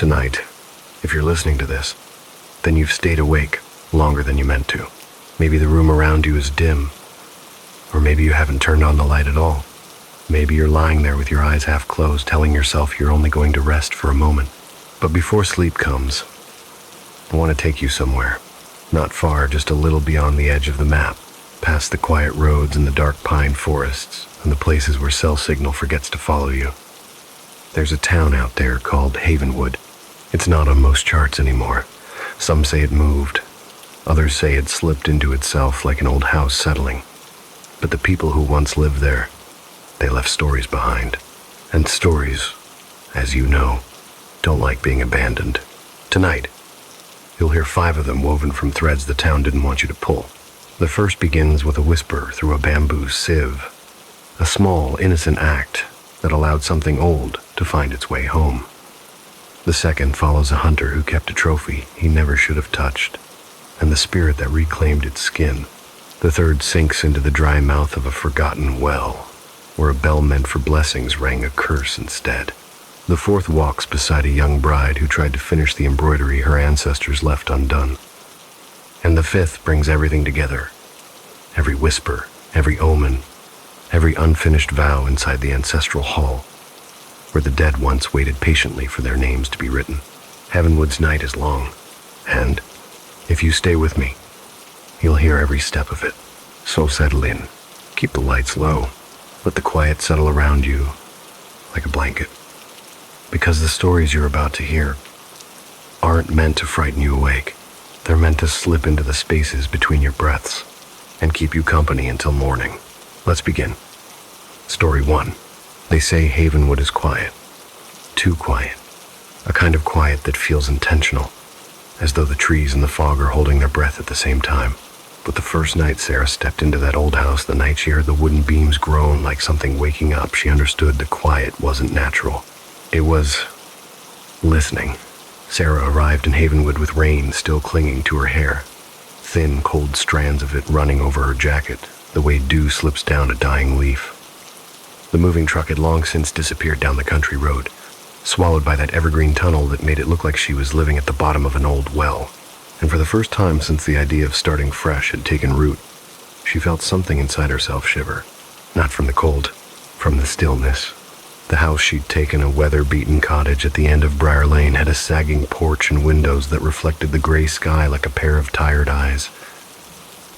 Tonight, if you're listening to this, then you've stayed awake longer than you meant to. Maybe the room around you is dim, or maybe you haven't turned on the light at all. Maybe you're lying there with your eyes half closed, telling yourself you're only going to rest for a moment. But before sleep comes, I want to take you somewhere. Not far, just a little beyond the edge of the map, past the quiet roads and the dark pine forests, and the places where cell signal forgets to follow you. There's a town out there called Havenwood. It's not on most charts anymore. Some say it moved. Others say it slipped into itself like an old house settling. But the people who once lived there, they left stories behind. And stories, as you know, don't like being abandoned. Tonight, you'll hear 5 of them woven from threads the town didn't want you to pull. The first begins with a whisper through a bamboo sieve, a small, innocent act that allowed something old to find its way home. The second follows a hunter who kept a trophy he never should have touched, and the spirit that reclaimed its skin. The third sinks into the dry mouth of a forgotten well, where a bell meant for blessings rang a curse instead. The fourth walks beside a young bride who tried to finish the embroidery her ancestors left undone. And the fifth brings everything together. Every whisper, every omen, every unfinished vow inside the ancestral hall, where the dead once waited patiently for their names to be written. Heavenwood's night is long, and if you stay with me, you'll hear every step of it. So settle in, keep the lights low, let the quiet settle around you like a blanket. Because the stories you're about to hear aren't meant to frighten you awake. They're meant to slip into the spaces between your breaths and keep you company until morning. Let's begin. Story 1. They say Havenwood is quiet. Too quiet. A kind of quiet that feels intentional, as though the trees and the fog are holding their breath at the same time. But the first night Sarah stepped into that old house, the night she heard the wooden beams groan like something waking up, she understood the quiet wasn't natural. It was listening. Sarah arrived in Havenwood with rain still clinging to her hair, thin, cold strands of it running over her jacket, the way dew slips down a dying leaf. The moving truck had long since disappeared down the country road, swallowed by that evergreen tunnel that made it look like she was living at the bottom of an old well. And for the first time since the idea of starting fresh had taken root, she felt something inside herself shiver. Not from the cold, from the stillness. The house she'd taken, a weather-beaten cottage at the end of Briar Lane, had a sagging porch and windows that reflected the gray sky like a pair of tired eyes.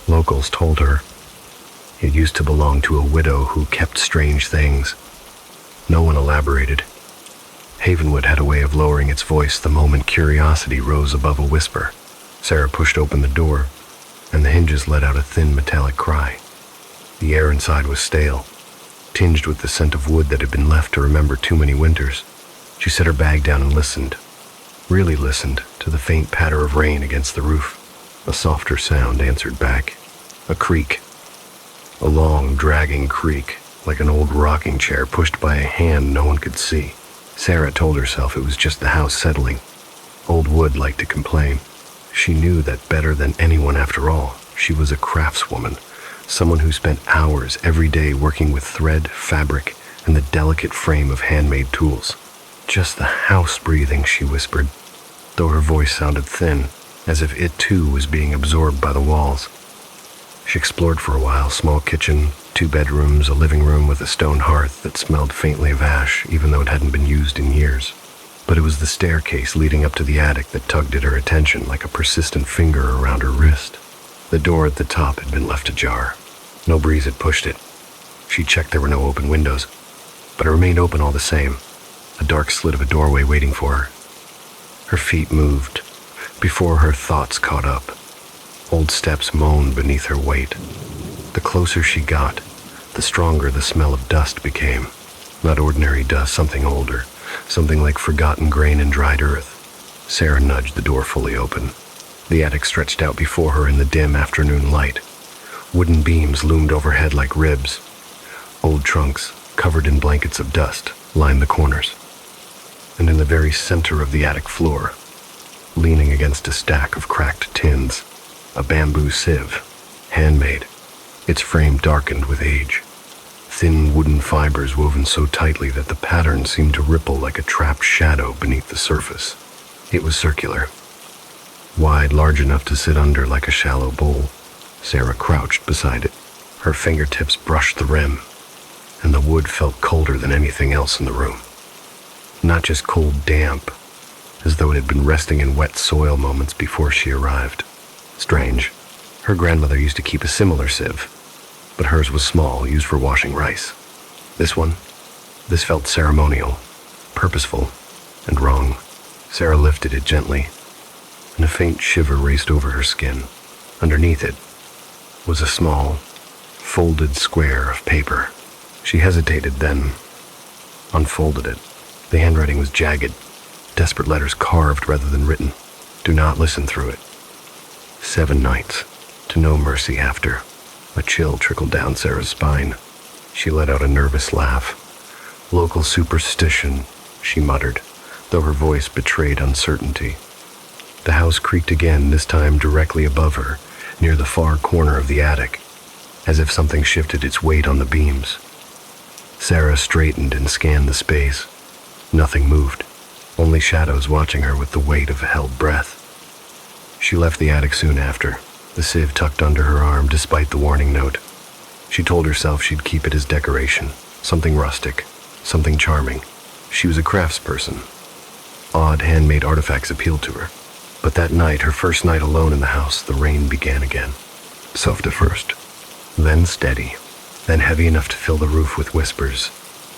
Locals told her it used to belong to a widow who kept strange things. No one elaborated. Havenwood had a way of lowering its voice the moment curiosity rose above a whisper. Sarah pushed open the door, and the hinges let out a thin metallic cry. The air inside was stale, tinged with the scent of wood that had been left to remember too many winters. She set her bag down and listened, really listened, to the faint patter of rain against the roof. A softer sound answered back, a creak. A long, dragging creak, like an old rocking chair pushed by a hand no one could see. Sarah told herself it was just the house settling. Old wood liked to complain. She knew that better than anyone after all. She was a craftswoman, someone who spent hours every day working with thread, fabric, and the delicate frame of handmade tools. Just the house breathing, she whispered, though her voice sounded thin, as if it too was being absorbed by the walls. She explored for a while, small kitchen, 2 bedrooms, a living room with a stone hearth that smelled faintly of ash, even though it hadn't been used in years. But it was the staircase leading up to the attic that tugged at her attention like a persistent finger around her wrist. The door at the top had been left ajar. No breeze had pushed it. She checked there were no open windows, but it remained open all the same, a dark slit of a doorway waiting for her. Her feet moved, before her thoughts caught up. Old steps moaned beneath her weight. The closer she got, the stronger the smell of dust became. Not ordinary dust, something older, something like forgotten grain and dried earth. Sarah nudged the door fully open. The attic stretched out before her in the dim afternoon light. Wooden beams loomed overhead like ribs. Old trunks, covered in blankets of dust, lined the corners. And in the very center of the attic floor, leaning against a stack of cracked tins, a bamboo sieve, handmade, its frame darkened with age. Thin wooden fibers woven so tightly that the pattern seemed to ripple like a trapped shadow beneath the surface. It was circular, wide, large enough to sit under like a shallow bowl. Sarah crouched beside it. Her fingertips brushed the rim, and the wood felt colder than anything else in the room. Not just cold, damp, as though it had been resting in wet soil moments before she arrived. Strange. Her grandmother used to keep a similar sieve, but hers was small, used for washing rice. This felt ceremonial, purposeful, and wrong. Sarah lifted it gently, and a faint shiver raced over her skin. Underneath it was a small, folded square of paper. She hesitated, then unfolded it. The handwriting was jagged, desperate letters carved rather than written. Do not listen through it. 7 nights, to no mercy after. A chill trickled down Sarah's spine. She let out a nervous laugh. Local superstition, she muttered, though her voice betrayed uncertainty. The house creaked again, this time directly above her, near the far corner of the attic, as if something shifted its weight on the beams. Sarah straightened and scanned the space. Nothing moved, only shadows watching her with the weight of a held breath. She left the attic soon after, the sieve tucked under her arm despite the warning note. She told herself she'd keep it as decoration, something rustic, something charming. She was a craftsperson. Odd handmade artifacts appealed to her. But that night, her first night alone in the house, the rain began again. Soft at first, then steady, then heavy enough to fill the roof with whispers.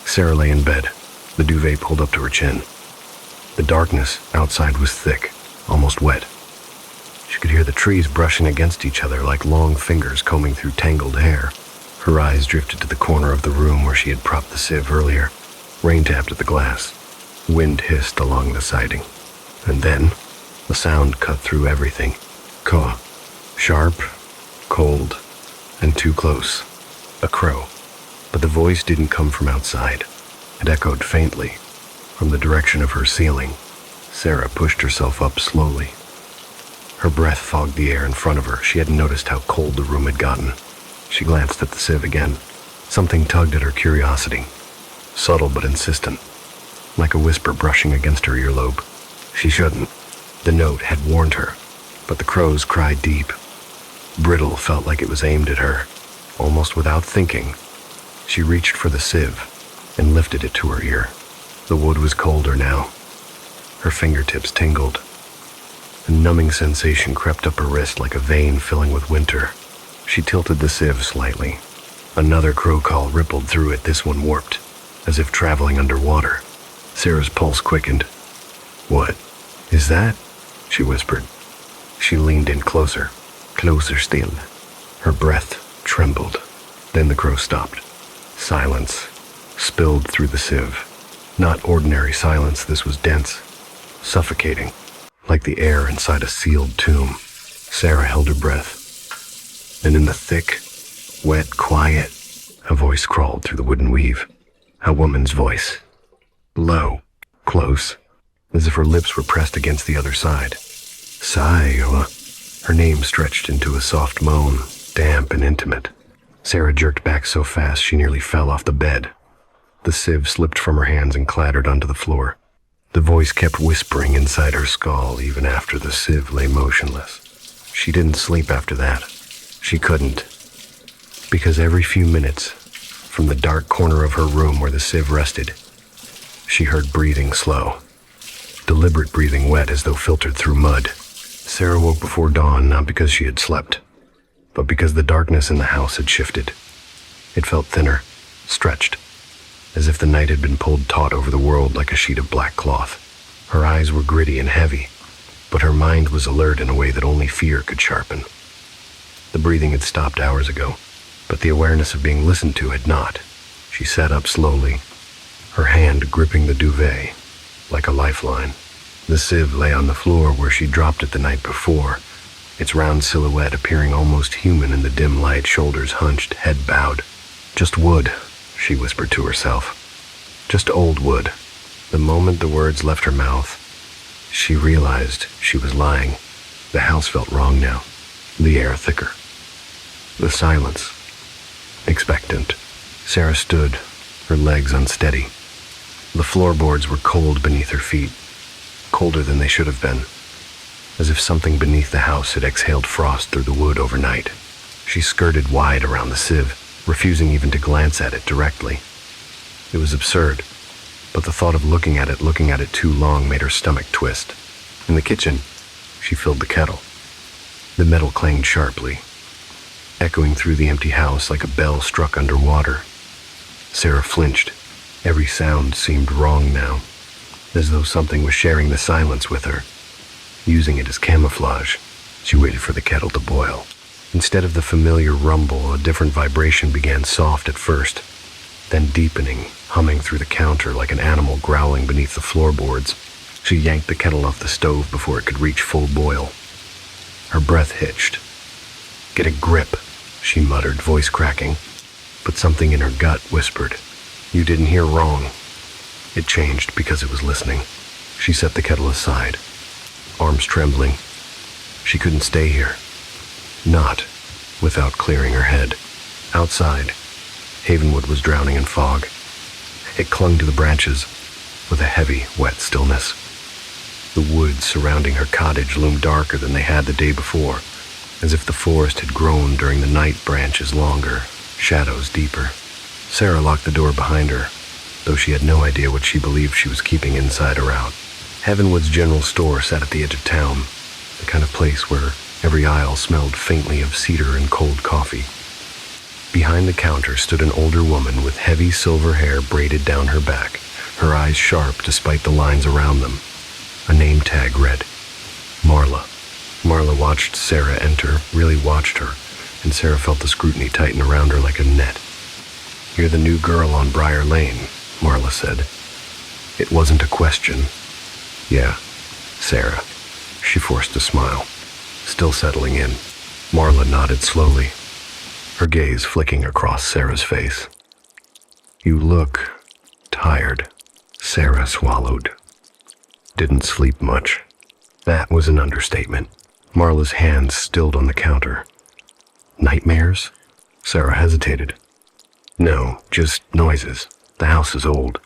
Sarah lay in bed, the duvet pulled up to her chin. The darkness outside was thick, almost wet. She could hear the trees brushing against each other like long fingers combing through tangled hair. Her eyes drifted to the corner of the room where she had propped the sieve earlier. Rain tapped at the glass. Wind hissed along the siding. And then, the sound cut through everything. Caw. Sharp, cold, and too close. A crow. But the voice didn't come from outside. It echoed faintly, from the direction of her ceiling. Sarah pushed herself up slowly. Her breath fogged the air in front of her. She hadn't noticed how cold the room had gotten. She glanced at the sieve again. Something tugged at her curiosity. Subtle but insistent, like a whisper brushing against her earlobe. She shouldn't. The note had warned her, but the crows cried deep. Brittle felt like it was aimed at her. Almost without thinking, she reached for the sieve and lifted it to her ear. The wood was colder now. Her fingertips tingled. A numbing sensation crept up her wrist like a vein filling with winter. She tilted the sieve slightly. Another crow call rippled through it, this one warped, as if traveling underwater. Sarah's pulse quickened. What is that? She whispered. She leaned in closer still. Her breath trembled. Then the crow stopped. Silence spilled through the sieve. Not ordinary silence, this was dense, suffocating, like the air inside a sealed tomb. Sarah held her breath. And in the thick, wet quiet, a voice crawled through the wooden weave. A woman's voice. Low, close, as if her lips were pressed against the other side. Saya. Her name stretched into a soft moan, damp and intimate. Sarah jerked back so fast she nearly fell off the bed. The sieve slipped from her hands and clattered onto the floor. The voice kept whispering inside her skull even after the sieve lay motionless. She didn't sleep after that. She couldn't. Because every few minutes, from the dark corner of her room where the sieve rested, she heard breathing slow. Deliberate breathing, wet as though filtered through mud. Sarah woke before dawn, not because she had slept, but because the darkness in the house had shifted. It felt thinner, stretched, as if the night had been pulled taut over the world like a sheet of black cloth. Her eyes were gritty and heavy, but her mind was alert in a way that only fear could sharpen. The breathing had stopped hours ago, but the awareness of being listened to had not. She sat up slowly, her hand gripping the duvet like a lifeline. The sieve lay on the floor where she dropped it the night before, its round silhouette appearing almost human in the dim light, shoulders hunched, head bowed. Just wood, she whispered to herself. Just old wood. The moment the words left her mouth, she realized she was lying. The house felt wrong now, the air thicker. The silence, expectant. Sarah stood, her legs unsteady. The floorboards were cold beneath her feet, colder than they should have been, as if something beneath the house had exhaled frost through the wood overnight. She skirted wide around the sieve, refusing even to glance at it directly. It was absurd, but the thought of looking at it too long made her stomach twist. In the kitchen, she filled the kettle. The metal clanged sharply, echoing through the empty house like a bell struck underwater. Sarah flinched. Every sound seemed wrong now, as though something was sharing the silence with her. Using it as camouflage, she waited for the kettle to boil. Instead of the familiar rumble, a different vibration began, soft at first, then deepening, humming through the counter like an animal growling beneath the floorboards. She yanked the kettle off the stove before it could reach full boil. Her breath hitched. "Get a grip," she muttered, voice cracking, but something in her gut whispered, "You didn't hear wrong." It changed because it was listening. She set the kettle aside, arms trembling. She couldn't stay here. Not without clearing her head. Outside, Havenwood was drowning in fog. It clung to the branches with a heavy, wet stillness. The woods surrounding her cottage loomed darker than they had the day before, as if the forest had grown during the night, branches longer, shadows deeper. Sarah locked the door behind her, though she had no idea what she believed she was keeping inside or out. Havenwood's general store sat at the edge of town, the kind of place where every aisle smelled faintly of cedar and cold coffee. Behind the counter stood an older woman with heavy silver hair braided down her back, her eyes sharp despite the lines around them. A name tag read, Marla. Marla watched Sarah enter, really watched her, and Sarah felt the scrutiny tighten around her like a net. "You're the new girl on Briar Lane," Marla said. It wasn't a question. "Yeah, Sarah." She forced a smile, still settling in. Marla nodded slowly, her gaze flicking across Sarah's face. "You look tired," Sarah swallowed. "Didn't sleep much." That was an understatement. Marla's hands stilled on the counter. "Nightmares?" Sarah hesitated. "No, just noises. The house is old."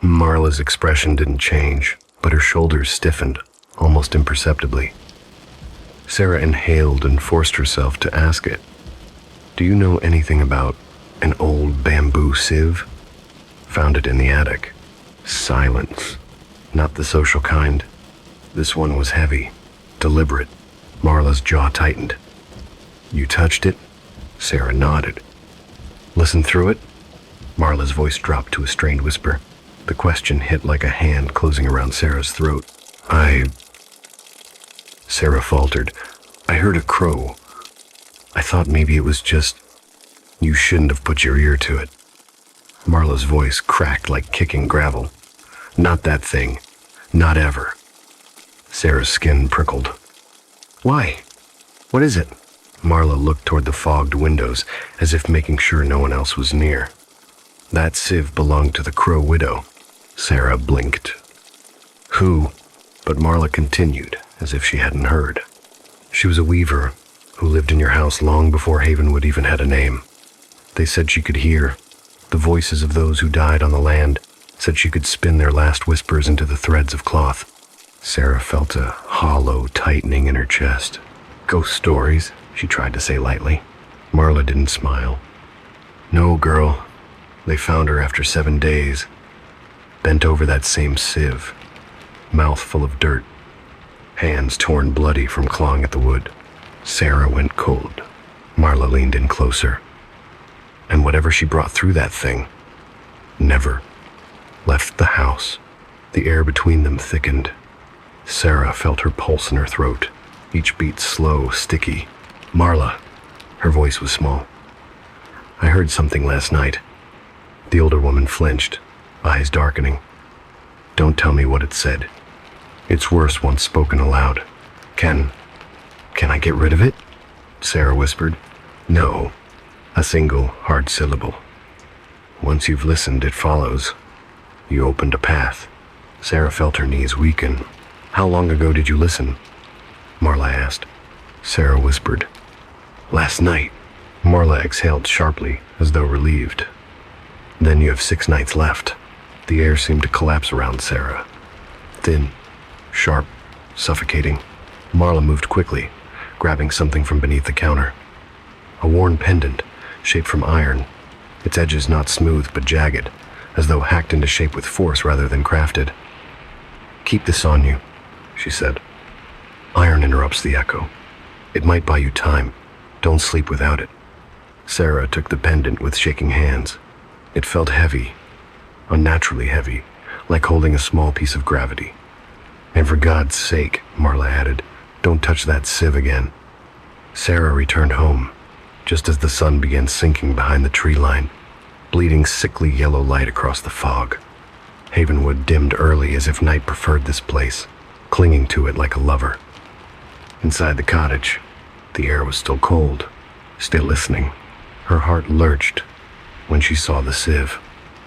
Marla's expression didn't change, but her shoulders stiffened, almost imperceptibly. Sarah inhaled and forced herself to ask it. "Do you know anything about an old bamboo sieve? Found it in the attic." Silence. Not the social kind. This one was heavy, deliberate. Marla's jaw tightened. "You touched it?" Sarah nodded. "Listen through it?" Marla's voice dropped to a strained whisper. The question hit like a hand closing around Sarah's throat. Sarah faltered. "I heard a crow. I thought maybe it was just... You shouldn't have put your ear to it." Marla's voice cracked like kicking gravel. "Not that thing. Not ever." Sarah's skin prickled. "Why? What is it?" Marla looked toward the fogged windows, as if making sure no one else was near. "That sieve belonged to the Crow widow." Sarah blinked. "Who?" But Marla continued, as if she hadn't heard. "She was a weaver who lived in your house long before Havenwood even had a name. They said she could hear the voices of those who died on the land, said she could spin their last whispers into the threads of cloth." Sarah felt a hollow tightening in her chest. "Ghost stories," she tried to say lightly. Marla didn't smile. "No, girl. They found her after 7 days, bent over that same sieve, mouth full of dirt, hands torn bloody from clawing at the wood." Sarah went cold. Marla leaned in closer. "And whatever she brought through that thing never left the house." The air between them thickened. Sarah felt her pulse in her throat, each beat slow, sticky. "Marla," her voice was small. "I heard something last night." The older woman flinched, eyes darkening. "Don't tell me what it said. It's worse once spoken aloud." Can I get rid of it?" Sarah whispered. "No," a single, hard syllable. "Once you've listened, it follows. You opened a path." Sarah felt her knees weaken. "How long ago did you listen?" Marla asked. Sarah whispered. "Last night." Marla exhaled sharply, as though relieved. "Then you have 6 nights left." The air seemed to collapse around Sarah. thin, sharp, suffocating. Marla moved quickly, grabbing something from beneath the counter. A worn pendant, shaped from iron, its edges not smooth but jagged, as though hacked into shape with force rather than crafted. "Keep this on you," she said. "Iron interrupts the echo. It might buy you time. Don't sleep without it." Sarah took the pendant with shaking hands. It felt heavy, unnaturally heavy, like holding a small piece of gravity. "And for God's sake," Marla added, "don't touch that sieve again." Sarah returned home, just as the sun began sinking behind the tree line, bleeding sickly yellow light across the fog. Havenwood dimmed early as if night preferred this place, clinging to it like a lover. Inside the cottage, the air was still cold, still listening. Her heart lurched when she saw the sieve.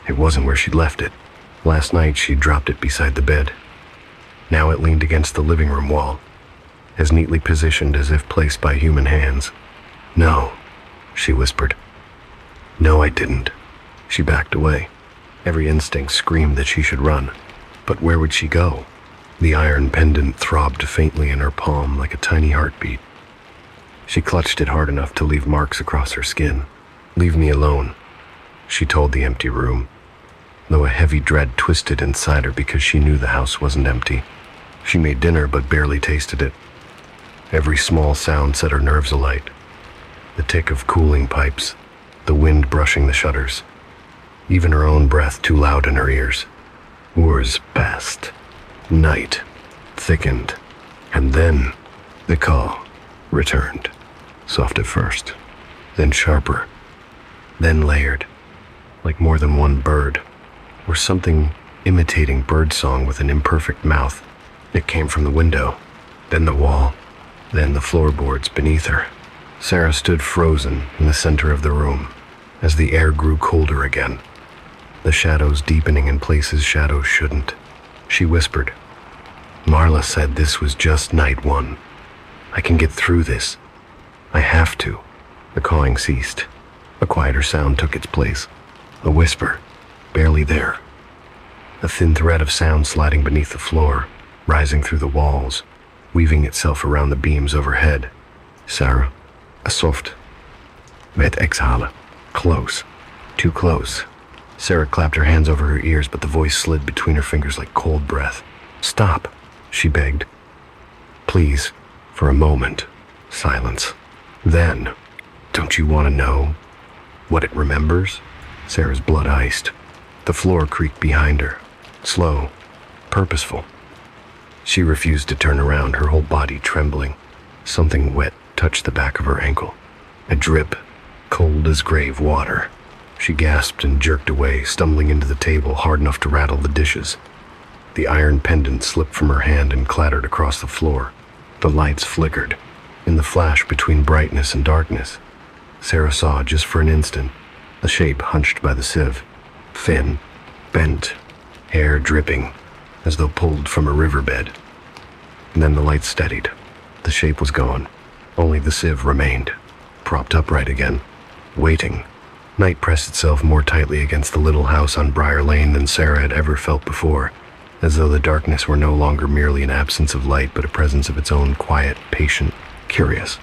It wasn't where she'd left it. Last night she'd dropped it beside the bed. Now it leaned against the living room wall, as neatly positioned as if placed by human hands. "No," she whispered. "No, I didn't." She backed away. Every instinct screamed that she should run. But where would she go? The iron pendant throbbed faintly in her palm like a tiny heartbeat. She clutched it hard enough to leave marks across her skin. "Leave me alone," she told the empty room, though a heavy dread twisted inside her because she knew the house wasn't empty. She made dinner but barely tasted it. Every small sound set her nerves alight. The tick of cooling pipes, the wind brushing the shutters, even her own breath too loud in her ears. Hours passed. Night thickened. And then the call returned. Soft at first, then sharper, then layered, like more than one bird, or something imitating birdsong with an imperfect mouth. It came from the window, then the wall, then the floorboards beneath her. Sarah stood frozen in the center of the room as the air grew colder again, the shadows deepening in places shadows shouldn't. She whispered, "Marla said this was just night one. I can get through this. I have to." The cawing ceased. A quieter sound took its place. A whisper, barely there. A thin thread of sound sliding beneath the floor, rising through the walls, weaving itself around the beams overhead. "Sarah." A soft, wet exhale. Close. Too close. Sarah clapped her hands over her ears, but the voice slid between her fingers like cold breath. "Stop," she begged. "Please." For a moment, silence. Then, "Don't you want to know what it remembers?" Sarah's blood iced. The floor creaked behind her, slow, purposeful. She refused to turn around, her whole body trembling. Something wet touched the back of her ankle. A drip, cold as grave water. She gasped and jerked away, stumbling into the table hard enough to rattle the dishes. The iron pendant slipped from her hand and clattered across the floor. The lights flickered. In the flash between brightness and darkness, Sarah saw, just for an instant, a shape hunched by the sieve. Thin, bent, hair dripping, as though pulled from a riverbed. And then the light steadied. The shape was gone. Only the sieve remained, propped upright again, waiting. Night pressed itself more tightly against the little house on Briar Lane than Sarah had ever felt before, as though the darkness were no longer merely an absence of light, but a presence of its own, quiet, patient, curious.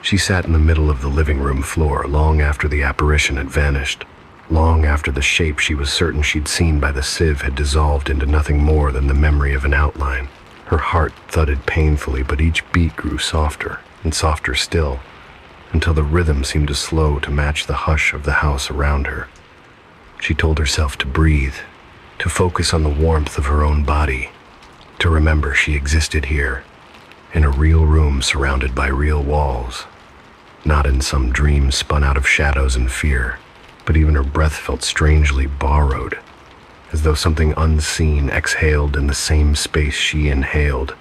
She sat in the middle of the living room floor long after the apparition had vanished, long after the shape she was certain she'd seen by the sieve had dissolved into nothing more than the memory of an outline. Her heart thudded painfully, but each beat grew softer and softer still, until the rhythm seemed to slow to match the hush of the house around her. She told herself to breathe, to focus on the warmth of her own body, to remember she existed here, in a real room surrounded by real walls, not in some dream spun out of shadows and fear. But even her breath felt strangely borrowed, as though something unseen exhaled in the same space she inhaled,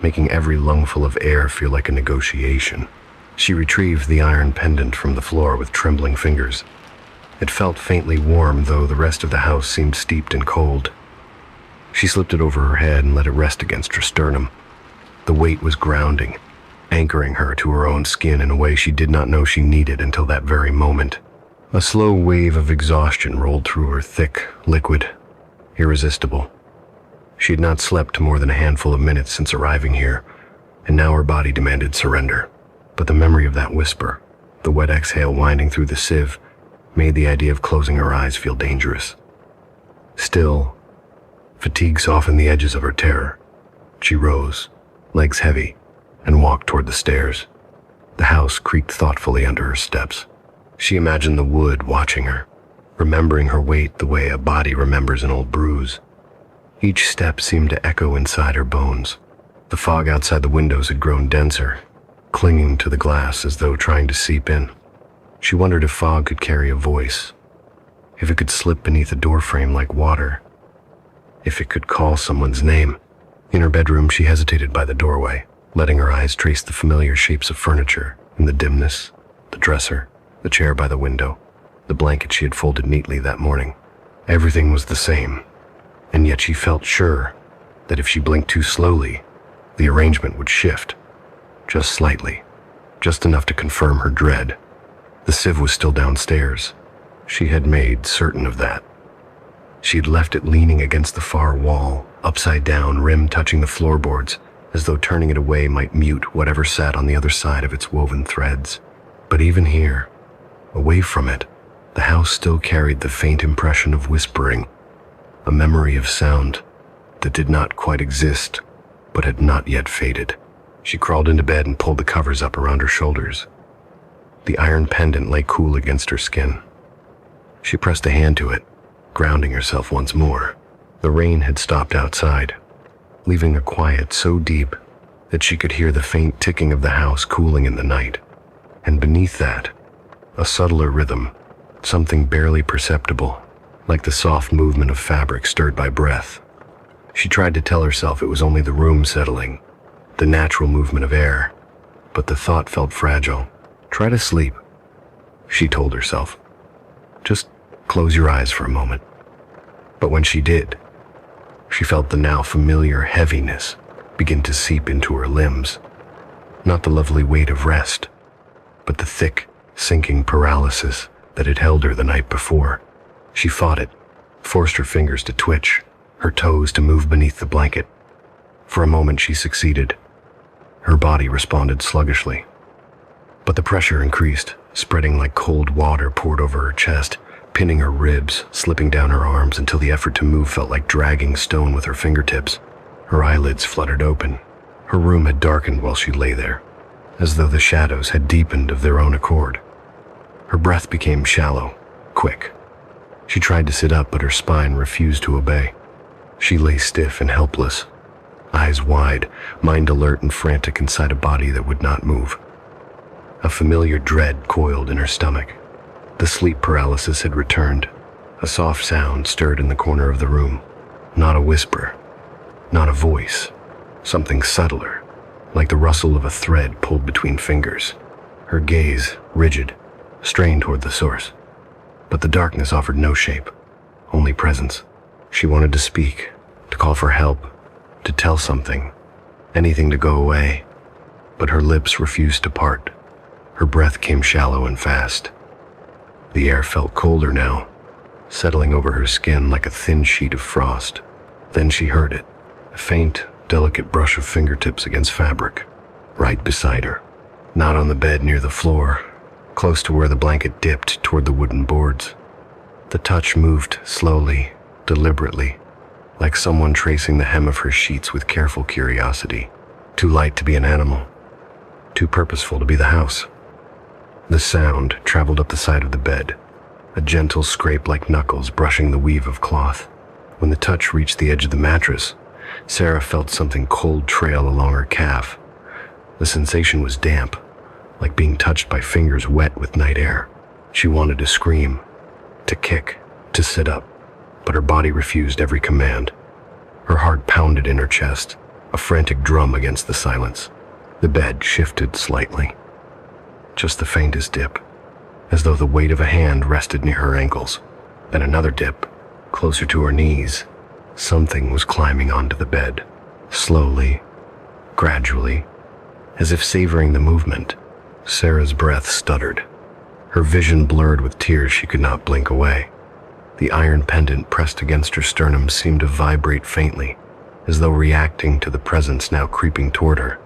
making every lungful of air feel like a negotiation. She retrieved the iron pendant from the floor with trembling fingers. It felt faintly warm, though the rest of the house seemed steeped in cold. She slipped it over her head and let it rest against her sternum. The weight was grounding, anchoring her to her own skin in a way she did not know she needed until that very moment. A slow wave of exhaustion rolled through her, thick, liquid, irresistible. She had not slept more than a handful of minutes since arriving here, and now her body demanded surrender. But the memory of that whisper, the wet exhale winding through the sieve, made the idea of closing her eyes feel dangerous. Still, fatigue softened the edges of her terror. She rose, legs heavy, and walked toward the stairs. The house creaked thoughtfully under her steps. She imagined the wood watching her, remembering her weight the way a body remembers an old bruise. Each step seemed to echo inside her bones. The fog outside the windows had grown denser, clinging to the glass as though trying to seep in. She wondered if fog could carry a voice, if it could slip beneath a doorframe like water, if it could call someone's name. In her bedroom, she hesitated by the doorway, letting her eyes trace the familiar shapes of furniture in the dimness, the dresser, the chair by the window, the blanket she had folded neatly that morning. Everything was the same, and yet she felt sure that if she blinked too slowly, the arrangement would shift, just slightly, just enough to confirm her dread. The sieve was still downstairs. She had made certain of that. She had left it leaning against the far wall, upside down, rim touching the floorboards, as though turning it away might mute whatever sat on the other side of its woven threads. But even here, away from it, the house still carried the faint impression of whispering, a memory of sound that did not quite exist, but had not yet faded. She crawled into bed and pulled the covers up around her shoulders. The iron pendant lay cool against her skin. She pressed a hand to it, grounding herself once more. The rain had stopped outside, leaving a quiet so deep that she could hear the faint ticking of the house cooling in the night. And beneath that, a subtler rhythm, something barely perceptible, like the soft movement of fabric stirred by breath. She tried to tell herself it was only the room settling, the natural movement of air, but the thought felt fragile. Try to sleep, she told herself. Just close your eyes for a moment. But when she did, she felt the now familiar heaviness begin to seep into her limbs. Not the lovely weight of rest, but the thick, sinking paralysis that had held her the night before. She fought it, forced her fingers to twitch, her toes to move beneath the blanket. For a moment she succeeded. Her body responded sluggishly. But the pressure increased, spreading like cold water poured over her chest, pinning her ribs, slipping down her arms until the effort to move felt like dragging stone with her fingertips. Her eyelids fluttered open. Her room had darkened while she lay there, as though the shadows had deepened of their own accord. Her breath became shallow, quick. She tried to sit up, but her spine refused to obey. She lay stiff and helpless, eyes wide, mind alert and frantic inside a body that would not move. A familiar dread coiled in her stomach. The sleep paralysis had returned. A soft sound stirred in the corner of the room. Not a whisper, not a voice, something subtler, like the rustle of a thread pulled between fingers. Her gaze, rigid, strained toward the source. But the darkness offered no shape, only presence. She wanted to speak, to call for help, to tell something, anything to go away, but her lips refused to part. Her breath came shallow and fast. The air felt colder now, settling over her skin like a thin sheet of frost. Then she heard it, a faint, delicate brush of fingertips against fabric, right beside her. Not on the bed near the floor, close to where the blanket dipped toward the wooden boards. The touch moved slowly, deliberately, like someone tracing the hem of her sheets with careful curiosity. Too light to be an animal, too purposeful to be the house. The sound traveled up the side of the bed, a gentle scrape like knuckles brushing the weave of cloth. When the touch reached the edge of the mattress, Sarah felt something cold trail along her calf. The sensation was damp, like being touched by fingers wet with night air. She wanted to scream, to kick, to sit up, but her body refused every command. Her heart pounded in her chest, a frantic drum against the silence. The bed shifted slightly. Just the faintest dip, as though the weight of a hand rested near her ankles. Then another dip, closer to her knees. Something was climbing onto the bed, slowly, gradually, as if savoring the movement. Sarah's breath stuttered. Her vision blurred with tears she could not blink away. The iron pendant pressed against her sternum seemed to vibrate faintly, as though reacting to the presence now creeping toward her.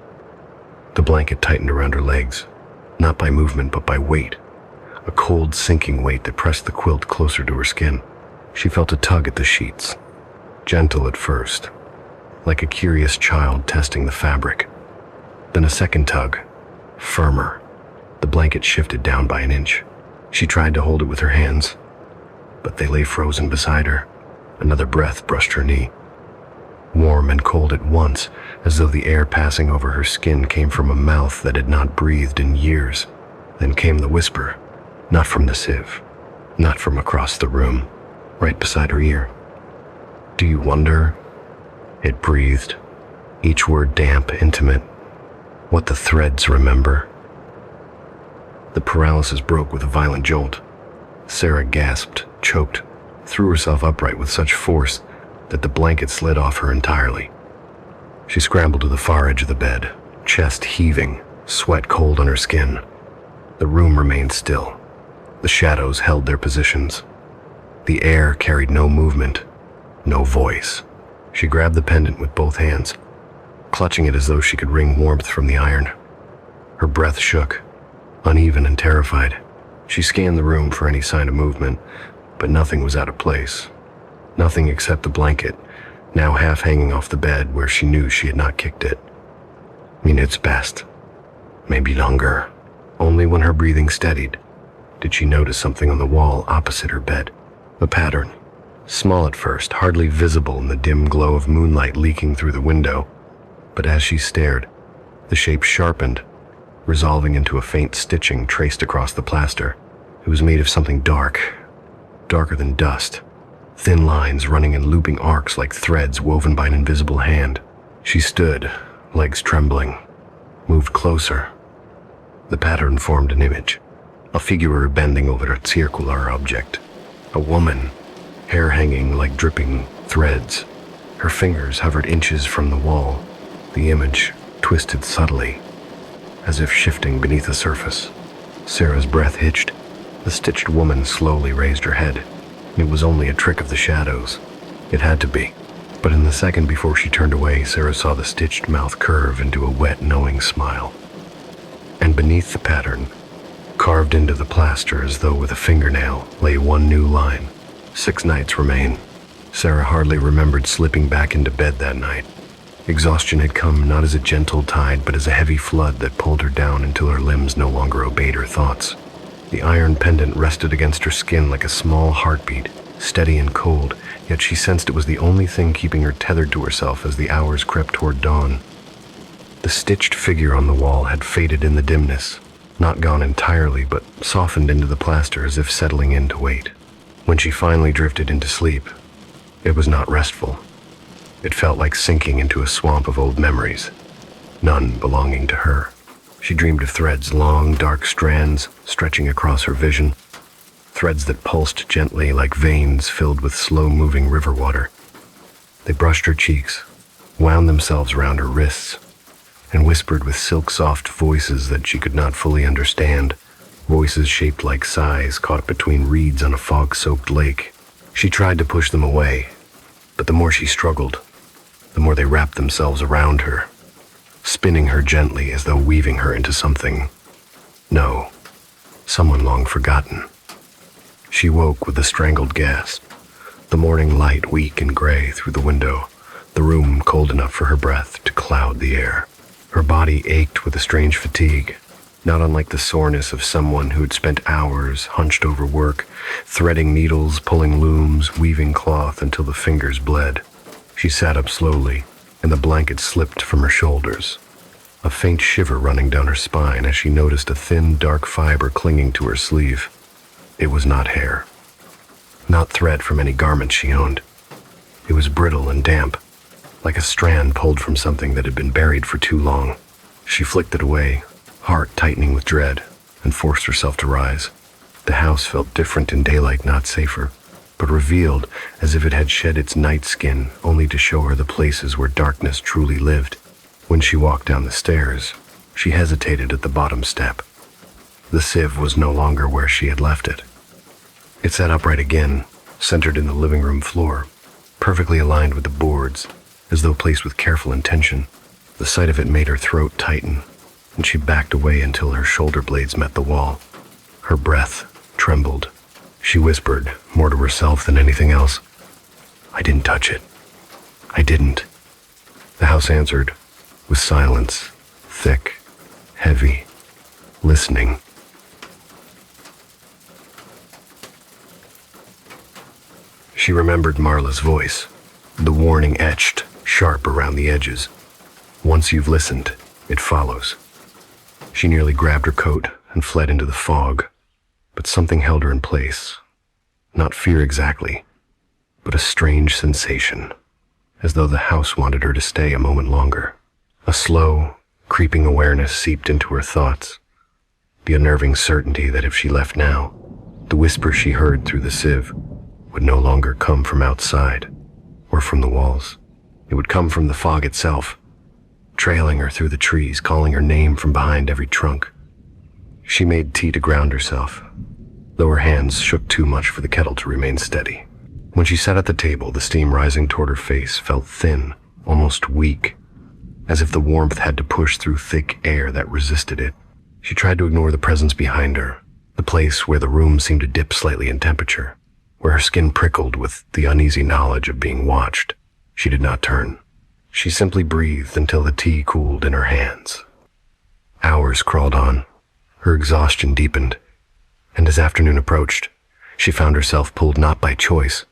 The blanket tightened around her legs, not by movement but by weight, a cold, sinking weight that pressed the quilt closer to her skin. She felt a tug at the sheets, gentle at first, like a curious child testing the fabric. Then a second tug, firmer. The blanket shifted down by an inch. She tried to hold it with her hands, but they lay frozen beside her. Another breath brushed her knee. Warm and cold at once, as though the air passing over her skin came from a mouth that had not breathed in years. Then came the whisper, not from the sieve, not from across the room, right beside her ear. "Do you wonder?" It breathed, each word damp, intimate. "What the threads remember?" The paralysis broke with a violent jolt. Sarah gasped, choked, threw herself upright with such force that the blanket slid off her entirely. She scrambled to the far edge of the bed, chest heaving, sweat cold on her skin. The room remained still. The shadows held their positions. The air carried no movement, no voice. She grabbed the pendant with both hands, clutching it as though she could wring warmth from the iron. Her breath shook, uneven and terrified. She scanned the room for any sign of movement, but nothing was out of place. Nothing except the blanket, now half hanging off the bed where she knew she had not kicked it. Minutes passed, maybe longer. Only when her breathing steadied did she notice something on the wall opposite her bed. A pattern, small at first, hardly visible in the dim glow of moonlight leaking through the window. But as she stared, the shape sharpened, resolving into a faint stitching traced across the plaster. It was made of something dark, darker than dust. Thin lines running in looping arcs like threads woven by an invisible hand. She stood, legs trembling, moved closer. The pattern formed an image, a figure bending over a circular object. A woman, hair hanging like dripping threads. Her fingers hovered inches from the wall. The image twisted subtly, as if shifting beneath the surface. Sarah's breath hitched. The stitched woman slowly raised her head. It was only a trick of the shadows. It had to be. But in the second before she turned away, Sarah saw the stitched mouth curve into a wet, knowing smile. And beneath the pattern, carved into the plaster as though with a fingernail, lay one new line. 6 nights remain. Sarah hardly remembered slipping back into bed that night. Exhaustion had come not as a gentle tide, but as a heavy flood that pulled her down until her limbs no longer obeyed her thoughts. The iron pendant rested against her skin like a small heartbeat, steady and cold, yet she sensed it was the only thing keeping her tethered to herself as the hours crept toward dawn. The stitched figure on the wall had faded in the dimness, not gone entirely, but softened into the plaster as if settling in to wait. When she finally drifted into sleep, it was not restful. It felt like sinking into a swamp of old memories, none belonging to her. She dreamed of threads, long, dark strands stretching across her vision, threads that pulsed gently like veins filled with slow-moving river water. They brushed her cheeks, wound themselves around her wrists, and whispered with silk-soft voices that she could not fully understand, voices shaped like sighs caught between reeds on a fog-soaked lake. She tried to push them away, but the more she struggled, the more they wrapped themselves around her, spinning her gently as though weaving her into something. No, someone long forgotten. She woke with a strangled gasp, the morning light weak and gray through the window, the room cold enough for her breath to cloud the air. Her body ached with a strange fatigue, not unlike the soreness of someone who had spent hours hunched over work, threading needles, pulling looms, weaving cloth until the fingers bled. She sat up slowly, and the blanket slipped from her shoulders, a faint shiver running down her spine as she noticed a thin, dark fiber clinging to her sleeve. It was not hair, not thread from any garment she owned. It was brittle and damp, like a strand pulled from something that had been buried for too long. She flicked it away, heart tightening with dread, and forced herself to rise. The house felt different in daylight, not safer, but revealed as if it had shed its night skin only to show her the places where darkness truly lived. When she walked down the stairs, she hesitated at the bottom step. The sieve was no longer where she had left it. It sat upright again, centered in the living room floor, perfectly aligned with the boards, as though placed with careful intention. The sight of it made her throat tighten, and she backed away until her shoulder blades met the wall. Her breath trembled. She whispered, more to herself than anything else, "I didn't touch it. I didn't." The house answered, with silence, thick, heavy, listening. She remembered Marla's voice, the warning etched, sharp around the edges. Once you've listened, it follows. She nearly grabbed her coat and fled into the fog, but something held her in place. Not fear exactly, but a strange sensation, as though the house wanted her to stay a moment longer. A slow, creeping awareness seeped into her thoughts, the unnerving certainty that if she left now, the whisper she heard through the sieve would no longer come from outside or from the walls. It would come from the fog itself, trailing her through the trees, calling her name from behind every trunk. She made tea to ground herself, though her hands shook too much for the kettle to remain steady. When she sat at the table, the steam rising toward her face felt thin, almost weak, as if the warmth had to push through thick air that resisted it. She tried to ignore the presence behind her, the place where the room seemed to dip slightly in temperature, where her skin prickled with the uneasy knowledge of being watched. She did not turn. She simply breathed until the tea cooled in her hands. Hours crawled on. Her exhaustion deepened, and as afternoon approached, she found herself pulled not by choice,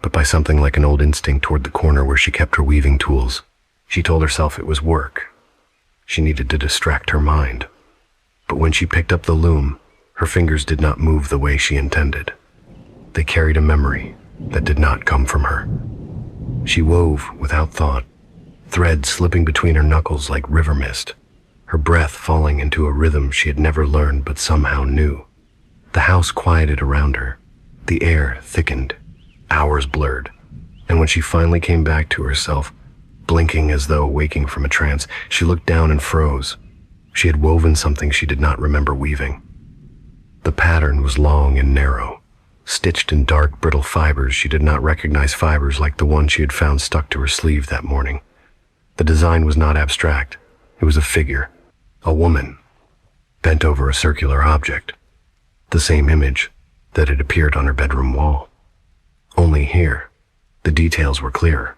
but by something like an old instinct toward the corner where she kept her weaving tools. She told herself it was work. She needed to distract her mind. But when she picked up the loom, her fingers did not move the way she intended. They carried a memory that did not come from her. She wove without thought, threads slipping between her knuckles like river mist, her breath falling into a rhythm she had never learned but somehow knew. The house quieted around her. The air thickened. Hours blurred. And when she finally came back to herself, blinking as though waking from a trance, she looked down and froze. She had woven something she did not remember weaving. The pattern was long and narrow, stitched in dark, brittle fibers. She did not recognize fibers like the one she had found stuck to her sleeve that morning. The design was not abstract. It was a figure, a woman, bent over a circular object, the same image that had appeared on her bedroom wall. Only here, the details were clearer.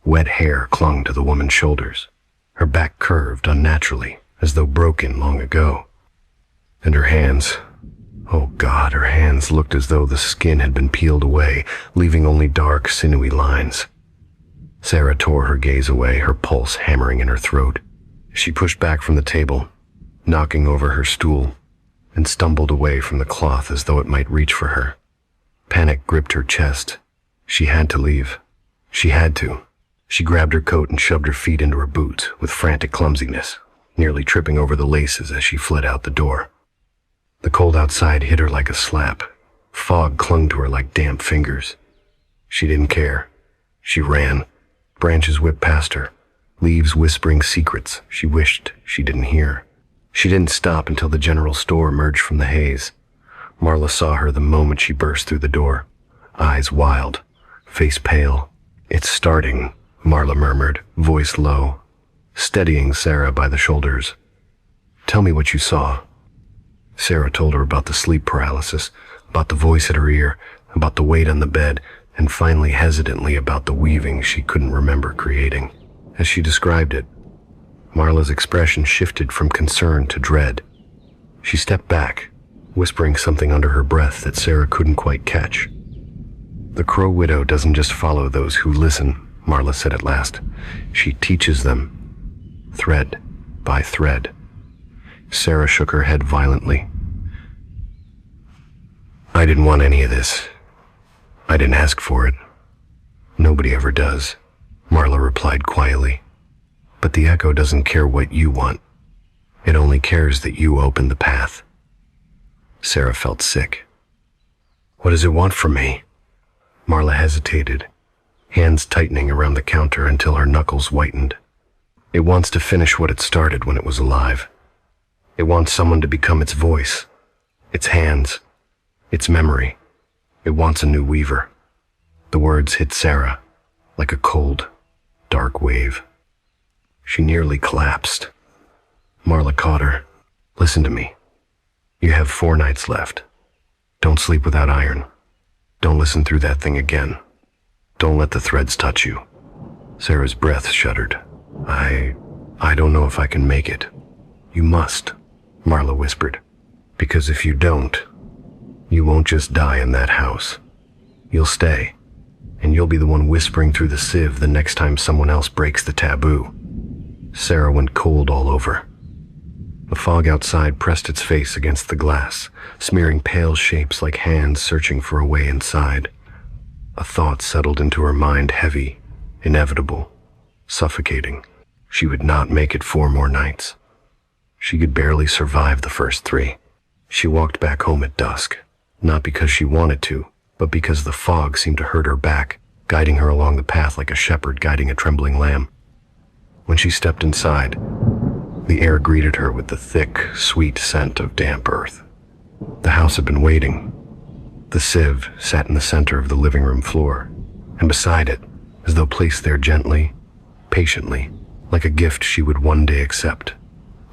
Wet hair clung to the woman's shoulders. Her back curved unnaturally, as though broken long ago. And her hands, oh God, her hands looked as though the skin had been peeled away, leaving only dark, sinewy lines. Sarah tore her gaze away, her pulse hammering in her throat. She pushed back from the table, knocking over her stool, and stumbled away from the cloth as though it might reach for her. Panic gripped her chest. She had to leave. She had to. She grabbed her coat and shoved her feet into her boots with frantic clumsiness, nearly tripping over the laces as she fled out the door. The cold outside hit her like a slap. Fog clung to her like damp fingers. She didn't care. She ran. Branches whipped past her, leaves whispering secrets she wished she didn't hear. She didn't stop until the general store emerged from the haze. Marla saw her the moment she burst through the door, eyes wild, face pale. "It's starting," Marla murmured, voice low, steadying Sarah by the shoulders. "Tell me what you saw." Sarah told her about the sleep paralysis, about the voice at her ear, about the weight on the bed, and finally hesitantly about the weaving she couldn't remember creating. As she described it, Marla's expression shifted from concern to dread. She stepped back, whispering something under her breath that Sarah couldn't quite catch. "The Crow Widow doesn't just follow those who listen," Marla said at last. "She teaches them, thread by thread." Sarah shook her head violently. "I didn't want any of this. I didn't ask for it. Nobody ever does," Marla replied quietly. "But the echo doesn't care what you want. It only cares that you open the path." Sarah felt sick. "What does it want from me?" Marla hesitated, hands tightening around the counter until her knuckles whitened. "It wants to finish what it started when it was alive. It wants someone to become its voice, its hands, its memory. It wants a new weaver." The words hit Sarah like a cold, dark wave. She nearly collapsed. Marla caught her. Listen to me. You have 4 nights left. Don't sleep without iron. Don't listen through that thing again. Don't let the threads touch you. Sarah's breath shuddered. I don't know if I can make it. You must, Marla whispered. Because if you don't, you won't just die in that house. You'll stay, and you'll be the one whispering through the sieve the next time someone else breaks the taboo. Sarah went cold all over. The fog outside pressed its face against the glass, smearing pale shapes like hands searching for a way inside. A thought settled into her mind, heavy, inevitable, suffocating. She would not make it 4 more nights. She could barely survive the first 3. She walked back home at dusk, not because she wanted to, but because the fog seemed to hurt her back, guiding her along the path like a shepherd guiding a trembling lamb. When she stepped inside, the air greeted her with the thick, sweet scent of damp earth. The house had been waiting. The sieve sat in the center of the living room floor, and beside it, as though placed there gently, patiently, like a gift she would one day accept,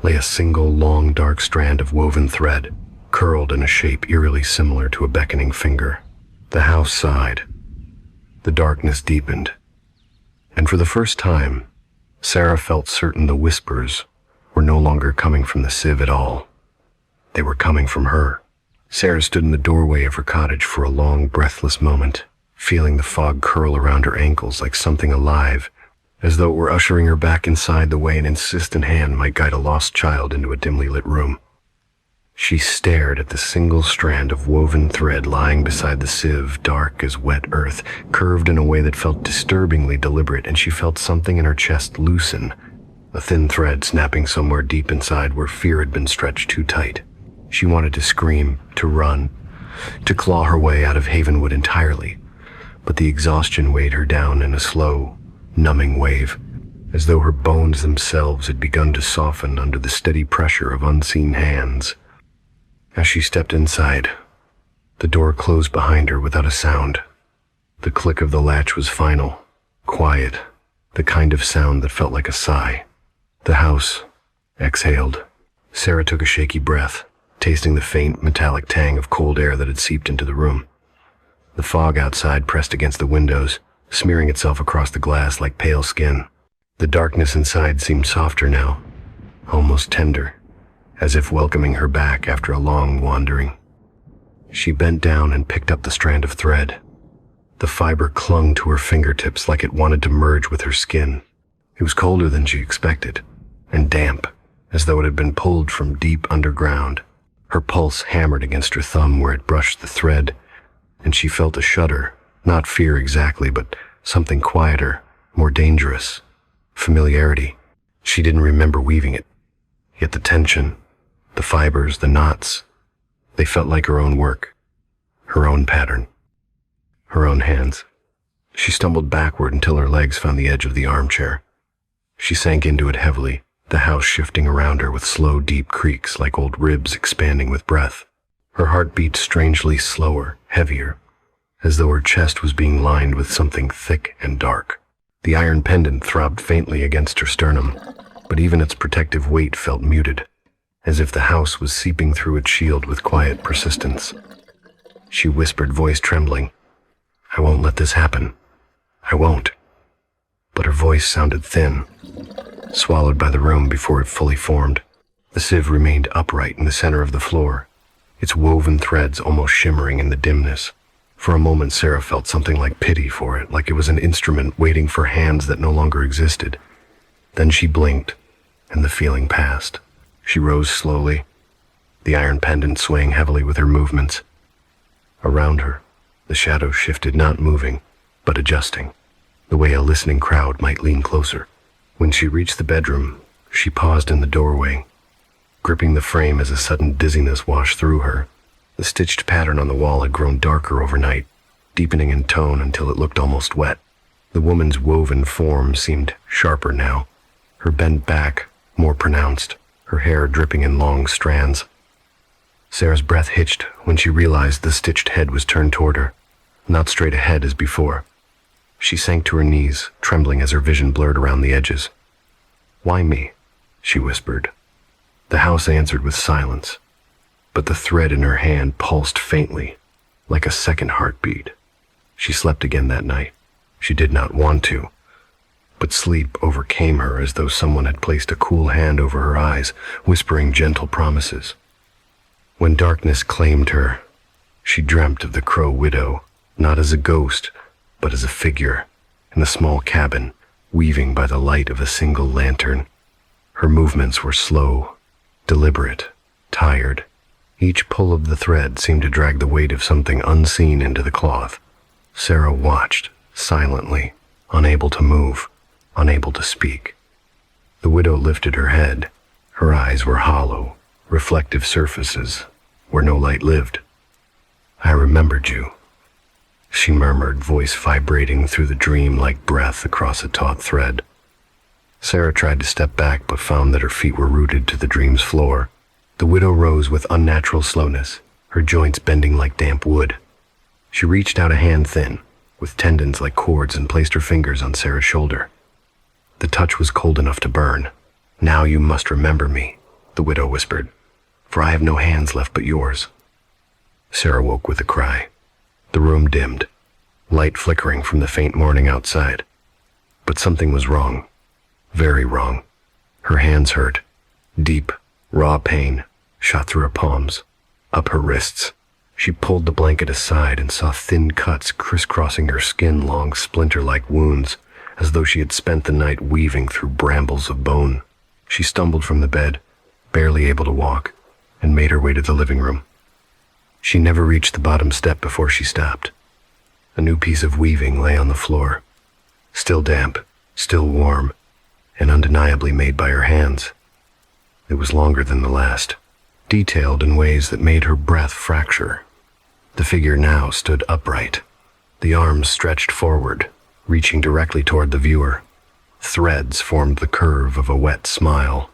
lay a single long dark strand of woven thread, curled in a shape eerily similar to a beckoning finger. The house sighed. The darkness deepened. And for the first time, Sarah felt certain the whispers were no longer coming from the sieve at all. They were coming from her. Sarah stood in the doorway of her cottage for a long, breathless moment, feeling the fog curl around her ankles like something alive, as though it were ushering her back inside the way an insistent hand might guide a lost child into a dimly lit room. She stared at the single strand of woven thread lying beside the sieve, dark as wet earth, curved in a way that felt disturbingly deliberate, and she felt something in her chest loosen, a thin thread snapping somewhere deep inside where fear had been stretched too tight. She wanted to scream, to run, to claw her way out of Havenwood entirely, but the exhaustion weighed her down in a slow, numbing wave, as though her bones themselves had begun to soften under the steady pressure of unseen hands. As she stepped inside, the door closed behind her without a sound. The click of the latch was final, quiet, the kind of sound that felt like a sigh. The house exhaled. Sarah took a shaky breath, tasting the faint, metallic tang of cold air that had seeped into the room. The fog outside pressed against the windows, smearing itself across the glass like pale skin. The darkness inside seemed softer now, almost tender, as if welcoming her back after a long wandering. She bent down and picked up the strand of thread. The fiber clung to her fingertips like it wanted to merge with her skin. It was colder than she expected, and damp, as though it had been pulled from deep underground. Her pulse hammered against her thumb where it brushed the thread, and she felt a shudder, not fear exactly, but something quieter, more dangerous. Familiarity. She didn't remember weaving it. Yet the tension, the fibers, the knots, they felt like her own work, her own pattern, her own hands. She stumbled backward until her legs found the edge of the armchair. She sank into it heavily, the house shifting around her with slow, deep creaks like old ribs expanding with breath. Her heart beat strangely slower, heavier, as though her chest was being lined with something thick and dark. The iron pendant throbbed faintly against her sternum, but even its protective weight felt muted, as if the house was seeping through its shield with quiet persistence. She whispered, voice trembling, "I won't let this happen. I won't." But her voice sounded thin, swallowed by the room before it fully formed. The sieve remained upright in the center of the floor, its woven threads almost shimmering in the dimness. For a moment, Sarah felt something like pity for it, like it was an instrument waiting for hands that no longer existed. Then she blinked, and the feeling passed. She rose slowly, the iron pendant swaying heavily with her movements. Around her, the shadows shifted, not moving, but adjusting, the way a listening crowd might lean closer. When she reached the bedroom, she paused in the doorway, gripping the frame as a sudden dizziness washed through her. The stitched pattern on the wall had grown darker overnight, deepening in tone until it looked almost wet. The woman's woven form seemed sharper now, her bent back more pronounced, her hair dripping in long strands. Sarah's breath hitched when she realized the stitched head was turned toward her, not straight ahead as before, She sank to her knees, trembling as her vision blurred around the edges. "Why me?" she whispered. The house answered with silence, but the thread in her hand pulsed faintly, like a second heartbeat. She slept again that night. She did not want to, but sleep overcame her as though someone had placed a cool hand over her eyes, whispering gentle promises. When darkness claimed her, she dreamt of the Crow Widow, not as a ghost, but as a figure, in the small cabin, weaving by the light of a single lantern. Her movements were slow, deliberate, tired. Each pull of the thread seemed to drag the weight of something unseen into the cloth. Sarah watched, silently, unable to move, unable to speak. The widow lifted her head. Her eyes were hollow, reflective surfaces where no light lived. "I remembered you," she murmured, voice vibrating through the dream like breath across a taut thread. Sarah tried to step back but found that her feet were rooted to the dream's floor. The widow rose with unnatural slowness, her joints bending like damp wood. She reached out a hand thin, with tendons like cords, and placed her fingers on Sarah's shoulder. The touch was cold enough to burn. "Now you must remember me," the widow whispered, "for I have no hands left but yours." Sarah woke with a cry. The room dimmed, light flickering from the faint morning outside. But something was wrong, very wrong. Her hands hurt. Deep, raw pain shot through her palms, up her wrists. She pulled the blanket aside and saw thin cuts crisscrossing her skin, long splinter-like wounds, as though she had spent the night weaving through brambles of bone. She stumbled from the bed, barely able to walk, and made her way to the living room. She never reached the bottom step before she stopped. A new piece of weaving lay on the floor, still damp, still warm, and undeniably made by her hands. It was longer than the last, detailed in ways that made her breath fracture. The figure now stood upright, the arms stretched forward, reaching directly toward the viewer. Threads formed the curve of a wet smile,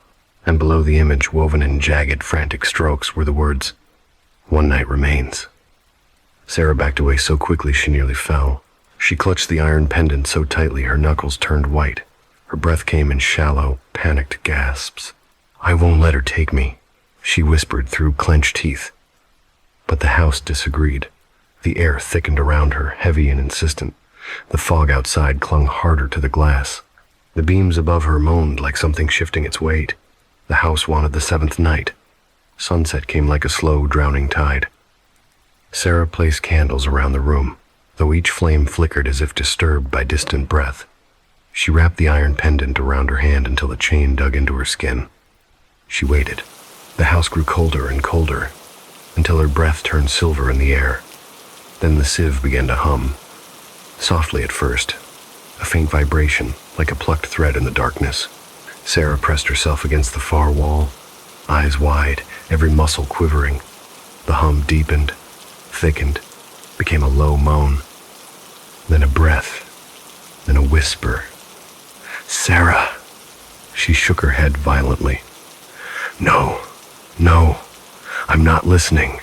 and below the image, woven in jagged, frantic strokes, were the words, "One night remains." Sarah backed away so quickly she nearly fell. She clutched the iron pendant so tightly her knuckles turned white. Her breath came in shallow, panicked gasps. "I won't let her take me," she whispered through clenched teeth. But the house disagreed. The air thickened around her, heavy and insistent. The fog outside clung harder to the glass. The beams above her moaned like something shifting its weight. The house wanted the seventh night. Sunset came like a slow, drowning tide. Sarah placed candles around the room, though each flame flickered as if disturbed by distant breath. She wrapped the iron pendant around her hand until the chain dug into her skin. She waited. The house grew colder and colder, until her breath turned silver in the air. Then the sieve began to hum, softly at first, a faint vibration like a plucked thread in the darkness. Sarah pressed herself against the far wall, eyes wide, every muscle quivering. The hum deepened, thickened, became a low moan, then a breath, then a whisper. "Sarah!" She shook her head violently. "No, no, I'm not listening."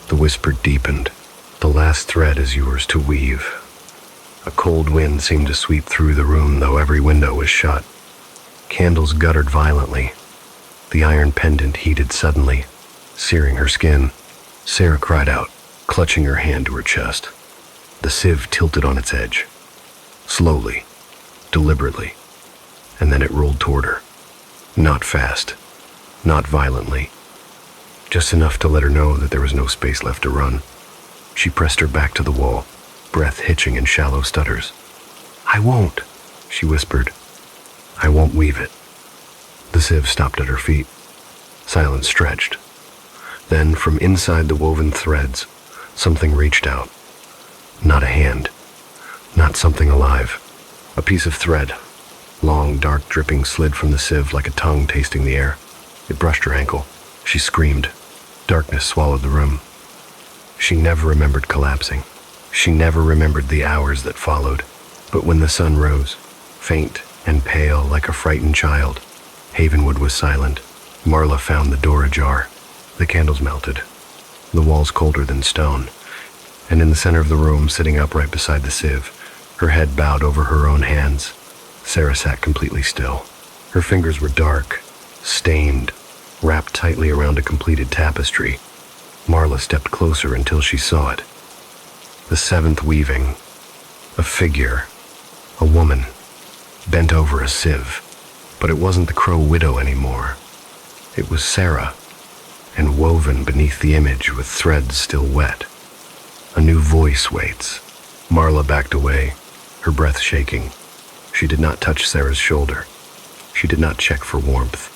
The whisper deepened. "The last thread is yours to weave." A cold wind seemed to sweep through the room, though every window was shut. Candles guttered violently. The iron pendant heated suddenly, searing her skin. Sarah cried out, clutching her hand to her chest. The sieve tilted on its edge, slowly, deliberately, and then it rolled toward her. Not fast, not violently, just enough to let her know that there was no space left to run. She pressed her back to the wall, breath hitching in shallow stutters. "I won't," she whispered. "I won't weave it." The sieve stopped at her feet. Silence stretched. Then, from inside the woven threads, something reached out. Not a hand, not something alive. A piece of thread, long, dark dripping, slid from the sieve like a tongue tasting the air. It brushed her ankle. She screamed. Darkness swallowed the room. She never remembered collapsing. She never remembered the hours that followed. But when the sun rose, faint and pale like a frightened child, Havenwood was silent. Marla found the door ajar. The candles melted, the walls colder than stone, and in the center of the room, sitting upright beside the sieve, her head bowed over her own hands. Sarah sat completely still. Her fingers were dark, stained, wrapped tightly around a completed tapestry. Marla stepped closer until she saw it. The seventh weaving. A figure. A woman. Bent over a sieve. But it wasn't the Crow Widow anymore. It was Sarah, and woven beneath the image with threads still wet. A new voice waits. Marla backed away, her breath shaking. She did not touch Sarah's shoulder. She did not check for warmth.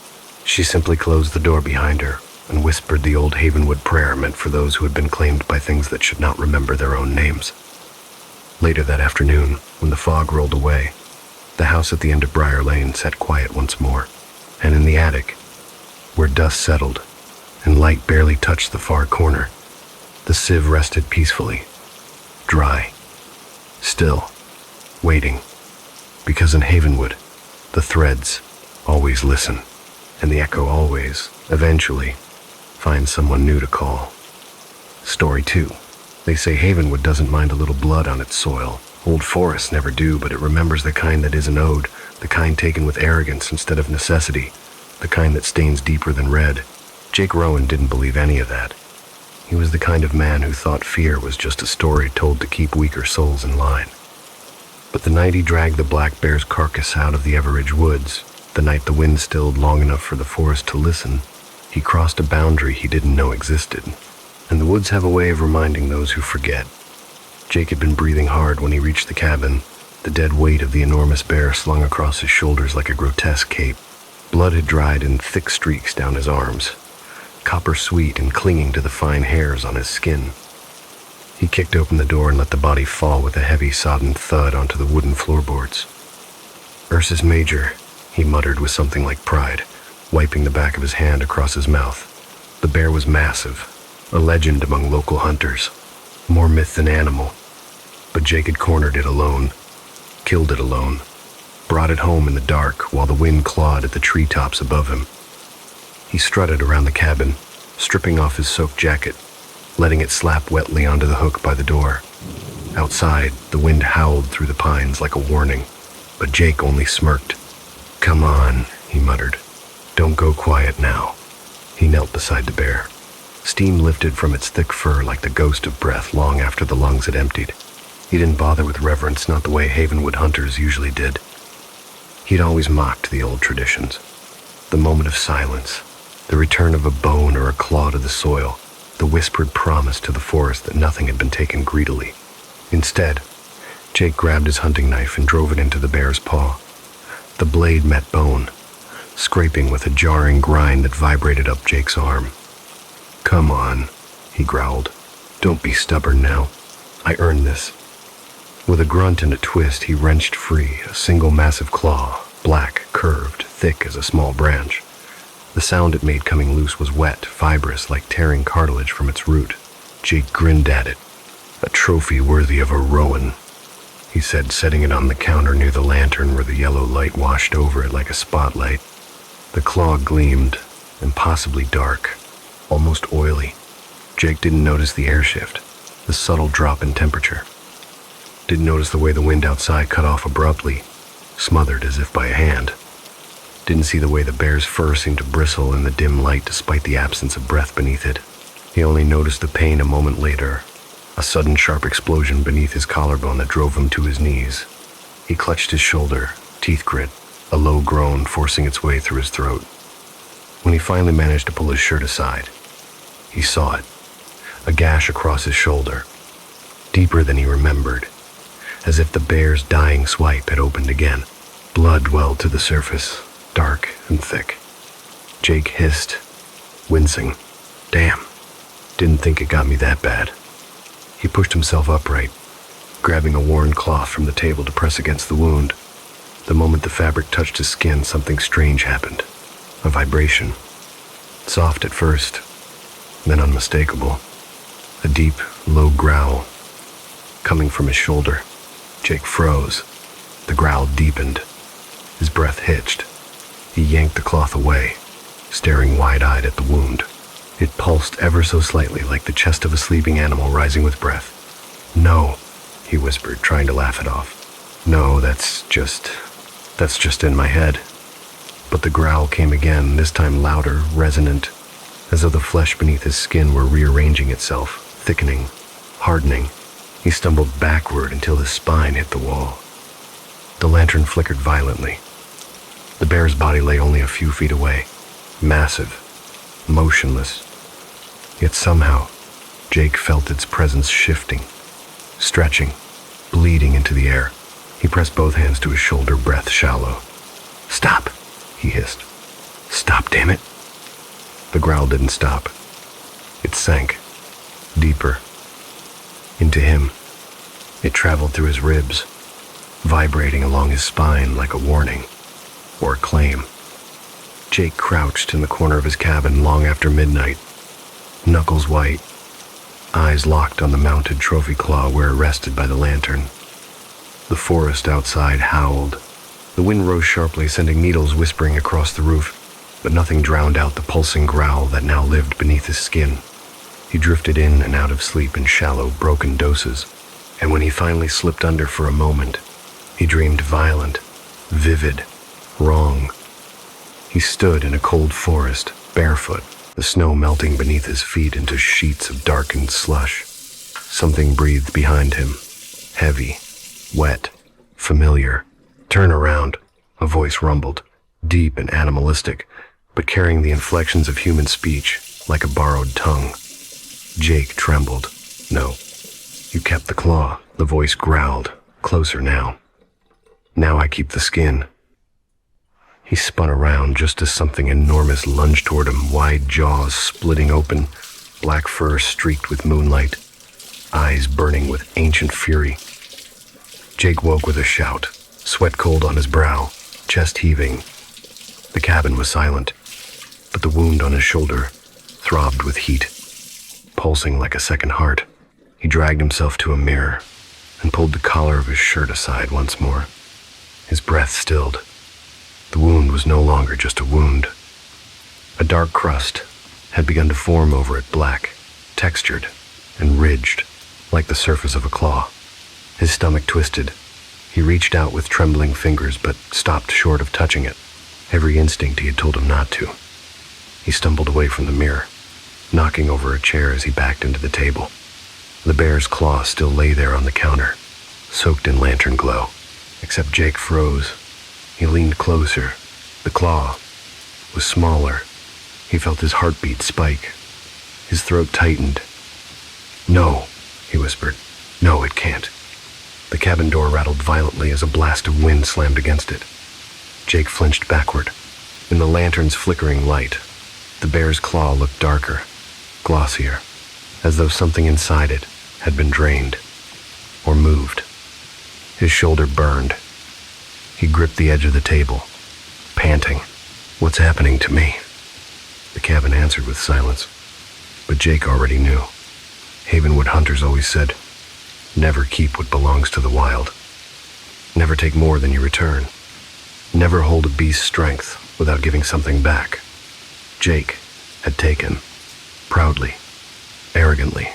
She simply closed the door behind her and whispered the old Havenwood prayer meant for those who had been claimed by things that should not remember their own names. Later that afternoon, when the fog rolled away, the house at the end of Briar Lane sat quiet once more, and in the attic, where dust settled and light barely touched the far corner, the sieve rested peacefully, dry, still, waiting, because in Havenwood, the threads always listen, and the echo always, eventually, finds someone new to call. Story 2. They say Havenwood doesn't mind a little blood on its soil. Old forests never do, but it remembers the kind that isn't owed, the kind taken with arrogance instead of necessity, the kind that stains deeper than red. Jake Rowan didn't believe any of that. He was the kind of man who thought fear was just a story told to keep weaker souls in line. But the night he dragged the black bear's carcass out of the Everidge woods, the night the wind stilled long enough for the forest to listen, he crossed a boundary he didn't know existed. And the woods have a way of reminding those who forget. Jake had been breathing hard when he reached the cabin, the dead weight of the enormous bear slung across his shoulders like a grotesque cape. Blood had dried in thick streaks down his arms, copper sweet and clinging to the fine hairs on his skin. He kicked open the door and let the body fall with a heavy, sodden thud onto the wooden floorboards. "Ursus Major," he muttered with something like pride, wiping the back of his hand across his mouth. The bear was massive, a legend among local hunters, more myth than animal. But Jake had cornered it alone, killed it alone, brought it home in the dark while the wind clawed at the treetops above him. He strutted around the cabin, stripping off his soaked jacket, letting it slap wetly onto the hook by the door. Outside, the wind howled through the pines like a warning, but Jake only smirked. "Come on," he muttered. "Don't go quiet now." He knelt beside the bear. Steam lifted from its thick fur like the ghost of breath long after the lungs had emptied. He didn't bother with reverence, not the way Havenwood hunters usually did. He'd always mocked the old traditions. The moment of silence, the return of a bone or a claw to the soil, the whispered promise to the forest that nothing had been taken greedily. Instead, Jake grabbed his hunting knife and drove it into the bear's paw. The blade met bone, scraping with a jarring grind that vibrated up Jake's arm. "Come on," he growled. "Don't be stubborn now. I earned this." With a grunt and a twist, he wrenched free a single massive claw, black, curved, thick as a small branch. The sound it made coming loose was wet, fibrous, like tearing cartilage from its root. Jake grinned at it. "A trophy worthy of a Rowan," he said, setting it on the counter near the lantern where the yellow light washed over it like a spotlight. The claw gleamed, impossibly dark, almost oily. Jake didn't notice the air shift, the subtle drop in temperature. Didn't notice the way the wind outside cut off abruptly, smothered as if by a hand. Didn't see the way the bear's fur seemed to bristle in the dim light despite the absence of breath beneath it. He only noticed the pain a moment later, a sudden sharp explosion beneath his collarbone that drove him to his knees. He clutched his shoulder, teeth grit, a low groan forcing its way through his throat. When he finally managed to pull his shirt aside, he saw it, a gash across his shoulder, deeper than he remembered, as if the bear's dying swipe had opened again. Blood welled to the surface, dark and thick. Jake hissed, wincing. "Damn, didn't think it got me that bad." He pushed himself upright, grabbing a worn cloth from the table to press against the wound. The moment the fabric touched his skin, something strange happened. A vibration. Soft at first, then unmistakable. A deep, low growl coming from his shoulder. Jake froze. The growl deepened. His breath hitched. He yanked the cloth away, staring wide-eyed at the wound. It pulsed ever so slightly like the chest of a sleeping animal rising with breath. "No," he whispered, trying to laugh it off. No, that's just in my head. But the growl came again, this time louder, resonant, as though the flesh beneath his skin were rearranging itself, thickening, hardening. He stumbled backward until his spine hit the wall. The lantern flickered violently. The bear's body lay only a few feet away, massive, motionless. Yet somehow, Jake felt its presence shifting, stretching, bleeding into the air. He pressed both hands to his shoulder, breath shallow. "Stop!" he hissed. "Stop, damn it!" The growl didn't stop. It sank, deeper, into him. It traveled through his ribs, vibrating along his spine like a warning or a claim. Jake crouched in the corner of his cabin long after midnight, knuckles white, eyes locked on the mounted trophy claw where it rested by the lantern. The forest outside howled. The wind rose sharply, sending needles whispering across the roof, but nothing drowned out the pulsing growl that now lived beneath his skin. He drifted in and out of sleep in shallow, broken doses, and when he finally slipped under for a moment, he dreamed violent, vivid, wrong. He stood in a cold forest, barefoot, the snow melting beneath his feet into sheets of darkened slush. Something breathed behind him, heavy, wet, familiar. "Turn around," a voice rumbled, deep and animalistic, but carrying the inflections of human speech like a borrowed tongue. Jake trembled. "No, you kept the claw," the voice growled, closer now. "Now I keep the skin." He spun around just as something enormous lunged toward him, wide jaws splitting open, black fur streaked with moonlight, eyes burning with ancient fury. Jake woke with a shout, sweat cold on his brow, chest heaving. The cabin was silent, but the wound on his shoulder throbbed with heat, pulsing like a second heart. He dragged himself to a mirror and pulled the collar of his shirt aside once more. His breath stilled. The wound was no longer just a wound. A dark crust had begun to form over it, black, textured, and ridged, like the surface of a claw. His stomach twisted. He reached out with trembling fingers, but stopped short of touching it. Every instinct he had told him not to. He stumbled away from the mirror, knocking over a chair as he backed into the table. The bear's claw still lay there on the counter, soaked in lantern glow. Except Jake froze. He leaned closer. The claw was smaller. He felt his heartbeat spike. His throat tightened. "No," he whispered. "No, it can't." The cabin door rattled violently as a blast of wind slammed against it. Jake flinched backward. In the lantern's flickering light, the bear's claw looked darker, glossier, as though something inside it had been drained or moved. His shoulder burned. He gripped the edge of the table, panting. "What's happening to me?" The cabin answered with silence, but Jake already knew. Havenwood hunters always said, "Never keep what belongs to the wild. Never take more than you return. Never hold a beast's strength without giving something back." Jake had taken, proudly, arrogantly.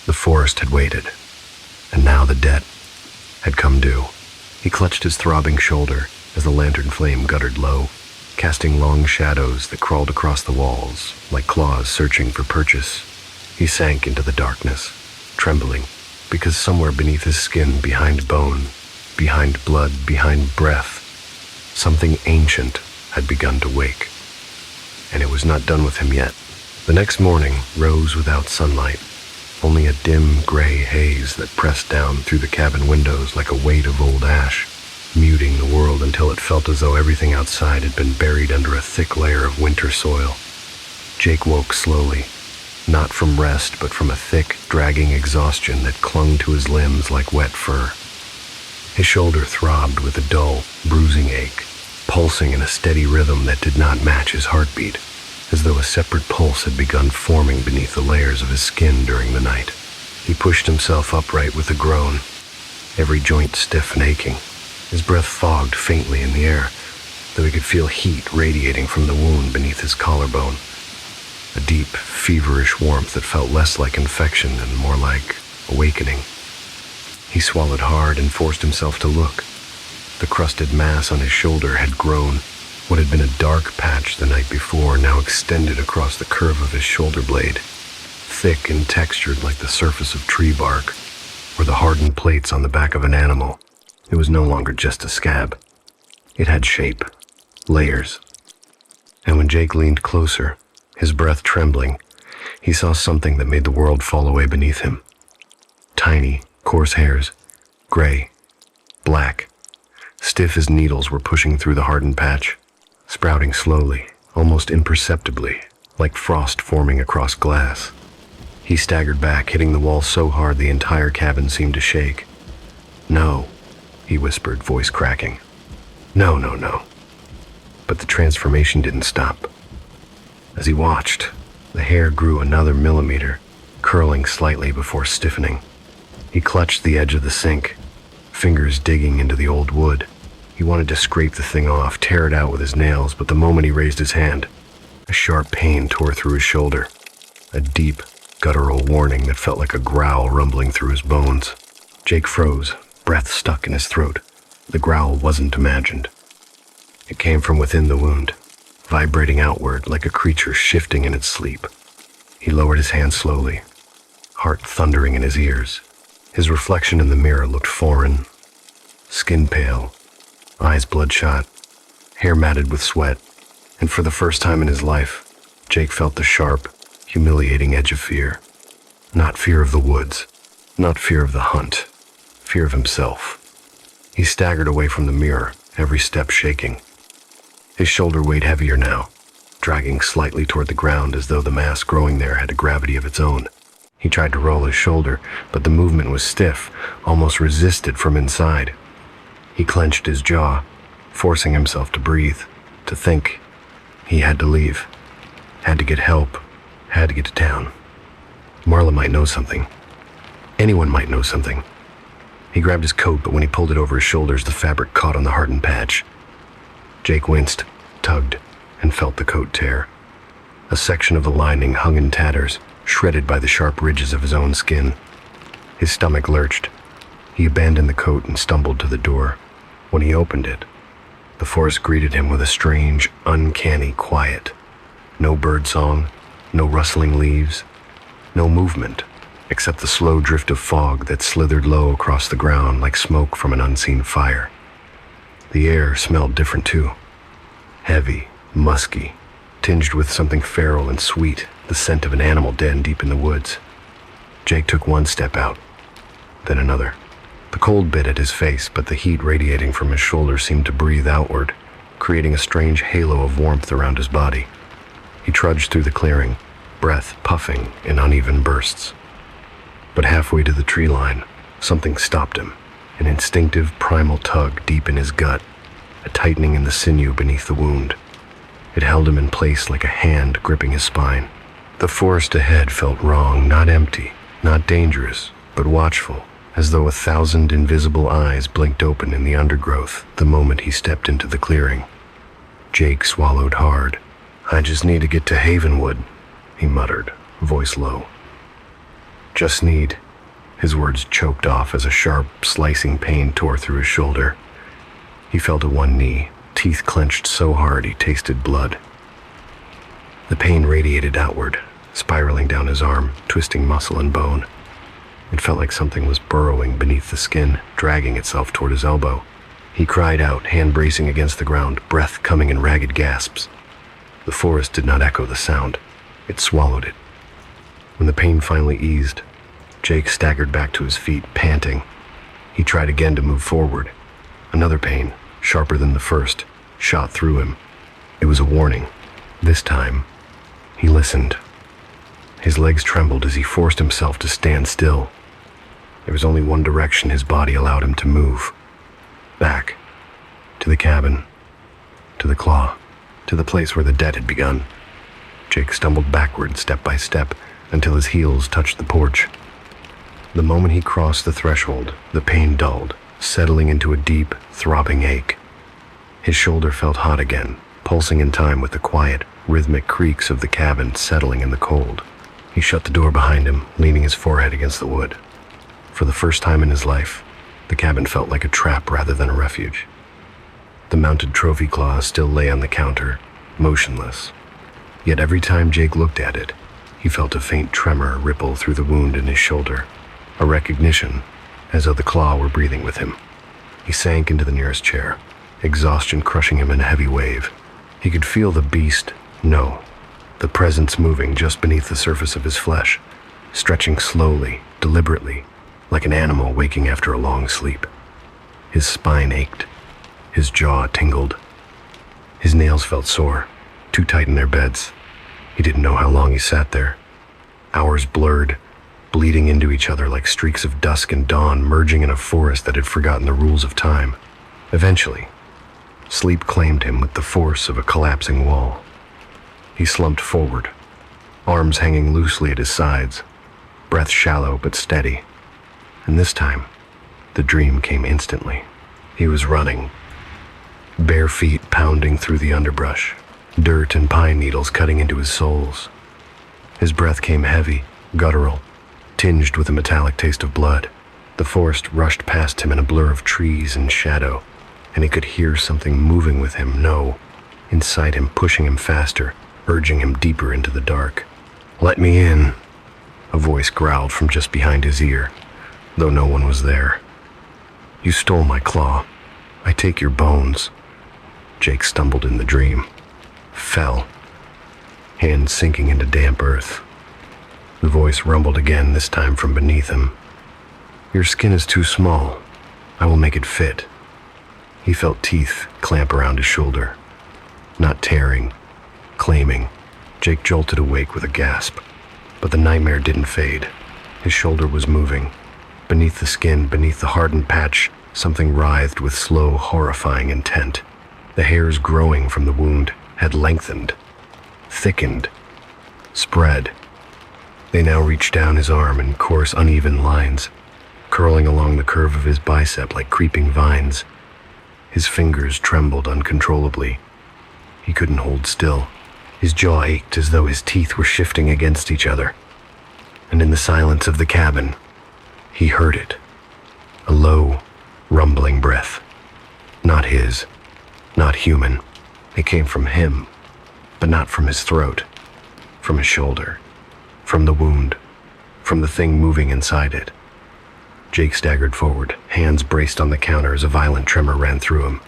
The forest had waited, and now the debt had come due. He clutched his throbbing shoulder as the lantern flame guttered low, casting long shadows that crawled across the walls like claws searching for purchase. He sank into the darkness, trembling, because somewhere beneath his skin, behind bone, behind blood, behind breath, something ancient had begun to wake. And it was not done with him yet. The next morning rose without sunlight, only a dim gray haze that pressed down through the cabin windows like a weight of old ash, muting the world until it felt as though everything outside had been buried under a thick layer of winter soil. Jake woke slowly, not from rest, but from a thick, dragging exhaustion that clung to his limbs like wet fur. His shoulder throbbed with a dull, bruising ache, pulsing in a steady rhythm that did not match his heartbeat, as though a separate pulse had begun forming beneath the layers of his skin during the night. He pushed himself upright with a groan, every joint stiff and aching. His breath fogged faintly in the air, though he could feel heat radiating from the wound beneath his collarbone. A deep, feverish warmth that felt less like infection and more like awakening. He swallowed hard and forced himself to look. The crusted mass on his shoulder had grown. What had been a dark patch the night before now extended across the curve of his shoulder blade, thick and textured like the surface of tree bark, or the hardened plates on the back of an animal. It was no longer just a scab. It had shape, layers. And when Jake leaned closer, his breath trembling, he saw something that made the world fall away beneath him. Tiny, coarse hairs, gray, black, stiff as needles, were pushing through the hardened patch, sprouting slowly, almost imperceptibly, like frost forming across glass. He staggered back, hitting the wall so hard the entire cabin seemed to shake. "No," he whispered, voice cracking. "No, no, no." But the transformation didn't stop. As he watched, the hair grew another millimeter, curling slightly before stiffening. He clutched the edge of the sink, fingers digging into the old wood. He wanted to scrape the thing off, tear it out with his nails, but the moment he raised his hand, a sharp pain tore through his shoulder, a deep, guttural warning that felt like a growl rumbling through his bones. Jake froze, breath stuck in his throat. The growl wasn't imagined. It came from within the wound, vibrating outward like a creature shifting in its sleep. He lowered his hand slowly, heart thundering in his ears. His reflection in the mirror looked foreign, skin pale, eyes bloodshot, hair matted with sweat, and for the first time in his life, Jake felt the sharp, humiliating edge of fear. Not fear of the woods, not fear of the hunt, fear of himself. He staggered away from the mirror, every step shaking. His shoulder weighed heavier now, dragging slightly toward the ground as though the mass growing there had a gravity of its own. He tried to roll his shoulder, but the movement was stiff, almost resisted from inside. He clenched his jaw, forcing himself to breathe, to think. He had to leave, had to get help, had to get to town. Marla might know something. Anyone might know something. He grabbed his coat, but when he pulled it over his shoulders, the fabric caught on the hardened patch. Jake winced, tugged, and felt the coat tear. A section of the lining hung in tatters, shredded by the sharp ridges of his own skin. His stomach lurched. He abandoned the coat and stumbled to the door. When he opened it, the forest greeted him with a strange, uncanny quiet. No birdsong, no rustling leaves, no movement, except the slow drift of fog that slithered low across the ground like smoke from an unseen fire. The air smelled different too. Heavy, musky, tinged with something feral and sweet, the scent of an animal den deep in the woods. Jake took one step out, then another. The cold bit at his face, but the heat radiating from his shoulder seemed to breathe outward, creating a strange halo of warmth around his body. He trudged through the clearing, breath puffing in uneven bursts. But halfway to the tree line, something stopped him, an instinctive primal tug deep in his gut, a tightening in the sinew beneath the wound. It held him in place like a hand gripping his spine. The forest ahead felt wrong, not empty, not dangerous, but watchful, as though 1,000 invisible eyes blinked open in the undergrowth the moment he stepped into the clearing. Jake swallowed hard. "I just need to get to Havenwood," he muttered, voice low. "Just need." His words choked off as a sharp, slicing pain tore through his shoulder. He fell to one knee, teeth clenched so hard he tasted blood. The pain radiated outward, spiraling down his arm, twisting muscle and bone. It felt like something was burrowing beneath the skin, dragging itself toward his elbow. He cried out, hand bracing against the ground, breath coming in ragged gasps. The forest did not echo the sound. It swallowed it. When the pain finally eased, Jake staggered back to his feet, panting. He tried again to move forward. Another pain, sharper than the first, shot through him. It was a warning. This time, he listened. His legs trembled as he forced himself to stand still. There was only one direction his body allowed him to move. Back. To the cabin. To the claw. To the place where the debt had begun. Jake stumbled backward, step by step, until his heels touched the porch. The moment he crossed the threshold, the pain dulled, settling into a deep, throbbing ache. His shoulder felt hot again, pulsing in time with the quiet, rhythmic creaks of the cabin settling in the cold. He shut the door behind him, leaning his forehead against the wood. For the first time in his life, the cabin felt like a trap rather than a refuge. The mounted trophy claw still lay on the counter, motionless. Yet every time Jake looked at it, he felt a faint tremor ripple through the wound in his shoulder, a recognition, as though the claw were breathing with him. He sank into the nearest chair, exhaustion crushing him in a heavy wave. He could feel the beast, no, the presence moving just beneath the surface of his flesh, stretching slowly, deliberately, like an animal waking after a long sleep. His spine ached. His jaw tingled. His nails felt sore, too tight in their beds. He didn't know how long he sat there. Hours blurred, bleeding into each other like streaks of dusk and dawn merging in a forest that had forgotten the rules of time. Eventually, sleep claimed him with the force of a collapsing wall. He slumped forward, arms hanging loosely at his sides, breath shallow but steady. And this time, the dream came instantly. He was running, bare feet pounding through the underbrush, dirt and pine needles cutting into his soles. His breath came heavy, guttural, tinged with a metallic taste of blood. The forest rushed past him in a blur of trees and shadow, and he could hear something moving with him, no, inside him, pushing him faster, urging him deeper into the dark. "Let me in," a voice growled from just behind his ear, though no one was there. "You stole my claw. I take your bones." Jake stumbled in the dream, fell, hands sinking into damp earth. The voice rumbled again, this time from beneath him. "Your skin is too small. I will make it fit." He felt teeth clamp around his shoulder. Not tearing, claiming. Jake jolted awake with a gasp, but the nightmare didn't fade. His shoulder was moving. Beneath the skin, beneath the hardened patch, something writhed with slow, horrifying intent. The hairs growing from the wound had lengthened, thickened, spread. They now reached down his arm in coarse, uneven lines, curling along the curve of his bicep like creeping vines. His fingers trembled uncontrollably. He couldn't hold still. His jaw ached as though his teeth were shifting against each other. And in the silence of the cabin, he heard it. A low, rumbling breath. Not his, not human. It came from him, but not from his throat, from his shoulder, from the wound, from the thing moving inside it. Jake staggered forward, hands braced on the counter as a violent tremor ran through him.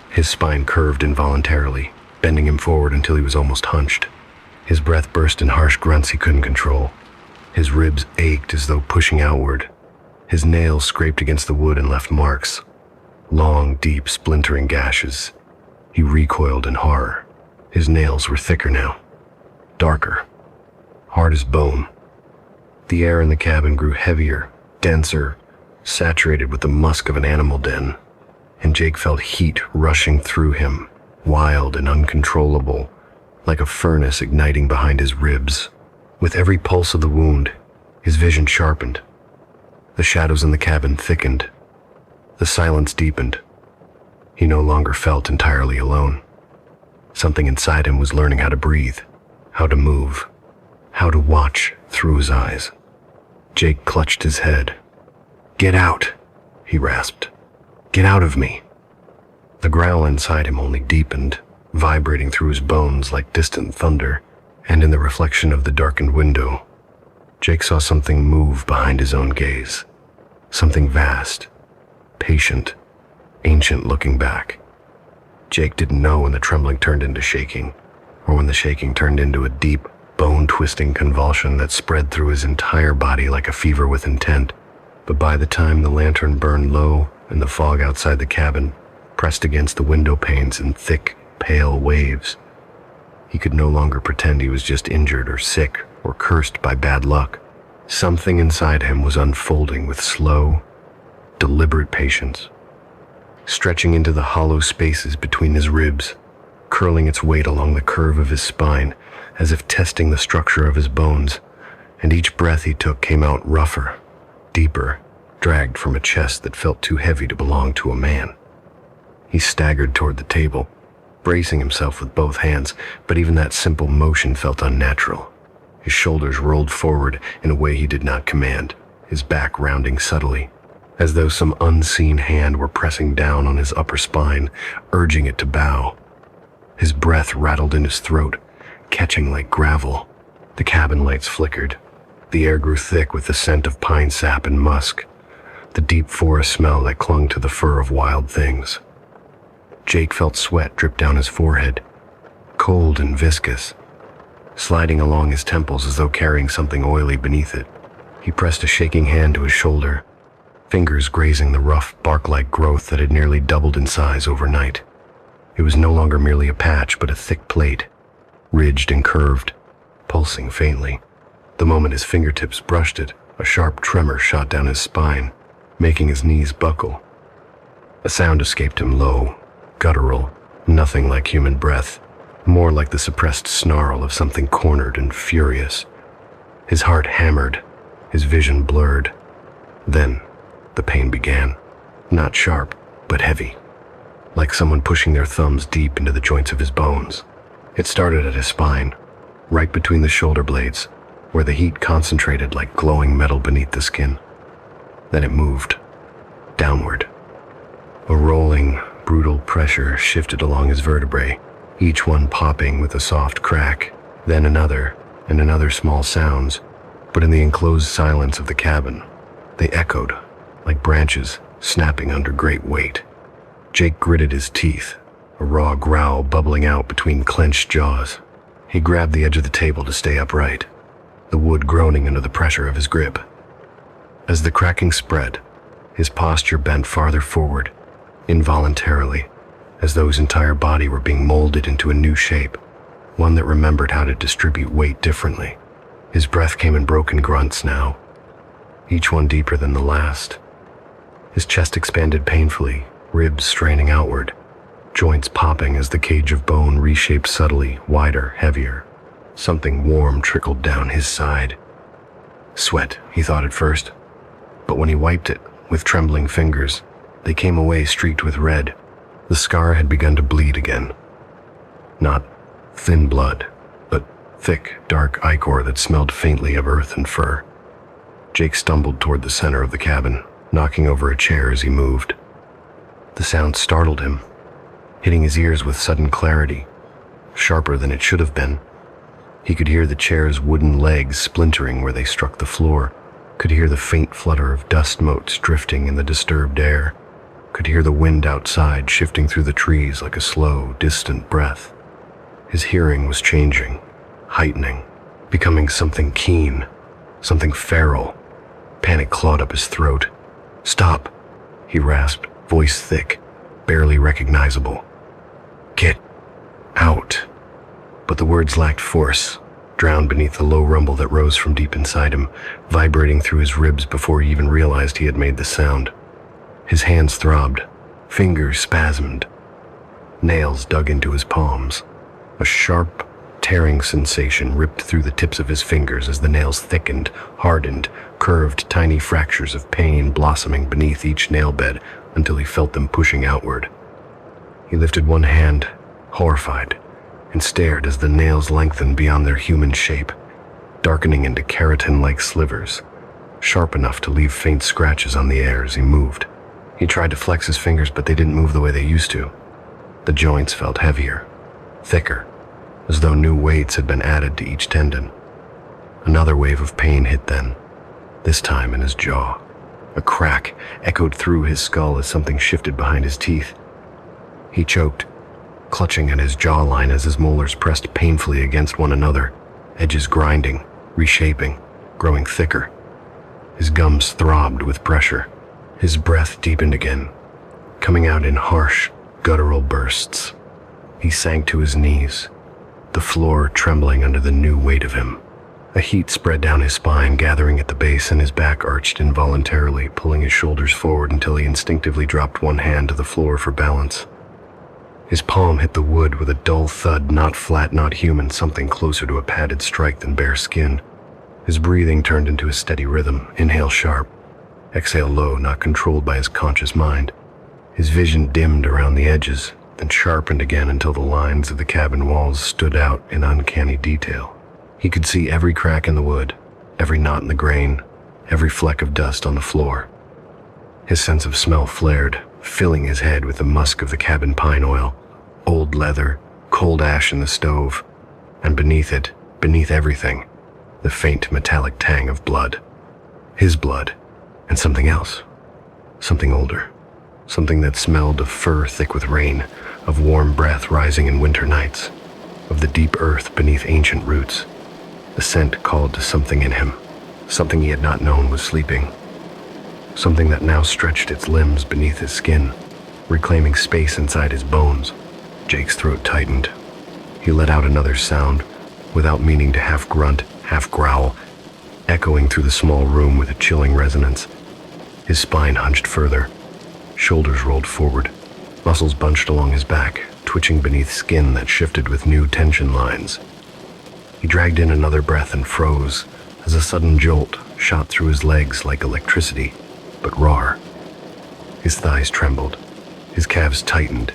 His spine curved involuntarily, bending him forward until he was almost hunched. His breath burst in harsh grunts he couldn't control. His ribs ached as though pushing outward. His nails scraped against the wood and left marks, long, deep, splintering gashes. He recoiled in horror. His nails were thicker now, darker, hard as bone. The air in the cabin grew heavier, denser, saturated with the musk of an animal den, and Jake felt heat rushing through him, wild and uncontrollable, like a furnace igniting behind his ribs. With every pulse of the wound, his vision sharpened. The shadows in the cabin thickened. The silence deepened. He no longer felt entirely alone. Something inside him was learning how to breathe, how to move, how to watch through his eyes. Jake clutched his head. "Get out," he rasped. "Get out of me." The growl inside him only deepened, vibrating through his bones like distant thunder, and in the reflection of the darkened window, Jake saw something move behind his own gaze. Something vast, patient, ancient looking back. Jake didn't know when the trembling turned into shaking, or when the shaking turned into a deep, bone-twisting convulsion that spread through his entire body like a fever with intent. But by the time the lantern burned low and the fog outside the cabin pressed against the window panes in thick, pale waves, he could no longer pretend he was just injured or sick or cursed by bad luck. Something inside him was unfolding with slow, deliberate patience, stretching into the hollow spaces between his ribs, curling its weight along the curve of his spine, as if testing the structure of his bones, and each breath he took came out rougher, deeper, dragged from a chest that felt too heavy to belong to a man. He staggered toward the table, bracing himself with both hands, but even that simple motion felt unnatural. His shoulders rolled forward in a way he did not command, his back rounding subtly, as though some unseen hand were pressing down on his upper spine, urging it to bow. His breath rattled in his throat, catching like gravel. The cabin lights flickered. The air grew thick with the scent of pine sap and musk, the deep forest smell that clung to the fur of wild things. Jake felt sweat drip down his forehead, cold and viscous, sliding along his temples as though carrying something oily beneath it. He pressed a shaking hand to his shoulder, fingers grazing the rough, bark-like growth that had nearly doubled in size overnight. It was no longer merely a patch, but a thick plate, ridged and curved, pulsing faintly. The moment his fingertips brushed it, a sharp tremor shot down his spine, making his knees buckle. A sound escaped him, low, guttural, nothing like human breath, more like the suppressed snarl of something cornered and furious. His heart hammered, his vision blurred. Then, the pain began, not sharp, but heavy, like someone pushing their thumbs deep into the joints of his bones. It started at his spine, right between the shoulder blades, where the heat concentrated like glowing metal beneath the skin. Then it moved, downward. A rolling, brutal pressure shifted along his vertebrae, each one popping with a soft crack, then another, and another small sounds, but in the enclosed silence of the cabin, they echoed, like branches snapping under great weight. Jake gritted his teeth, a raw growl bubbling out between clenched jaws. He grabbed the edge of the table to stay upright, the wood groaning under the pressure of his grip. As the cracking spread, his posture bent farther forward, involuntarily, as though his entire body were being molded into a new shape, one that remembered how to distribute weight differently. His breath came in broken grunts now, each one deeper than the last. His chest expanded painfully, ribs straining outward, joints popping as the cage of bone reshaped subtly, wider, heavier. Something warm trickled down his side. Sweat, he thought at first, but when he wiped it with trembling fingers, they came away streaked with red. The scar had begun to bleed again. Not thin blood, but thick, dark ichor that smelled faintly of earth and fur. Jake stumbled toward the center of the cabin, knocking over a chair as he moved. The sound startled him, hitting his ears with sudden clarity, sharper than it should have been. He could hear the chair's wooden legs splintering where they struck the floor, could hear the faint flutter of dust motes drifting in the disturbed air, could hear the wind outside shifting through the trees like a slow, distant breath. His hearing was changing, heightening, becoming something keen, something feral. Panic clawed up his throat. "Stop," he rasped, voice thick, barely recognizable. "Get out." But the words lacked force, drowned beneath the low rumble that rose from deep inside him, vibrating through his ribs before he even realized he had made the sound. His hands throbbed, fingers spasmed, nails dug into his palms. A sharp, tearing sensation ripped through the tips of his fingers as the nails thickened, hardened, curved, tiny fractures of pain blossoming beneath each nail bed until he felt them pushing outward. He lifted one hand, horrified, and stared as the nails lengthened beyond their human shape, darkening into keratin-like slivers, sharp enough to leave faint scratches on the air as he moved. He tried to flex his fingers, but they didn't move the way they used to. The joints felt heavier, thicker, as though new weights had been added to each tendon. Another wave of pain hit then, this time in his jaw. A crack echoed through his skull as something shifted behind his teeth. He choked, clutching at his jawline as his molars pressed painfully against one another, edges grinding, reshaping, growing thicker. His gums throbbed with pressure. His breath deepened again, coming out in harsh, guttural bursts. He sank to his knees, the floor trembling under the new weight of him. A heat spread down his spine, gathering at the base, and his back arched involuntarily, pulling his shoulders forward until he instinctively dropped one hand to the floor for balance. His palm hit the wood with a dull thud, not flat, not human, something closer to a padded strike than bare skin. His breathing turned into a steady rhythm, inhale sharp, exhale low, not controlled by his conscious mind. His vision dimmed around the edges, then sharpened again until the lines of the cabin walls stood out in uncanny detail. He could see every crack in the wood, every knot in the grain, every fleck of dust on the floor. His sense of smell flared, filling his head with the musk of the cabin pine oil, old leather, cold ash in the stove, and beneath it, beneath everything, the faint metallic tang of blood. His blood, and something else. Something older. Something that smelled of fur thick with rain, of warm breath rising in winter nights, of the deep earth beneath ancient roots. The scent called to something in him, something he had not known was sleeping. Something that now stretched its limbs beneath his skin, reclaiming space inside his bones. Jake's throat tightened. He let out another sound, without meaning to half grunt, half growl, echoing through the small room with a chilling resonance. His spine hunched further, shoulders rolled forward, muscles bunched along his back, twitching beneath skin that shifted with new tension lines. He dragged in another breath and froze, as a sudden jolt shot through his legs like electricity, but raw. His thighs trembled, his calves tightened.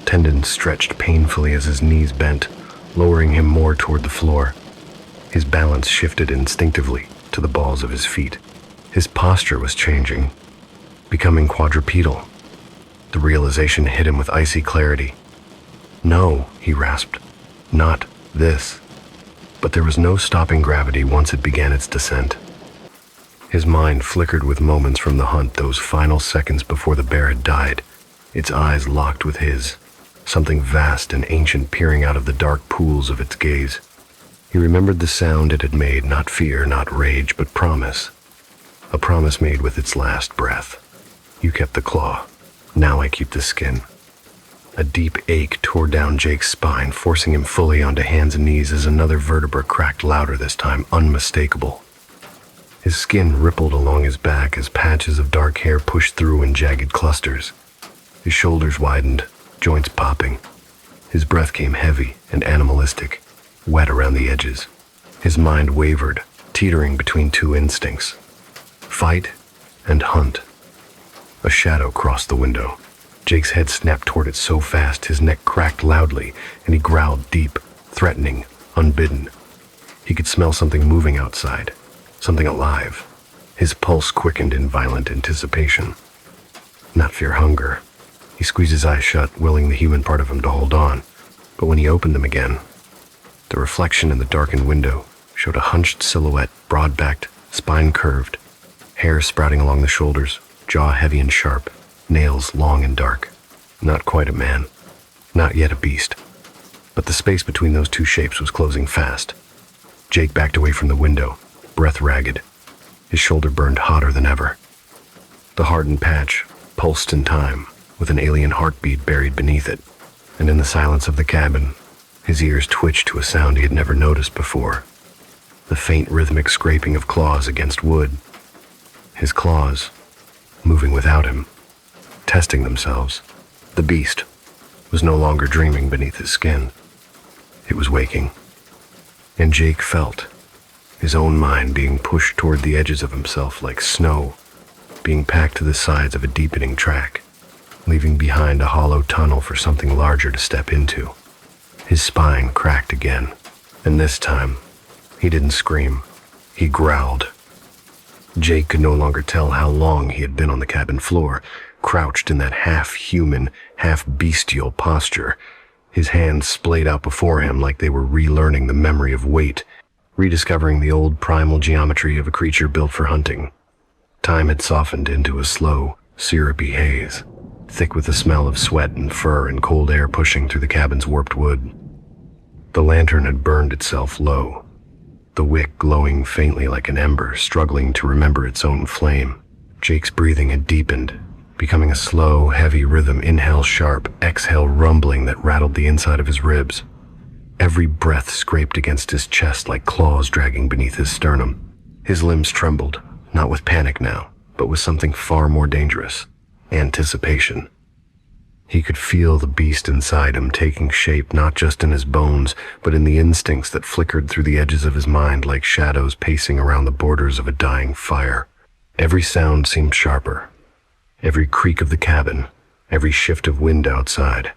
Tendons stretched painfully as his knees bent, lowering him more toward the floor. His balance shifted instinctively to the balls of his feet. His posture was changing, becoming quadrupedal. The realization hit him with icy clarity. No, he rasped. Not this. But there was no stopping gravity once it began its descent. His mind flickered with moments from the hunt, those final seconds before the bear had died, its eyes locked with his, something vast and ancient peering out of the dark pools of its gaze. He remembered the sound it had made, not fear, not rage, but promise. A promise made with its last breath. You kept the claw. Now I keep the skin. A deep ache tore down Jake's spine, forcing him fully onto hands and knees as another vertebra cracked louder, this time unmistakable. His skin rippled along his back as patches of dark hair pushed through in jagged clusters. His shoulders widened, joints popping. His breath came heavy and animalistic, wet around the edges. His mind wavered, teetering between two instincts: fight and hunt. A shadow crossed the window. Jake's head snapped toward it so fast his neck cracked loudly, and he growled deep, threatening, unbidden. He could smell something moving outside, something alive. His pulse quickened in violent anticipation. Not fear hunger. He squeezed his eyes shut, willing the human part of him to hold on. But when he opened them again, the reflection in the darkened window showed a hunched silhouette, broad-backed, spine curved, hair sprouting along the shoulders, jaw heavy and sharp, nails long and dark. Not quite a man, not yet a beast. But the space between those two shapes was closing fast. Jake backed away from the window, breath ragged. His shoulder burned hotter than ever. The hardened patch pulsed in time, with an alien heartbeat buried beneath it, and in the silence of the cabin, his ears twitched to a sound he had never noticed before. The faint rhythmic scraping of claws against wood. His claws, moving without him, testing themselves. The beast was no longer dreaming beneath his skin. It was waking. And Jake felt his own mind being pushed toward the edges of himself like snow, being packed to the sides of a deepening track, leaving behind a hollow tunnel for something larger to step into. His spine cracked again, and this time, he didn't scream. He growled. Jake could no longer tell how long he had been on the cabin floor, crouched in that half-human, half-bestial posture, his hands splayed out before him like they were relearning the memory of weight, rediscovering the old primal geometry of a creature built for hunting. Time had softened into a slow, syrupy haze, thick with the smell of sweat and fur and cold air pushing through the cabin's warped wood. The lantern had burned itself low, the wick glowing faintly like an ember, struggling to remember its own flame. Jake's breathing had deepened, becoming a slow, heavy rhythm, inhale sharp, exhale rumbling that rattled the inside of his ribs. Every breath scraped against his chest like claws dragging beneath his sternum. His limbs trembled, not with panic now, but with something far more dangerous: anticipation. He could feel the beast inside him taking shape not just in his bones, but in the instincts that flickered through the edges of his mind like shadows pacing around the borders of a dying fire. Every sound seemed sharper. Every creak of the cabin, every shift of wind outside,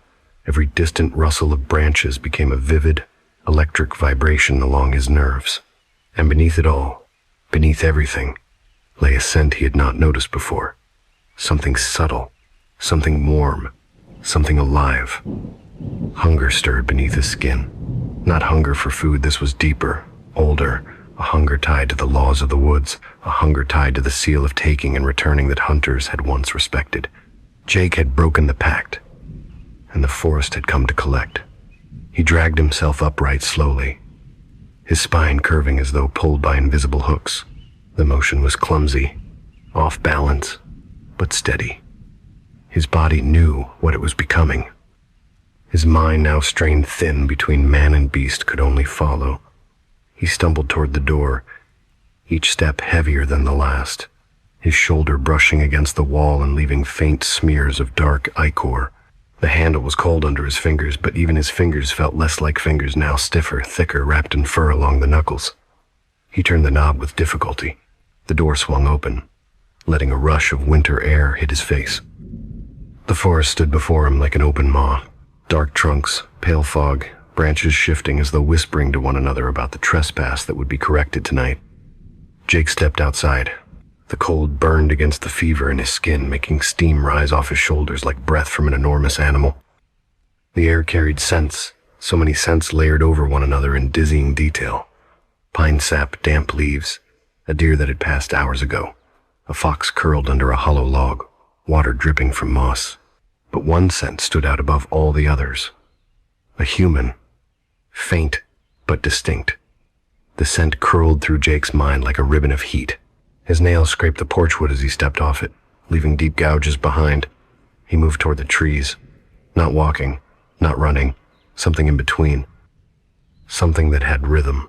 every distant rustle of branches became a vivid, electric vibration along his nerves. And beneath it all, beneath everything, lay a scent he had not noticed before. Something subtle, something warm, something alive. Hunger stirred beneath his skin. Not hunger for food, this was deeper, older, a hunger tied to the laws of the woods, a hunger tied to the seal of taking and returning that hunters had once respected. Jake had broken the pact, and the forest had come to collect. He dragged himself upright slowly, his spine curving as though pulled by invisible hooks. The motion was clumsy, off balance, but steady. His body knew what it was becoming. His mind, now strained thin between man and beast, could only follow. He stumbled toward the door, each step heavier than the last, his shoulder brushing against the wall and leaving faint smears of dark ichor. The handle was cold under his fingers, but even his fingers felt less like fingers now, stiffer, thicker, wrapped in fur along the knuckles. He turned the knob with difficulty. The door swung open, letting a rush of winter air hit his face. The forest stood before him like an open maw. Dark trunks, pale fog, branches shifting as though whispering to one another about the trespass that would be corrected tonight. Jake stepped outside. The cold burned against the fever in his skin, making steam rise off his shoulders like breath from an enormous animal. The air carried scents, so many scents layered over one another in dizzying detail. Pine sap, damp leaves, a deer that had passed hours ago, a fox curled under a hollow log, water dripping from moss. But one scent stood out above all the others. A human, faint but distinct. The scent curled through Jake's mind like a ribbon of heat. His nails scraped the porch wood as he stepped off it, leaving deep gouges behind. He moved toward the trees, not walking, not running, something in between. Something that had rhythm,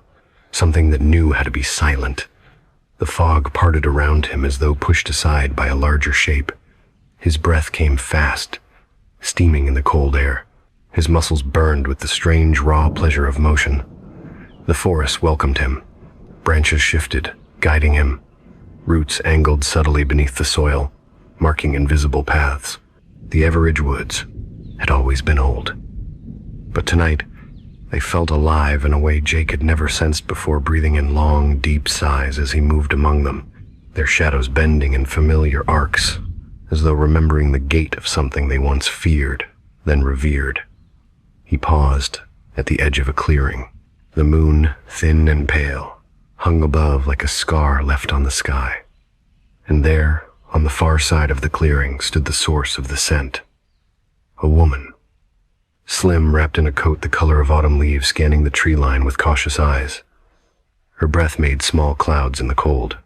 something that knew how to be silent. The fog parted around him as though pushed aside by a larger shape. His breath came fast, steaming in the cold air. His muscles burned with the strange, raw pleasure of motion. The forest welcomed him. Branches shifted, guiding him. Roots angled subtly beneath the soil, marking invisible paths. The Everidge woods had always been old. But tonight, they felt alive in a way Jake had never sensed before, breathing in long, deep sighs as he moved among them, their shadows bending in familiar arcs, as though remembering the gait of something they once feared, then revered. He paused at the edge of a clearing. The moon, thin and pale, hung above like a scar left on the sky. And there, on the far side of the clearing, stood the source of the scent. A woman. Slim, wrapped in a coat the color of autumn leaves, scanning the tree line with cautious eyes. Her breath made small clouds in the cold.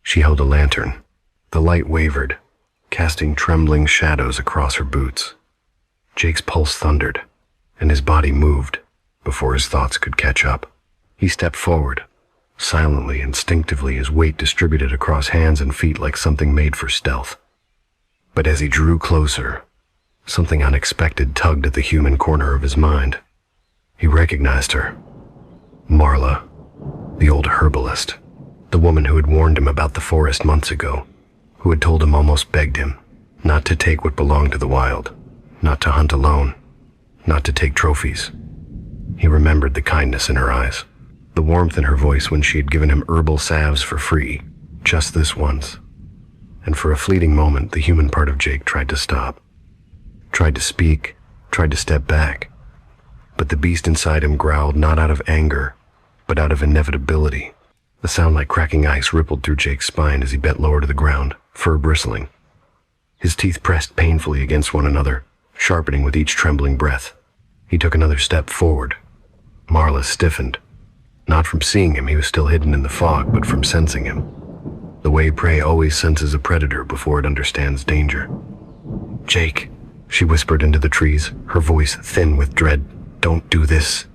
She held a lantern. The light wavered, casting trembling shadows across her boots. Jake's pulse thundered, and his body moved before his thoughts could catch up. He stepped forward, silently, instinctively, his weight distributed across hands and feet like something made for stealth. But as he drew closer, something unexpected tugged at the human corner of his mind. He recognized her. Marla, the old herbalist, the woman who had warned him about the forest months ago, who had told him, almost begged him, not to take what belonged to the wild, not to hunt alone, not to take trophies. He remembered the kindness in her eyes, the warmth in her voice when she had given him herbal salves for free, just this once. And for a fleeting moment, the human part of Jake tried to stop, tried to speak, tried to step back. But the beast inside him growled not out of anger, but out of inevitability. A sound like cracking ice rippled through Jake's spine as he bent lower to the ground, fur bristling. His teeth pressed painfully against one another, sharpening with each trembling breath. He took another step forward. Marla stiffened. Not from seeing him, he was still hidden in the fog, but from sensing him. The way prey always senses a predator before it understands danger. "Jake," she whispered into the trees, her voice thin with dread. "Don't do this."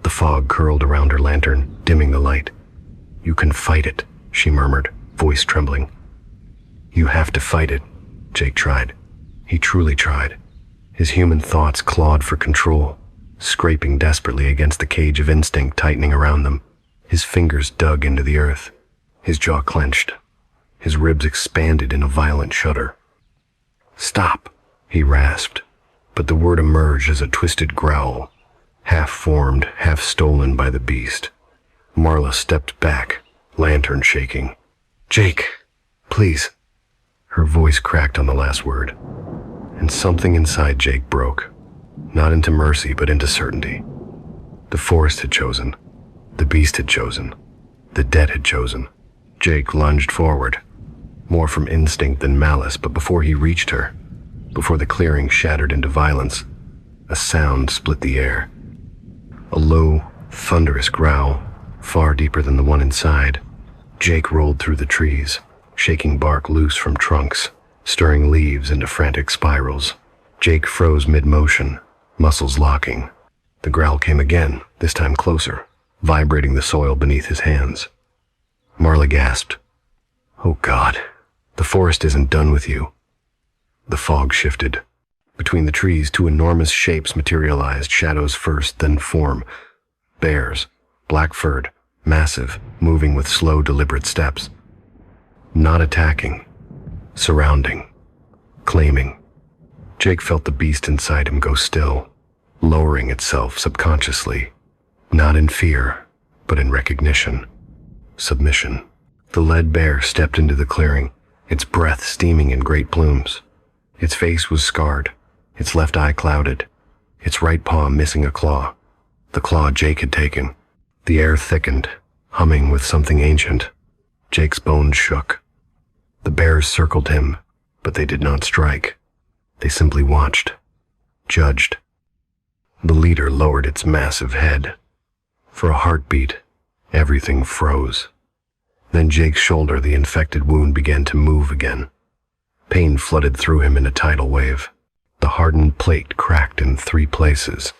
The fog curled around her lantern, dimming the light. "You can fight it," she murmured, voice trembling. "You have to fight it," Jake tried. He truly tried. His human thoughts clawed for control, scraping desperately against the cage of instinct tightening around them. His fingers dug into the earth. His jaw clenched. His ribs expanded in a violent shudder. "Stop," he rasped, but the word emerged as a twisted growl, half-formed, half-stolen by the beast. Marla stepped back, lantern shaking. Jake, please. Her voice cracked on the last word, and something inside Jake broke, not into mercy but into certainty. The forest had chosen. The beast had chosen. The dead had chosen. Jake lunged forward, more from instinct than malice, but before he reached her, before the clearing shattered into violence, a sound split the air. A low, thunderous growl, far deeper than the one inside. Jake rolled through the trees, shaking bark loose from trunks, stirring leaves into frantic spirals. Jake froze mid-motion, muscles locking. The growl came again, this time closer, vibrating the soil beneath his hands. Marla gasped. Oh God, the forest isn't done with you. The fog shifted. Between the trees, two enormous shapes materialized, shadows first, then form. Bears, black-furred, massive, moving with slow, deliberate steps. Not attacking, surrounding, claiming. Jake felt the beast inside him go still, lowering itself subconsciously, not in fear, but in recognition, submission. The lead bear stepped into the clearing, its breath steaming in great plumes. Its face was scarred, its left eye clouded, its right paw missing a claw, the claw Jake had taken. The air thickened, humming with something ancient. Jake's bones shook. The bears circled him, but they did not strike. They simply watched, judged. The leader lowered its massive head. For a heartbeat, everything froze. Then Jake's shoulder, the infected wound, began to move again. Pain flooded through him in a tidal wave. The hardened plate cracked in 3 places.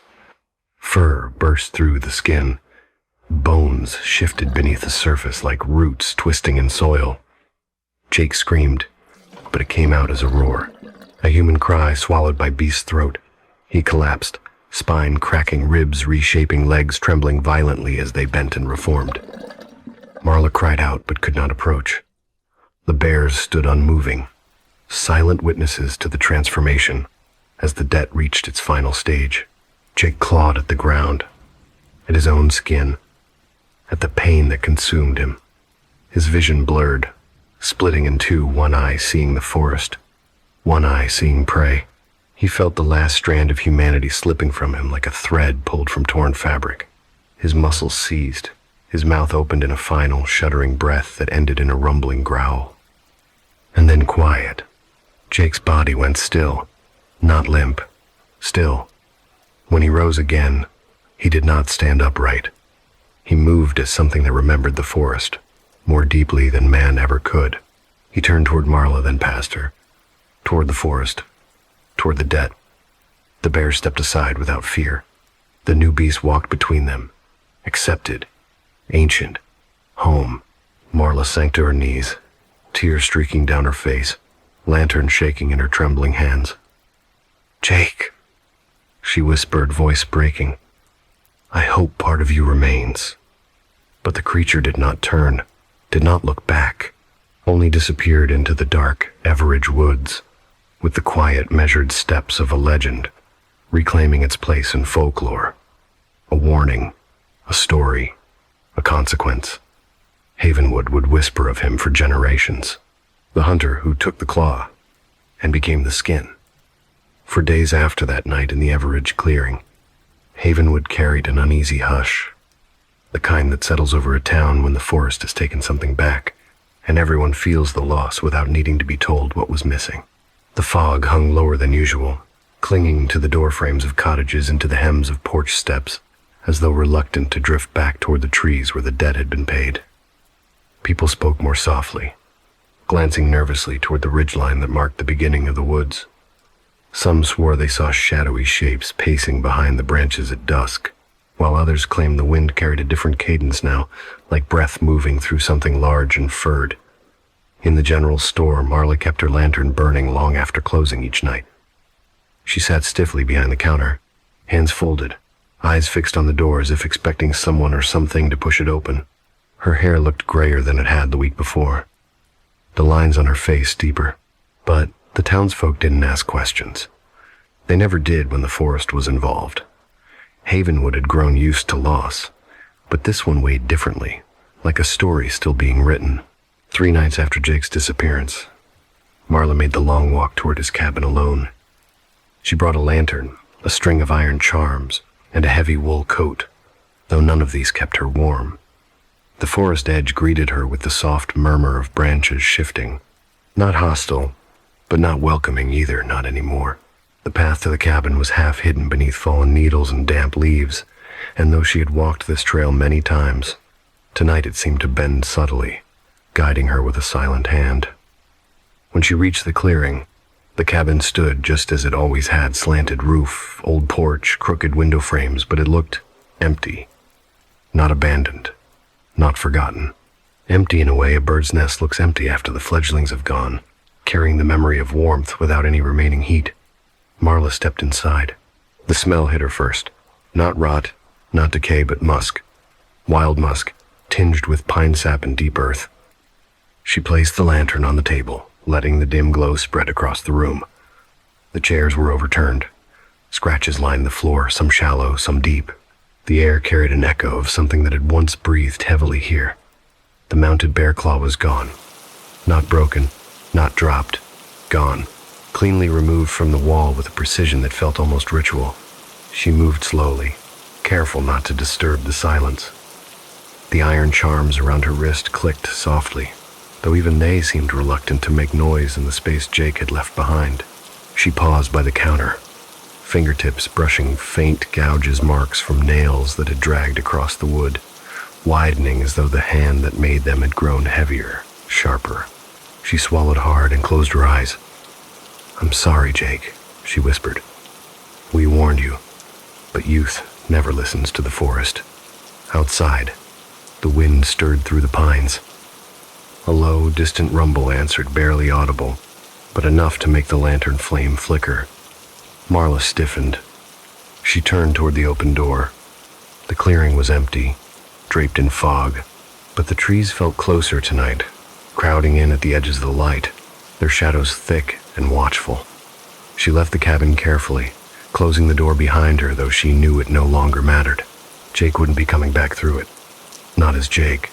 Fur burst through the skin. Bones shifted beneath the surface like roots twisting in soil. Jake screamed, but it came out as a roar. A human cry swallowed by beast's throat. He collapsed, spine cracking, ribs reshaping, legs trembling violently as they bent and reformed. Marla cried out but could not approach. The bears stood unmoving, silent witnesses to the transformation as the debt reached its final stage. Jake clawed at the ground, at his own skin, at the pain that consumed him. His vision blurred, splitting in two, one eye seeing the forest, one eye seeing prey. He felt the last strand of humanity slipping from him like a thread pulled from torn fabric. His muscles seized, his mouth opened in a final, shuddering breath that ended in a rumbling growl. And then quiet. Jake's body went still, not limp, still. When he rose again, he did not stand upright. He moved as something that remembered the forest, more deeply than man ever could. He turned toward Marla, then past her, toward the forest, toward the debt. The bear stepped aside without fear. The new beast walked between them, accepted, ancient, home. Marla sank to her knees, tears streaking down her face, lantern shaking in her trembling hands. Jake, she whispered, voice breaking. I hope part of you remains. But the creature did not turn, did not look back, only disappeared into the dark Everidge woods, with the quiet, measured steps of a legend, reclaiming its place in folklore. A warning, a story, a consequence. Havenwood would whisper of him for generations. The hunter who took the claw and became the skin. For days after that night in the Everidge clearing, Havenwood carried an uneasy hush, the kind that settles over a town when the forest has taken something back, and everyone feels the loss without needing to be told what was missing. The fog hung lower than usual, clinging to the doorframes of cottages and to the hems of porch steps, as though reluctant to drift back toward the trees where the debt had been paid. People spoke more softly, glancing nervously toward the ridgeline that marked the beginning of the woods. Some swore they saw shadowy shapes pacing behind the branches at dusk, while others claimed the wind carried a different cadence now, like breath moving through something large and furred. In the general store, Marla kept her lantern burning long after closing each night. She sat stiffly behind the counter, hands folded, eyes fixed on the door as if expecting someone or something to push it open. Her hair looked grayer than it had the week before, the lines on her face deeper. But the townsfolk didn't ask questions. They never did when the forest was involved. Havenwood had grown used to loss, but this one weighed differently, like a story still being written. 3 nights after Jake's disappearance, Marla made the long walk toward his cabin alone. She brought a lantern, a string of iron charms, and a heavy wool coat, though none of these kept her warm. The forest edge greeted her with the soft murmur of branches shifting. Not hostile, but not welcoming either, not anymore. The path to the cabin was half hidden beneath fallen needles and damp leaves, and though she had walked this trail many times, tonight it seemed to bend subtly, guiding her with a silent hand. When she reached the clearing, the cabin stood just as it always had: slanted roof, old porch, crooked window frames, but it looked empty. Not abandoned, not forgotten. Empty in a way a bird's nest looks empty after the fledglings have gone, carrying the memory of warmth without any remaining heat. Marla stepped inside. The smell hit her first. Not rot, not decay, but musk. Wild musk, tinged with pine sap and deep earth. She placed the lantern on the table, letting the dim glow spread across the room. The chairs were overturned. Scratches lined the floor, some shallow, some deep. The air carried an echo of something that had once breathed heavily here. The mounted bear claw was gone. Not broken, not dropped. Gone. Cleanly removed from the wall with a precision that felt almost ritual. She moved slowly, careful not to disturb the silence. The iron charms around her wrist clicked softly, though even they seemed reluctant to make noise in the space Jake had left behind. She paused by the counter, fingertips brushing faint gouges marks from nails that had dragged across the wood, widening as though the hand that made them had grown heavier, sharper. She swallowed hard and closed her eyes. "I'm sorry, Jake," she whispered. "We warned you, but youth never listens to the forest." Outside, the wind stirred through the pines. A low, distant rumble answered, barely audible, but enough to make the lantern flame flicker. Marla stiffened. She turned toward the open door. The clearing was empty, draped in fog, but the trees felt closer tonight, crowding in at the edges of the light, their shadows thick and watchful. She left the cabin carefully, closing the door behind her, though she knew it no longer mattered. Jake wouldn't be coming back through it. Not as Jake.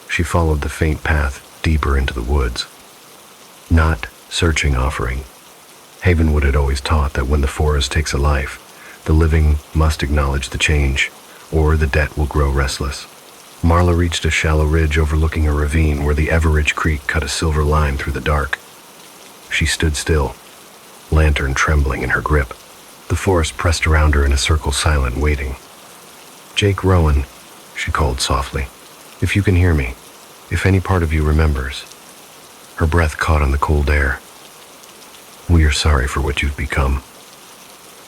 She followed the faint path deeper into the woods. Not searching offering. Havenwood had always taught that when the forest takes a life, the living must acknowledge the change, or the debt will grow restless. Marla reached a shallow ridge overlooking a ravine where the Everidge Creek cut a silver line through the dark. She stood still, lantern trembling in her grip. The forest pressed around her in a circle, silent, waiting. "Jake Rowan," she called softly. "If you can hear me, if any part of you remembers." Her breath caught on the cold air. "We are sorry for what you've become."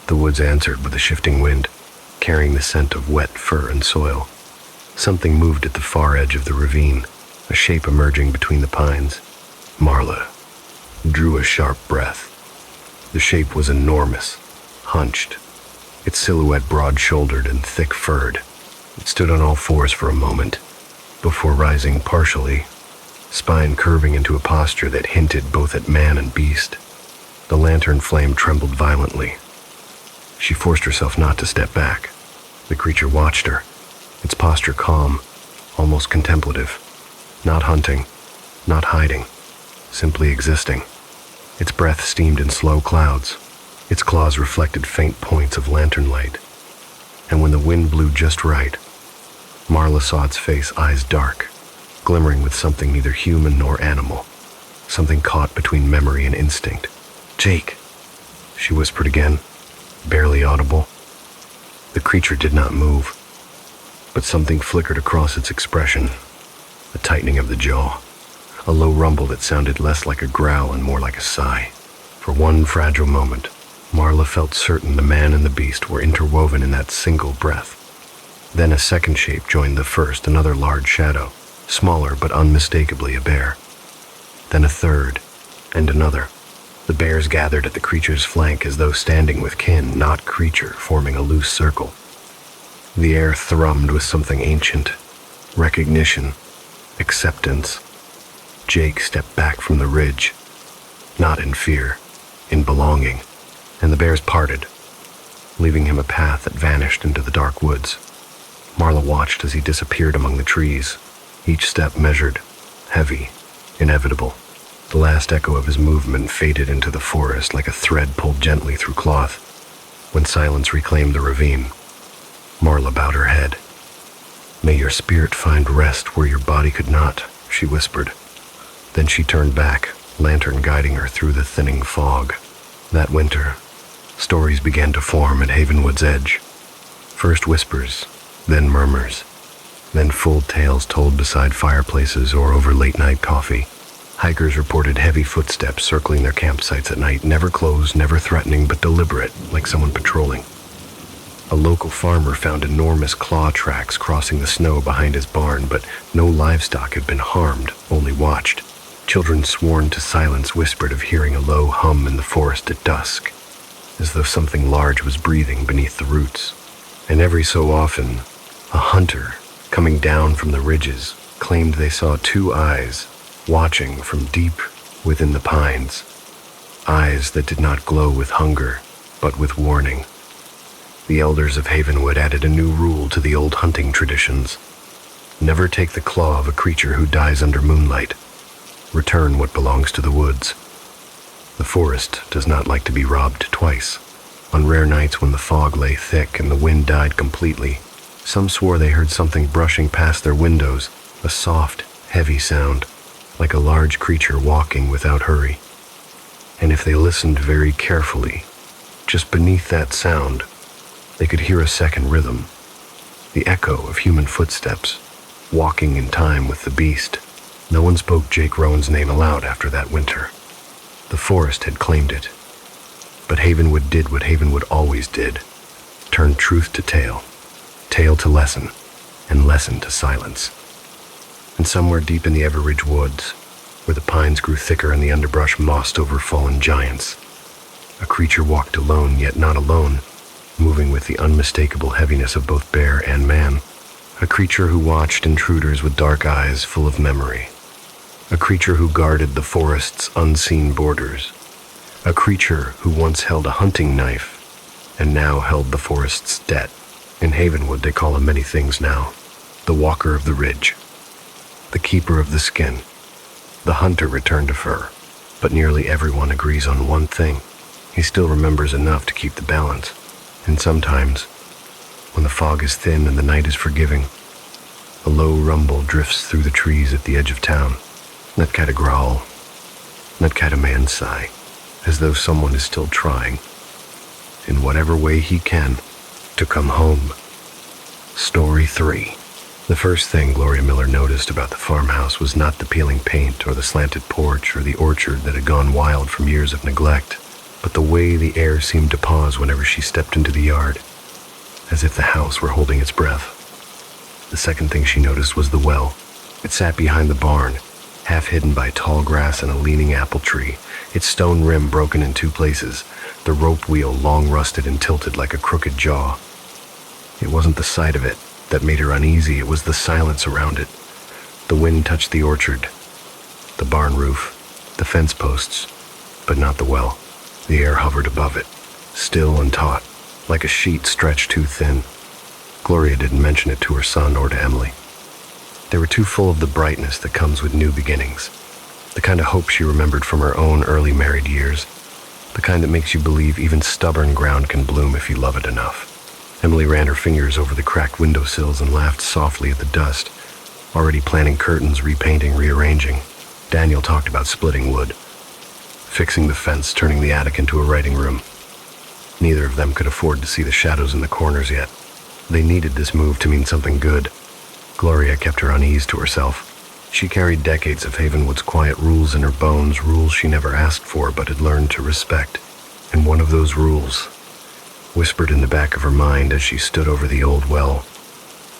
The woods answered with a shifting wind, carrying the scent of wet fur and soil. Something moved at the far edge of the ravine, a shape emerging between the pines. Marla drew a sharp breath. The shape was enormous, hunched, its silhouette broad-shouldered and thick-furred. It stood on all fours for a moment, before rising partially, spine curving into a posture that hinted both at man and beast. The lantern flame trembled violently. She forced herself not to step back. The creature watched her, its posture calm, almost contemplative. Not hunting, not hiding, simply existing. Its breath steamed in slow clouds. Its claws reflected faint points of lantern light. And when the wind blew just right, Marla saw its face, eyes dark, glimmering with something neither human nor animal, something caught between memory and instinct. "Jake," she whispered again, barely audible. The creature did not move, but something flickered across its expression, a tightening of the jaw, a low rumble that sounded less like a growl and more like a sigh. For one fragile moment, Marla felt certain the man and the beast were interwoven in that single breath. Then a second shape joined the first, another large shadow, smaller but unmistakably a bear. Then a third, and another. The bears gathered at the creature's flank as though standing with kin, not creature, forming a loose circle. The air thrummed with something ancient, recognition, acceptance. Jake stepped back from the ridge, not in fear, in belonging, and the bears parted, leaving him a path that vanished into the dark woods. Marla watched as he disappeared among the trees, each step measured, heavy, inevitable. The last echo of his movement faded into the forest like a thread pulled gently through cloth. When silence reclaimed the ravine, Marla bowed her head. "May your spirit find rest where your body could not," she whispered. Then she turned back, lantern guiding her through the thinning fog. That winter, stories began to form at Havenwood's edge. First whispers, then murmurs, then full tales told beside fireplaces or over late-night coffee. Hikers reported heavy footsteps circling their campsites at night, never close, never threatening, but deliberate, like someone patrolling. A local farmer found enormous claw tracks crossing the snow behind his barn, but no livestock had been harmed, only watched. Children sworn to silence whispered of hearing a low hum in the forest at dusk, as though something large was breathing beneath the roots. And every so often, a hunter, coming down from the ridges, claimed they saw two eyes watching from deep within the pines, eyes that did not glow with hunger, but with warning. The elders of Havenwood added a new rule to the old hunting traditions. Never take the claw of a creature who dies under moonlight. Return what belongs to the woods. The forest does not like to be robbed twice. On rare nights when the fog lay thick and the wind died completely, some swore they heard something brushing past their windows, a soft, heavy sound, like a large creature walking without hurry. And if they listened very carefully, just beneath that sound, they could hear a second rhythm, the echo of human footsteps, walking in time with the beast. No one spoke Jake Rowan's name aloud after that winter. The forest had claimed it. But Havenwood did what Havenwood always did, turned truth to tale to lesson, and lesson to silence. And somewhere deep in the Everridge woods, where the pines grew thicker and the underbrush mossed over fallen giants, a creature walked alone yet not alone, moving with the unmistakable heaviness of both bear and man. A creature who watched intruders with dark eyes full of memory. A creature who guarded the forest's unseen borders. A creature who once held a hunting knife and now held the forest's debt. In Havenwood they call him many things now. The Walker of the Ridge. The Keeper of the Skin. The Hunter returned to fur. But nearly everyone agrees on one thing. He still remembers enough to keep the balance. And sometimes, when the fog is thin and the night is forgiving, a low rumble drifts through the trees at the edge of town. Not cat a growl, not cat a man sigh, as though someone is still trying, in whatever way he can, to come home. Story 3. The first thing Gloria Miller noticed about the farmhouse was not the peeling paint or the slanted porch or the orchard that had gone wild from years of neglect, but the way the air seemed to pause whenever she stepped into the yard, as if the house were holding its breath. The second thing she noticed was the well. It sat behind the barn, half hidden by tall grass and a leaning apple tree, its stone rim broken in two places, the rope wheel long rusted and tilted like a crooked jaw. It wasn't the sight of it that made her uneasy, it was the silence around it. The wind touched the orchard, the barn roof, the fence posts, but not the well. The air hovered above it, still and taut, like a sheet stretched too thin. Gloria didn't mention it to her son or to Emily. They were too full of the brightness that comes with new beginnings, the kind of hope she remembered from her own early married years, the kind that makes you believe even stubborn ground can bloom if you love it enough. Emily ran her fingers over the cracked windowsills and laughed softly at the dust, already planning curtains, repainting, rearranging. Daniel talked about splitting wood, fixing the fence, turning the attic into a writing room. Neither of them could afford to see the shadows in the corners yet. They needed this move to mean something good. Gloria kept her unease to herself. She carried decades of Havenwood's quiet rules in her bones, rules she never asked for but had learned to respect. And one of those rules whispered in the back of her mind as she stood over the old well.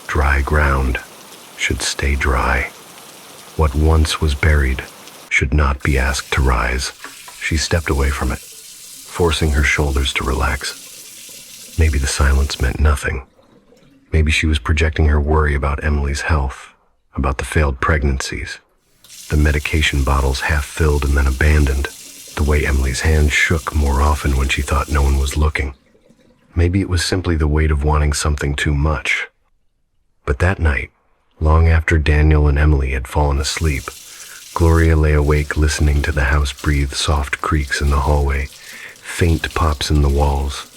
Dry ground should stay dry. What once was buried should not be asked to rise. She stepped away from it, forcing her shoulders to relax. Maybe the silence meant nothing. Maybe she was projecting her worry about Emily's health, about the failed pregnancies, the medication bottles half filled and then abandoned, the way Emily's hand shook more often when she thought no one was looking. Maybe it was simply the weight of wanting something too much. But that night, long after Daniel and Emily had fallen asleep, Gloria lay awake listening to the house breathe soft creaks in the hallway, faint pops in the walls,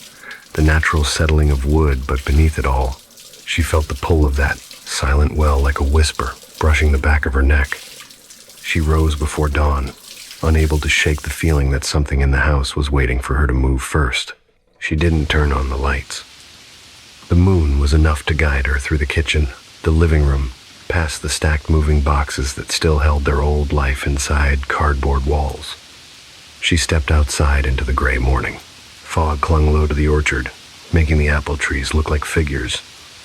the natural settling of wood, but beneath it all, she felt the pull of that silent well like a whisper brushing the back of her neck. She rose before dawn, unable to shake the feeling that something in the house was waiting for her to move first. She didn't turn on the lights. The moon was enough to guide her through the kitchen, the living room, past the stacked moving boxes that still held their old life inside cardboard walls. She stepped outside into the gray morning. Fog clung low to the orchard, making the apple trees look like figures,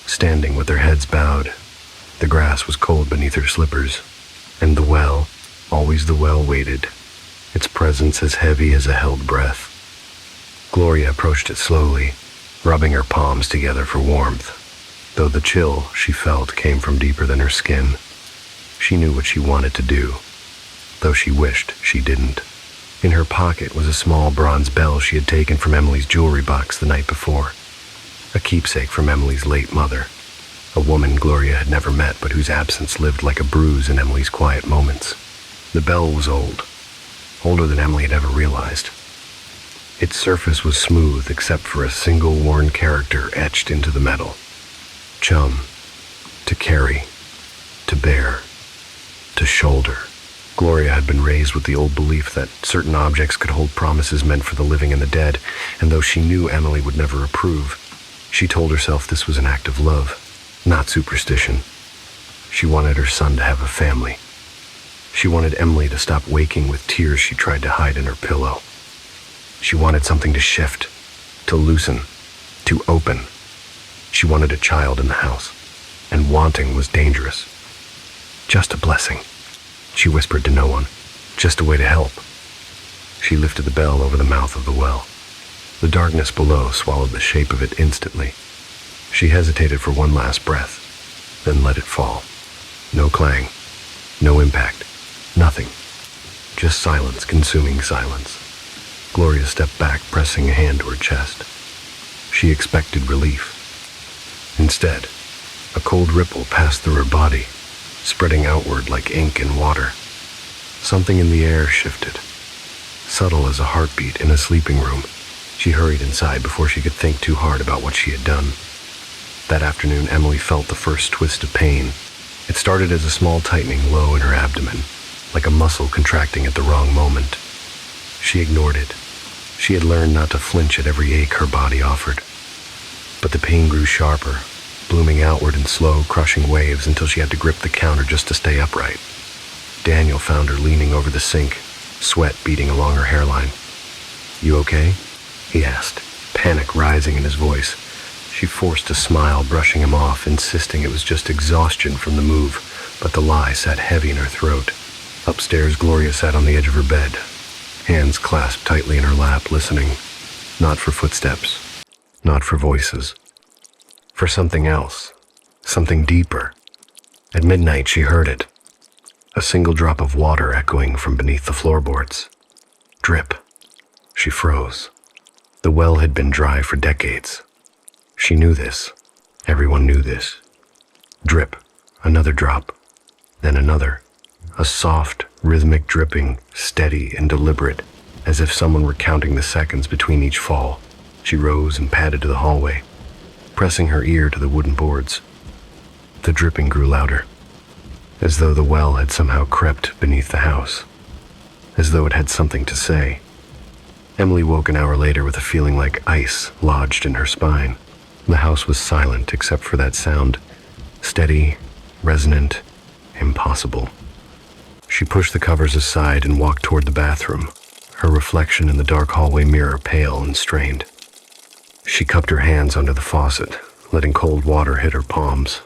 standing with their heads bowed. The grass was cold beneath her slippers, and the well, always the well, waited, its presence as heavy as a held breath. Gloria approached it slowly, rubbing her palms together for warmth. Though the chill she felt came from deeper than her skin, she knew what she wanted to do, though she wished she didn't. In her pocket was a small bronze bell she had taken from Emily's jewelry box the night before, a keepsake from Emily's late mother, a woman Gloria had never met but whose absence lived like a bruise in Emily's quiet moments. The bell was old, older than Emily had ever realized. Its surface was smooth except for a single worn character etched into the metal. Chum, to carry, to bear, to shoulder. Gloria had been raised with the old belief that certain objects could hold promises meant for the living and the dead, and though she knew Emily would never approve, she told herself this was an act of love, not superstition. She wanted her son to have a family. She wanted Emily to stop waking with tears she tried to hide in her pillow. She wanted something to shift, to loosen, to open. She wanted a child in the house, and wanting was dangerous. Just a blessing, she whispered to no one, just a way to help. She lifted the bell over the mouth of the well. The darkness below swallowed the shape of it instantly. She hesitated for one last breath, then let it fall. No clang, no impact, nothing. Just silence consuming silence. Gloria stepped back, pressing a hand to her chest. She expected relief. Instead, a cold ripple passed through her body, spreading outward like ink in water. Something in the air shifted, subtle as a heartbeat in a sleeping room. She hurried inside before she could think too hard about what she had done. That afternoon, Emily felt the first twist of pain. It started as a small tightening low in her abdomen, like a muscle contracting at the wrong moment. She ignored it. She had learned not to flinch at every ache her body offered. But the pain grew sharper, blooming outward in slow, crushing waves until she had to grip the counter just to stay upright. Daniel found her leaning over the sink, sweat beading along her hairline. "You okay?" he asked, panic rising in his voice. She forced a smile, brushing him off, insisting it was just exhaustion from the move, but the lie sat heavy in her throat. Upstairs, Gloria sat on the edge of her bed, hands clasped tightly in her lap, listening, not for footsteps, not for voices, for something else, something deeper. At midnight, she heard it, a single drop of water echoing from beneath the floorboards. Drip. She froze. The well had been dry for decades. She knew this. Everyone knew this. Drip. Another drop. Then another. A soft, rhythmic dripping, steady and deliberate, as if someone were counting the seconds between each fall. She rose and padded to the hallway, pressing her ear to the wooden boards. The dripping grew louder, as though the well had somehow crept beneath the house, as though it had something to say. Emily woke an hour later with a feeling like ice lodged in her spine. The house was silent except for that sound, steady, resonant, impossible. She pushed the covers aside and walked toward the bathroom, her reflection in the dark hallway mirror pale and strained. She cupped her hands under the faucet, letting cold water hit her palms.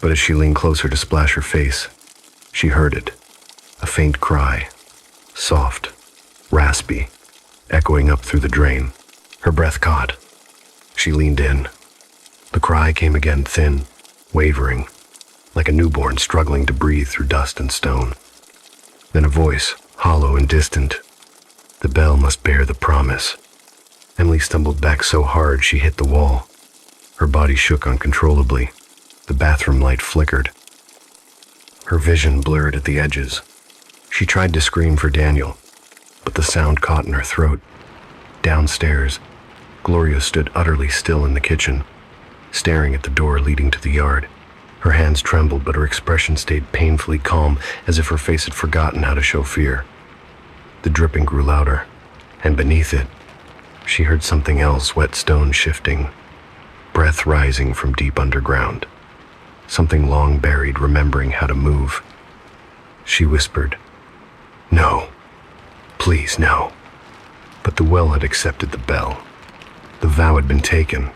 But as she leaned closer to splash her face, she heard it, a faint cry, soft, raspy, echoing up through the drain. Her breath caught. She leaned in. The cry came again, thin, wavering, like a newborn struggling to breathe through dust and stone. Then a voice, hollow and distant. The bell must bear the promise. Emily stumbled back so hard she hit the wall. Her body shook uncontrollably. The bathroom light flickered. Her vision blurred at the edges. She tried to scream for Daniel, but the sound caught in her throat. Downstairs, Gloria stood utterly still in the kitchen, staring at the door leading to the yard. Her hands trembled, but her expression stayed painfully calm, as if her face had forgotten how to show fear. The dripping grew louder, and beneath it, she heard something else, wet stone shifting, breath rising from deep underground. Something long buried, remembering how to move. She whispered, "No, please no." But the well had accepted the bell. The vow had been taken,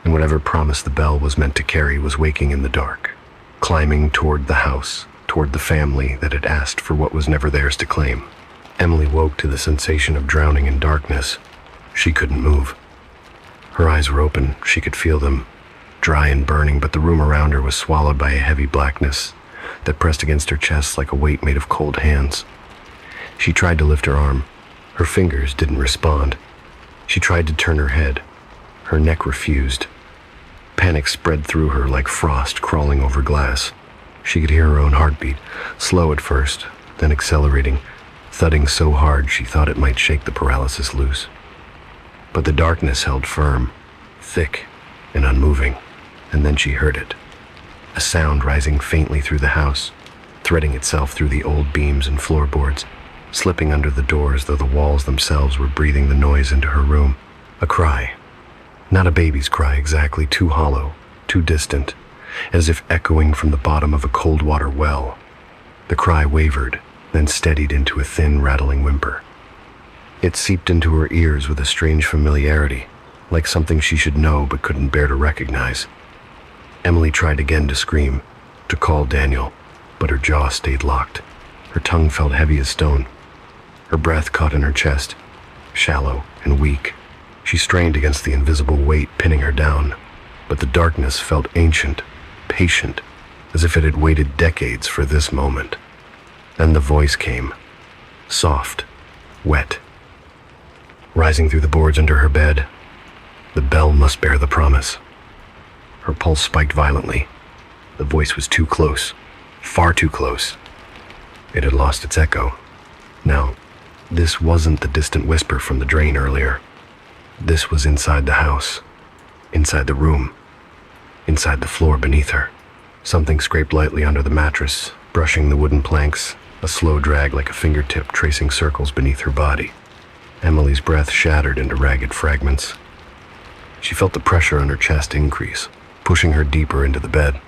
and whatever promise the bell was meant to carry was waking in the dark, climbing toward the house, toward the family that had asked for what was never theirs to claim. Emily woke to the sensation of drowning in darkness. She couldn't move. Her eyes were open, she could feel them, dry and burning, but the room around her was swallowed by a heavy blackness that pressed against her chest like a weight made of cold hands. She tried to lift her arm. Her fingers didn't respond. She tried to turn her head. Her neck refused. Panic spread through her like frost crawling over glass. She could hear her own heartbeat, slow at first, then accelerating, thudding so hard she thought it might shake the paralysis loose. But the darkness held firm, thick and unmoving, and then she heard it. A sound rising faintly through the house, threading itself through the old beams and floorboards, slipping under the doors, though the walls themselves were breathing the noise into her room. A cry. Not a baby's cry exactly, too hollow, too distant, as if echoing from the bottom of a cold water well. The cry wavered, then steadied into a thin, rattling whimper. It seeped into her ears with a strange familiarity, like something she should know but couldn't bear to recognize. Emily tried again to scream, to call Daniel, but her jaw stayed locked. Her tongue felt heavy as stone. Her breath caught in her chest, shallow and weak. She strained against the invisible weight pinning her down, but the darkness felt ancient, patient, as if it had waited decades for this moment. Then the voice came, soft, wet, rising through the boards under her bed. The bell must bear the promise. Her pulse spiked violently. The voice was too close, far too close. It had lost its echo. Now, this wasn't the distant whisper from the drain earlier. This was inside the house, inside the room, inside the floor beneath her. Something scraped lightly under the mattress, brushing the wooden planks, a slow drag like a fingertip tracing circles beneath her body. Emily's breath shattered into ragged fragments. She felt the pressure on her chest increase, pushing her deeper into the bed.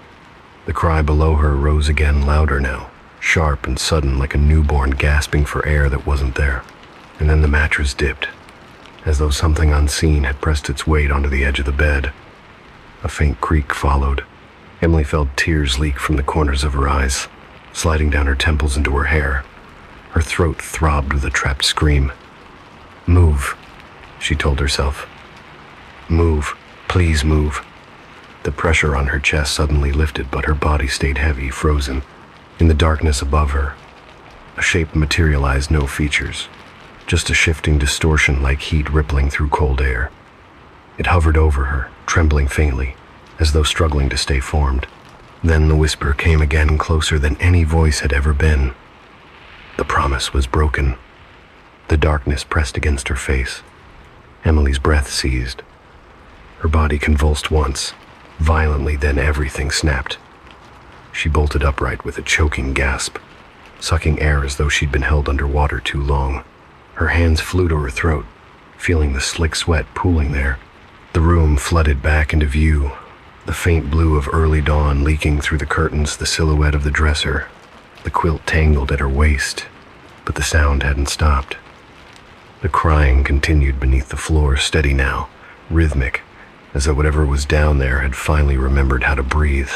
The cry below her rose again, louder now, sharp and sudden, like a newborn gasping for air that wasn't there. And then the mattress dipped, as though something unseen had pressed its weight onto the edge of the bed. A faint creak followed. Emily felt tears leak from the corners of her eyes, sliding down her temples into her hair. Her throat throbbed with a trapped scream. "Move," she told herself. "Move, please move." The pressure on her chest suddenly lifted, but her body stayed heavy, frozen. In the darkness above her, a shape materialized, no features, just a shifting distortion like heat rippling through cold air. It hovered over her, trembling faintly, as though struggling to stay formed. Then the whisper came again, closer than any voice had ever been. The promise was broken. The darkness pressed against her face. Emily's breath seized. Her body convulsed once, violently, then everything snapped. She bolted upright with a choking gasp, sucking air as though she'd been held underwater too long. Her hands flew to her throat, feeling the slick sweat pooling there. The room flooded back into view, the faint blue of early dawn leaking through the curtains, the silhouette of the dresser, the quilt tangled at her waist, but the sound hadn't stopped. The crying continued beneath the floor, steady now, rhythmic, as though whatever was down there had finally remembered how to breathe.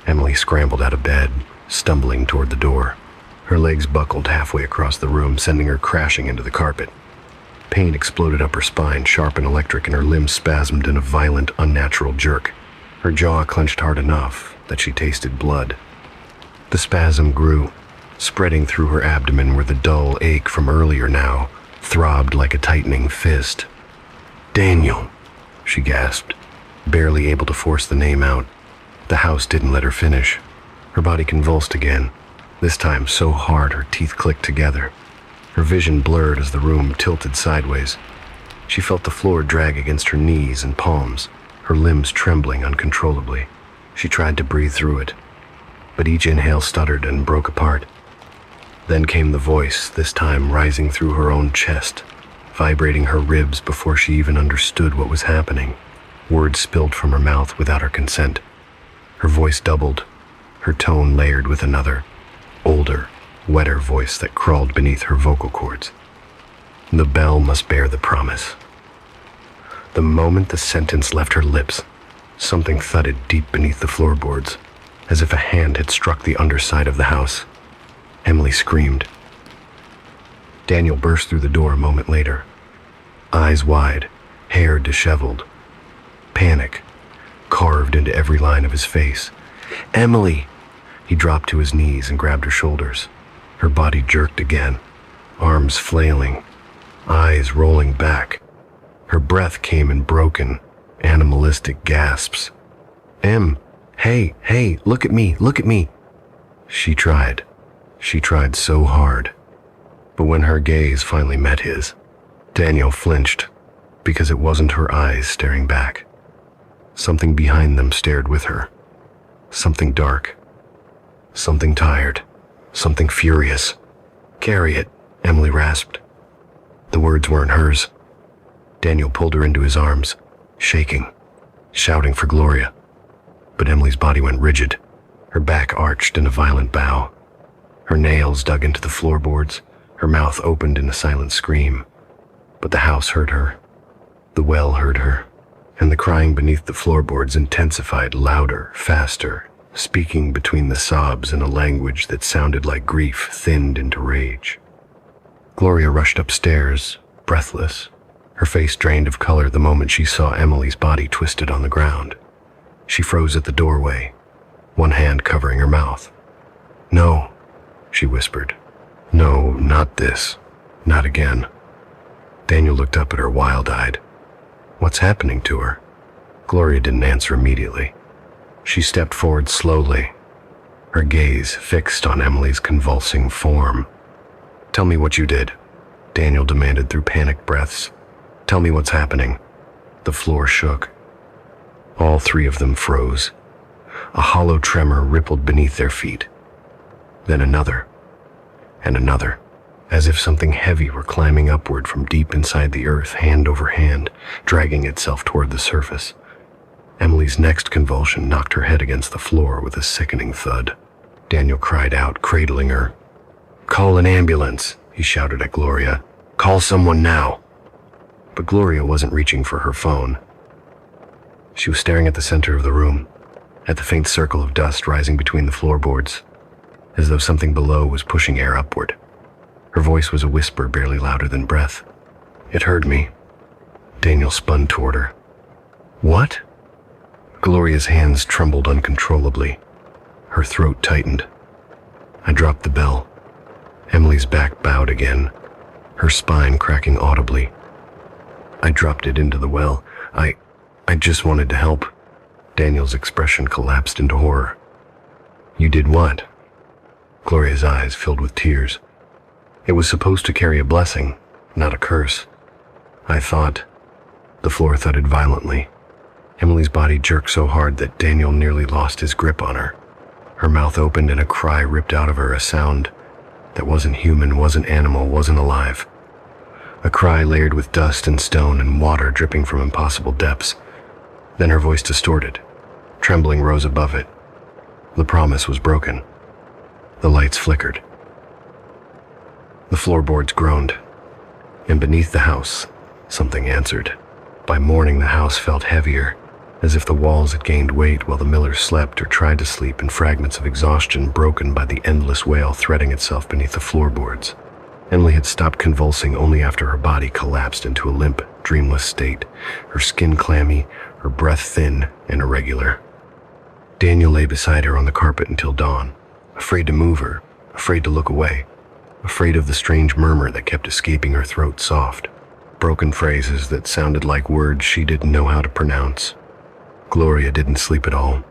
Emily scrambled out of bed, stumbling toward the door. Her legs buckled halfway across the room, sending her crashing into the carpet. Pain exploded up her spine, sharp and electric, and her limbs spasmed in a violent, unnatural jerk. Her jaw clenched hard enough that she tasted blood. The spasm grew, spreading through her abdomen where the dull ache from earlier now throbbed like a tightening fist. "Daniel," she gasped, barely able to force the name out. The house didn't let her finish. Her body convulsed again, this time so hard her teeth clicked together. Her vision blurred as the room tilted sideways. She felt the floor drag against her knees and palms, her limbs trembling uncontrollably. She tried to breathe through it, but each inhale stuttered and broke apart. Then came the voice, this time rising through her own chest, vibrating her ribs before she even understood what was happening. Words spilled from her mouth without her consent. Her voice doubled, her tone layered with another, older, wetter voice that crawled beneath her vocal cords. The bell must bear the promise. The moment the sentence left her lips, something thudded deep beneath the floorboards, as if a hand had struck the underside of the house. Emily screamed. Daniel burst through the door a moment later, eyes wide, hair disheveled. Panic carved into every line of his face. "Emily!" He dropped to his knees and grabbed her shoulders. Her body jerked again, arms flailing, eyes rolling back. Her breath came in broken, animalistic gasps. Hey, look at me, look at me." She tried so hard. But when her gaze finally met his, Daniel flinched, because it wasn't her eyes staring back. Something behind them stared with her. Something dark. Something tired. Something furious. "Carry it," Emily rasped. The words weren't hers. Daniel pulled her into his arms, shaking, shouting for Gloria. But Emily's body went rigid, her back arched in a violent bow. Her nails dug into the floorboards, her mouth opened in a silent scream. But the house heard her. The well heard her. And the crying beneath the floorboards intensified, louder, faster, speaking between the sobs in a language that sounded like grief thinned into rage. Gloria rushed upstairs, breathless, her face drained of color the moment she saw Emily's body twisted on the ground. She froze at the doorway, one hand covering her mouth. "No," she whispered. "No, not this. Not again." Daniel looked up at her wild-eyed. What's happening to her? Gloria didn't answer immediately. She stepped forward slowly, her gaze fixed on Emily's convulsing form. "Tell me what you did," Daniel demanded through panicked breaths. "Tell me what's happening." The floor shook. All three of them froze. A hollow tremor rippled beneath their feet. Then another, and another, as if something heavy were climbing upward from deep inside the earth, hand over hand, dragging itself toward the surface. Emily's next convulsion knocked her head against the floor with a sickening thud. Daniel cried out, cradling her. "Call an ambulance," he shouted at Gloria. "Call someone now." But Gloria wasn't reaching for her phone. She was staring at the center of the room, at the faint circle of dust rising between the floorboards, as though something below was pushing air upward. Her voice was a whisper barely louder than breath. "It heard me." Daniel spun toward her. "What?" Gloria's hands trembled uncontrollably. Her throat tightened. I dropped the bell. Emily's back bowed again, her spine cracking audibly. "I dropped it into the well. I just wanted to help." Daniel's expression collapsed into horror. "You did what?" Gloria's eyes filled with tears. "It was supposed to carry a blessing, not a curse. I thought..." The floor thudded violently. Emily's body jerked so hard that Daniel nearly lost his grip on her. Her mouth opened and a cry ripped out of her, a sound that wasn't human, wasn't animal, wasn't alive. A cry layered with dust and stone and water dripping from impossible depths. Then her voice distorted. Trembling rose above it. The promise was broken. The lights flickered. The floorboards groaned. And beneath the house, something answered. By morning, the house felt heavier, as if the walls had gained weight while the Millers slept or tried to sleep in fragments of exhaustion broken by the endless wail threading itself beneath the floorboards. Emily had stopped convulsing only after her body collapsed into a limp, dreamless state, her skin clammy, her breath thin and irregular. Daniel lay beside her on the carpet until dawn, afraid to move her, afraid to look away, afraid of the strange murmur that kept escaping her throat soft, broken phrases that sounded like words she didn't know how to pronounce. Gloria didn't sleep at all.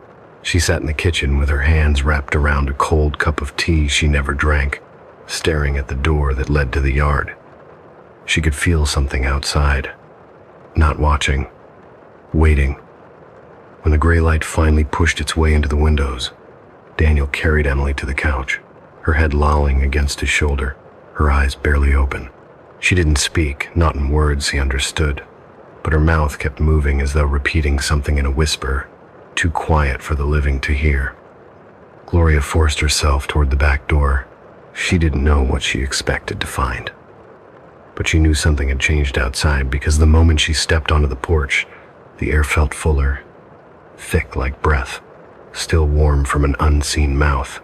She sat in the kitchen with her hands wrapped around a cold cup of tea she never drank, staring at the door that led to the yard. She could feel something outside, not watching, waiting. When the gray light finally pushed its way into the windows, Daniel carried Emily to the couch, her head lolling against his shoulder, her eyes barely open. She didn't speak, not in words he understood, but her mouth kept moving as though repeating something in a whisper, too quiet for the living to hear. Gloria forced herself toward the back door. She didn't know what she expected to find. But she knew something had changed outside because the moment she stepped onto the porch, the air felt fuller, thick like breath, still warm from an unseen mouth.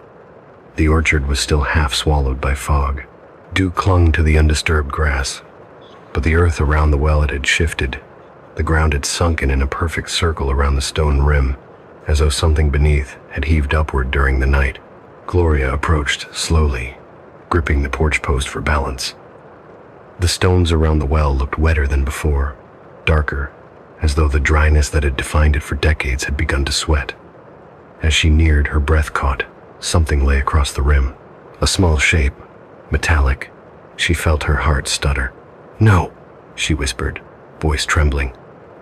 The orchard was still half swallowed by fog. Dew clung to the undisturbed grass, but the earth around the well it had shifted. The ground had sunken in a perfect circle around the stone rim, as though something beneath had heaved upward during the night. Gloria approached slowly, gripping the porch post for balance. The stones around the well looked wetter than before, darker, as though the dryness that had defined it for decades had begun to sweat. As she neared, her breath caught. Something lay across the rim, a small shape, metallic. She felt her heart stutter. "No," she whispered, voice trembling.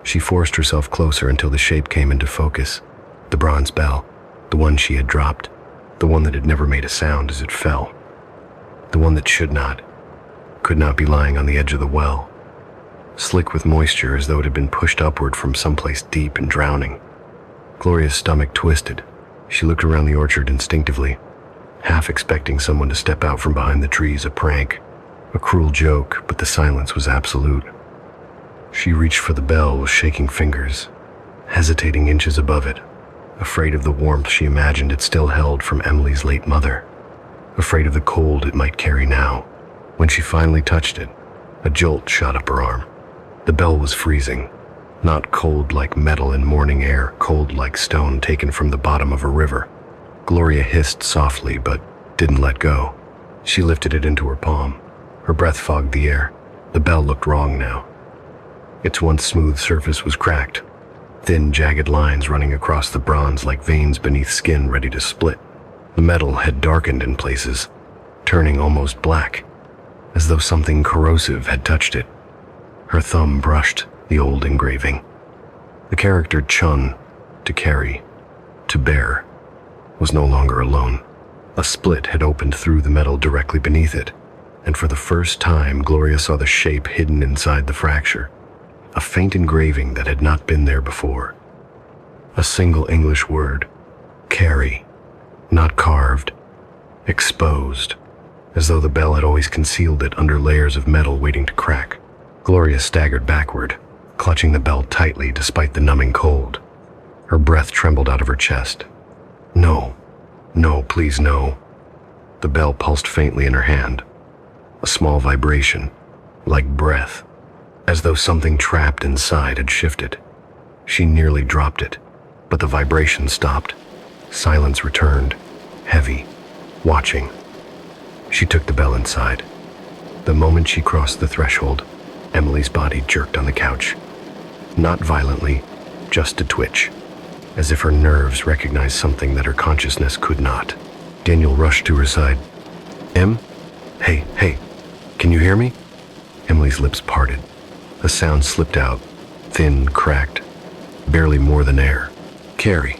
She forced herself closer until the shape came into focus. The bronze bell, the one she had dropped, the one that had never made a sound as it fell. The one that could not be lying on the edge of the well, slick with moisture as though it had been pushed upward from someplace deep and drowning. Gloria's stomach twisted. She looked around the orchard instinctively, half expecting someone to step out from behind the trees, a prank, a cruel joke, but the silence was absolute. She reached for the bell with shaking fingers, hesitating inches above it, afraid of the warmth she imagined it still held from Emily's late mother, afraid of the cold it might carry now. When she finally touched it, a jolt shot up her arm. The bell was freezing, not cold like metal in morning air, cold like stone taken from the bottom of a river. Gloria hissed softly, but didn't let go. She lifted it into her palm. Her breath fogged the air. The bell looked wrong now. Its once smooth surface was cracked, thin, jagged lines running across the bronze like veins beneath skin ready to split. The metal had darkened in places, turning almost black, as though something corrosive had touched it. Her thumb brushed the old engraving. The character Chun, to carry, to bear, was no longer alone. A split had opened through the metal directly beneath it, and for the first time Gloria saw the shape hidden inside the fracture. A faint engraving that had not been there before. A single English word, carry, not carved, exposed, as though the bell had always concealed it under layers of metal waiting to crack. Gloria staggered backward, clutching the bell tightly despite the numbing cold. Her breath trembled out of her chest. No, no, please no. The bell pulsed faintly in her hand, a small vibration, like breath, as though something trapped inside had shifted. She nearly dropped it, but the vibration stopped. Silence returned, heavy, watching. She took the bell inside. The moment she crossed the threshold, Emily's body jerked on the couch. Not violently, just a twitch, as if her nerves recognized something that her consciousness could not. Daniel rushed to her side. "Em? Hey, can you hear me?" Emily's lips parted. A sound slipped out, thin, cracked, barely more than air. "Carrie."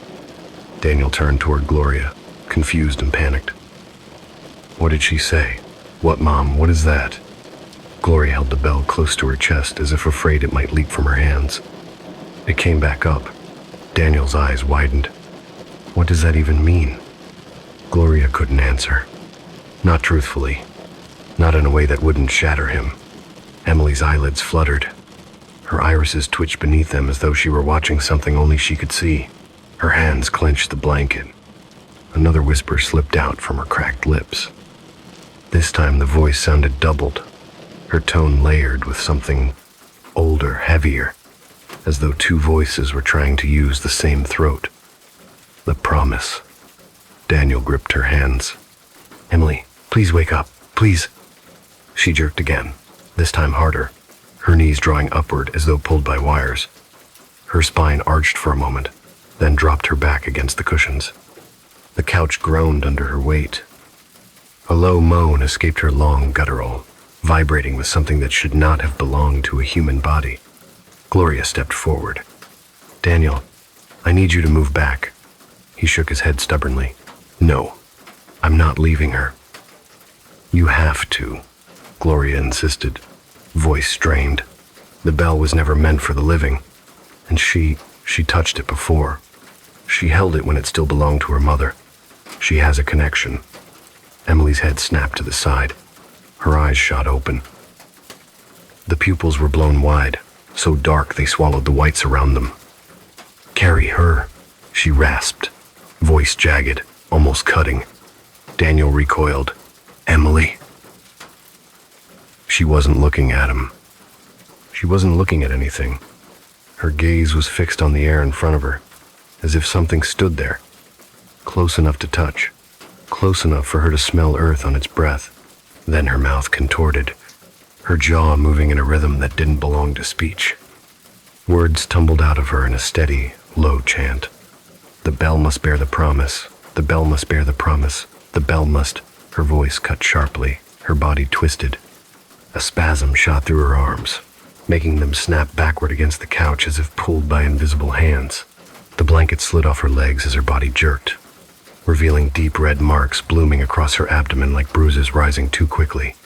Daniel turned toward Gloria, confused and panicked. "What did she say?" "What, Mom? What is that?" Gloria held the bell close to her chest as if afraid it might leap from her hands. It came back up. Daniel's eyes widened. What does that even mean? Gloria couldn't answer. Not truthfully. Not in a way that wouldn't shatter him. Emily's eyelids fluttered. Her irises twitched beneath them as though she were watching something only she could see. Her hands clenched the blanket. Another whisper slipped out from her cracked lips. This time the voice sounded doubled, her tone layered with something older, heavier, as though two voices were trying to use the same throat. The promise. Daniel gripped her hands. "Emily, please wake up, please." She jerked again, this time harder, her knees drawing upward as though pulled by wires. Her spine arched for a moment, then dropped her back against the cushions. The couch groaned under her weight. A low moan escaped her long guttural, vibrating with something that should not have belonged to a human body. Gloria stepped forward. "Daniel, I need you to move back." He shook his head stubbornly. "No, I'm not leaving her." "You have to," Gloria insisted, voice strained. The bell was never meant for the living, and she touched it before. She held it when it still belonged to her mother. She has a connection. Emily's head snapped to the side. Her eyes shot open. The pupils were blown wide, so dark they swallowed the whites around them. "Carry her," she rasped, voice jagged, almost cutting. Daniel recoiled. "Emily?" She wasn't looking at him. She wasn't looking at anything. Her gaze was fixed on the air in front of her, as if something stood there, close enough to touch, close enough for her to smell earth on its breath. Then her mouth contorted, her jaw moving in a rhythm that didn't belong to speech. Words tumbled out of her in a steady, low chant. "The bell must bear the promise. The bell must bear the promise. The bell must..." Her voice cut sharply, her body twisted. A spasm shot through her arms, making them snap backward against the couch as if pulled by invisible hands. The blanket slid off her legs as her body jerked, revealing deep red marks blooming across her abdomen like bruises rising too quickly.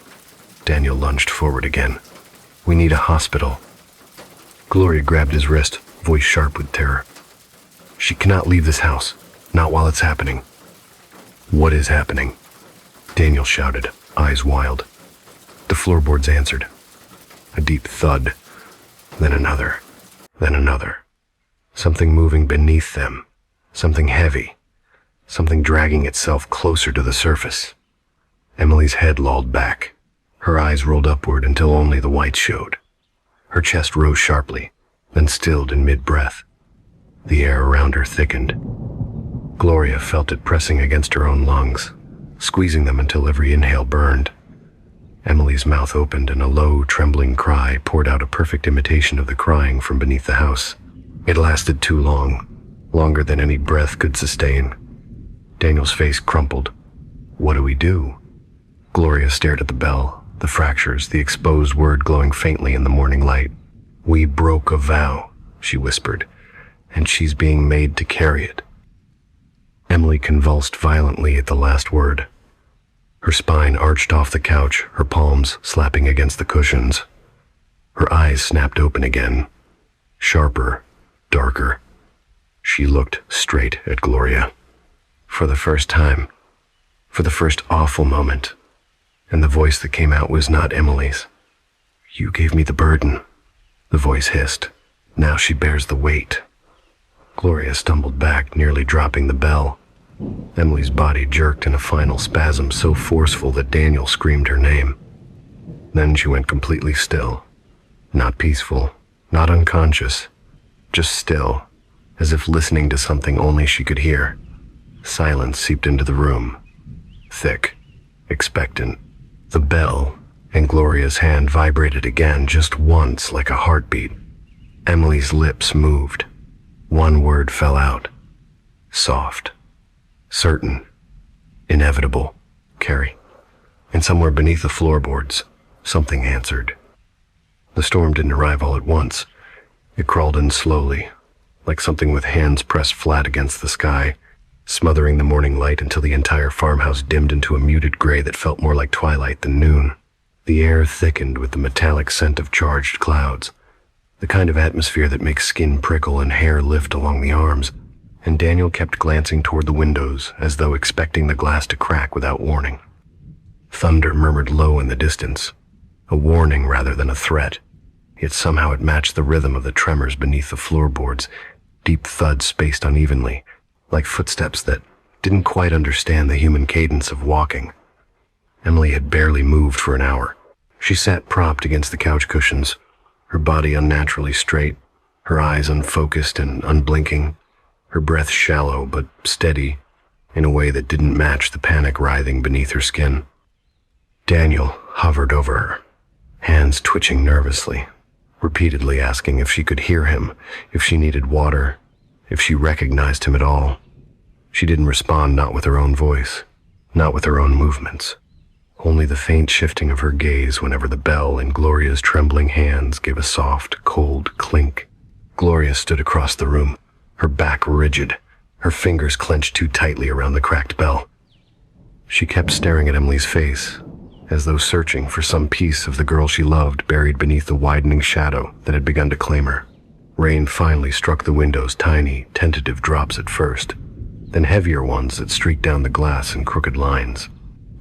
Daniel lunged forward again. "We need a hospital." Gloria grabbed his wrist, voice sharp with terror. "She cannot leave this house, not while it's happening." "What is happening?" Daniel shouted, eyes wild. The floorboards answered. A deep thud, then another, then another. Something moving beneath them, something heavy, something dragging itself closer to the surface. Emily's head lolled back. Her eyes rolled upward until only the whites showed. Her chest rose sharply, then stilled in mid-breath. The air around her thickened. Gloria felt it pressing against her own lungs, squeezing them until every inhale burned. Emily's mouth opened and a low, trembling cry poured out, a perfect imitation of the crying from beneath the house. It lasted too long, longer than any breath could sustain. Daniel's face crumpled. "What do we do?" Gloria stared at the bell, the fractures, the exposed word glowing faintly in the morning light. "We broke a vow," she whispered, "and she's being made to carry it." Emily convulsed violently at the last word. Her spine arched off the couch, her palms slapping against the cushions. Her eyes snapped open again, sharper, darker. She looked straight at Gloria. For the first time, for the first awful moment, and the voice that came out was not Emily's. "You gave me the burden," the voice hissed. "Now she bears the weight." Gloria stumbled back, nearly dropping the bell. Emily's body jerked in a final spasm so forceful that Daniel screamed her name. Then she went completely still. Not peaceful, not unconscious, just still, as if listening to something only she could hear. Silence seeped into the room, thick, expectant. The bell and Gloria's hand vibrated again, just once, like a heartbeat. Emily's lips moved. One word fell out. Soft. Certain. Inevitable. Carrie. And somewhere beneath the floorboards, something answered. The storm didn't arrive all at once. It crawled in slowly, like something with hands pressed flat against the sky, smothering the morning light until the entire farmhouse dimmed into a muted gray that felt more like twilight than noon. The air thickened with the metallic scent of charged clouds, the kind of atmosphere that makes skin prickle and hair lift along the arms, and Daniel kept glancing toward the windows as though expecting the glass to crack without warning. Thunder murmured low in the distance, a warning rather than a threat, yet somehow it matched the rhythm of the tremors beneath the floorboards, deep thuds spaced unevenly, like footsteps that didn't quite understand the human cadence of walking. Emily had barely moved for an hour. She sat propped against the couch cushions, her body unnaturally straight, her eyes unfocused and unblinking, her breath shallow but steady in a way that didn't match the panic writhing beneath her skin. Daniel hovered over her, hands twitching nervously, repeatedly asking if she could hear him, if she needed water, if she recognized him at all. She didn't respond, not with her own voice, not with her own movements. Only the faint shifting of her gaze whenever the bell in Gloria's trembling hands gave a soft, cold clink. Gloria stood across the room, her back rigid, her fingers clenched too tightly around the cracked bell. She kept staring at Emily's face, as though searching for some piece of the girl she loved buried beneath the widening shadow that had begun to claim her. Rain finally struck the windows, tiny, tentative drops at first, then heavier ones that streaked down the glass in crooked lines.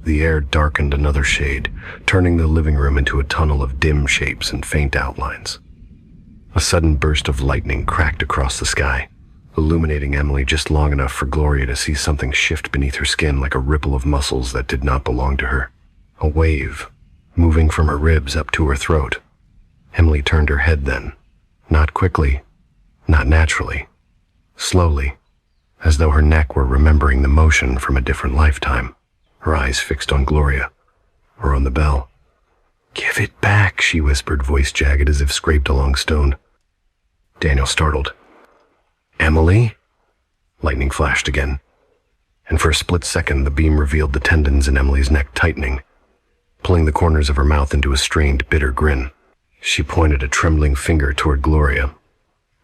The air darkened another shade, turning the living room into a tunnel of dim shapes and faint outlines. A sudden burst of lightning cracked across the sky, illuminating Emily just long enough for Gloria to see something shift beneath her skin like a ripple of muscles that did not belong to her. A wave, moving from her ribs up to her throat. Emily turned her head then, not quickly, not naturally, slowly, as though her neck were remembering the motion from a different lifetime, her eyes fixed on Gloria, or on the bell. "Give it back," she whispered, voice jagged as if scraped along stone. Daniel startled. "Emily?" Lightning flashed again, and for a split second the beam revealed the tendons in Emily's neck tightening, pulling the corners of her mouth into a strained, bitter grin. She pointed a trembling finger toward Gloria,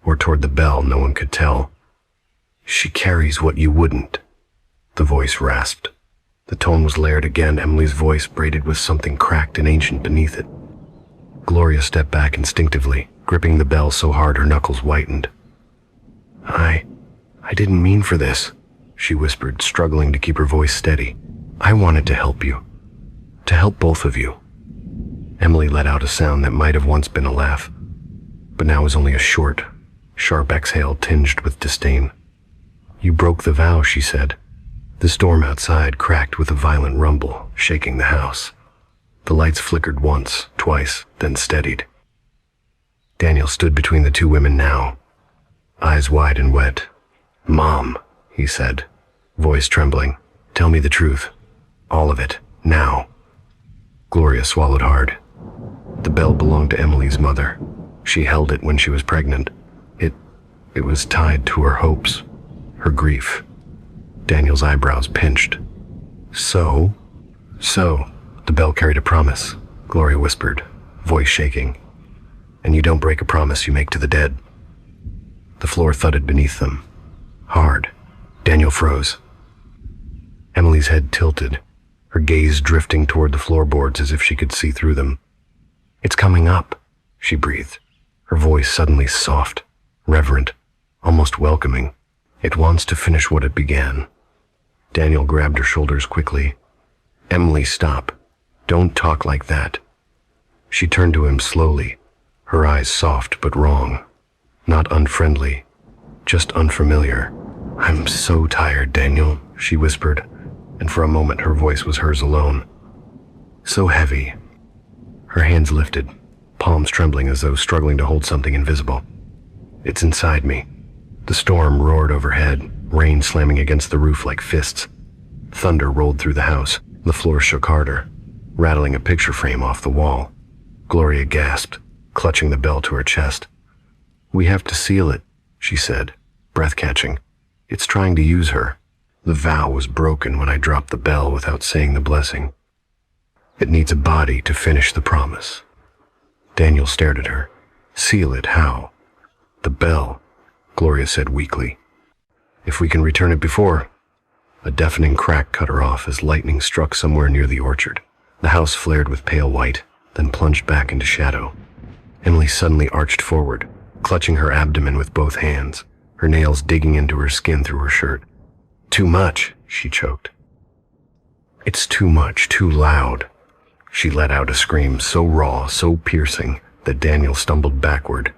or toward the bell, no one could tell. "She carries what you wouldn't," the voice rasped. The tone was layered again, Emily's voice braided with something cracked and ancient beneath it. Gloria stepped back instinctively, gripping the bell so hard her knuckles whitened. I didn't mean for this," she whispered, struggling to keep her voice steady. "I wanted to help you. To help both of you." Emily let out a sound that might have once been a laugh, but now was only a short, sharp exhale tinged with disdain. "You broke the vow," she said. The storm outside cracked with a violent rumble, shaking the house. The lights flickered once, twice, then steadied. Daniel stood between the two women now, eyes wide and wet. "Mom," he said, voice trembling, "tell me the truth. All of it, now." Gloria swallowed hard. The bell belonged to Emily's mother. She held it when she was pregnant. It was tied to her hopes, her grief. Daniel's eyebrows pinched. So, the bell carried a promise," Gloria whispered, voice shaking. "And you don't break a promise you make to the dead." The floor thudded beneath them. Hard. Daniel froze. Emily's head tilted, her gaze drifting toward the floorboards as if she could see through them. "It's coming up," she breathed, her voice suddenly soft, reverent, almost welcoming. "It wants to finish what it began." Daniel grabbed her shoulders quickly. "Emily, stop. Don't talk like that." She turned to him slowly, her eyes soft but wrong. Not unfriendly, just unfamiliar. "I'm so tired, Daniel," she whispered, and for a moment her voice was hers alone. "So heavy." Her hands lifted, palms trembling as though struggling to hold something invisible. "It's inside me." The storm roared overhead, rain slamming against the roof like fists. Thunder rolled through the house. The floor shook harder, rattling a picture frame off the wall. Gloria gasped, clutching the bell to her chest. "We have to seal it," she said, breath catching. "It's trying to use her. The vow was broken when I dropped the bell without saying the blessing. It needs a body to finish the promise." Daniel stared at her. "Seal it, how?" "The bell," Gloria said weakly. "If we can return it before." A deafening crack cut her off as lightning struck somewhere near the orchard. The house flared with pale white, then plunged back into shadow. Emily suddenly arched forward, clutching her abdomen with both hands, her nails digging into her skin through her shirt. "Too much," she choked. "It's too much, too loud." She let out a scream so raw, so piercing, that Daniel stumbled backward.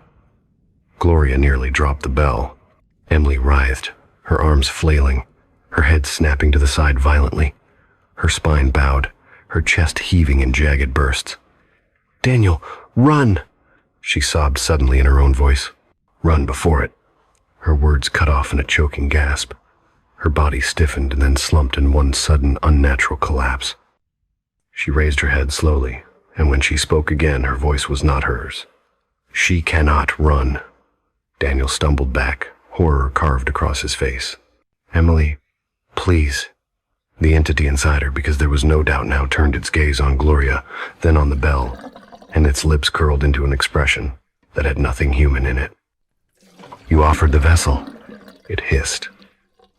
Gloria nearly dropped the bell. Emily writhed, her arms flailing, her head snapping to the side violently. Her spine bowed, her chest heaving in jagged bursts. "Daniel, run!" she sobbed suddenly in her own voice. "Run before it." Her words cut off in a choking gasp. Her body stiffened and then slumped in one sudden, unnatural collapse. She raised her head slowly, and when she spoke again, her voice was not hers. "She cannot run." Daniel stumbled back, horror carved across his face. "Emily, please." The entity inside her, because there was no doubt now, turned its gaze on Gloria, then on the bell, and its lips curled into an expression that had nothing human in it. "You offered the vessel," it hissed.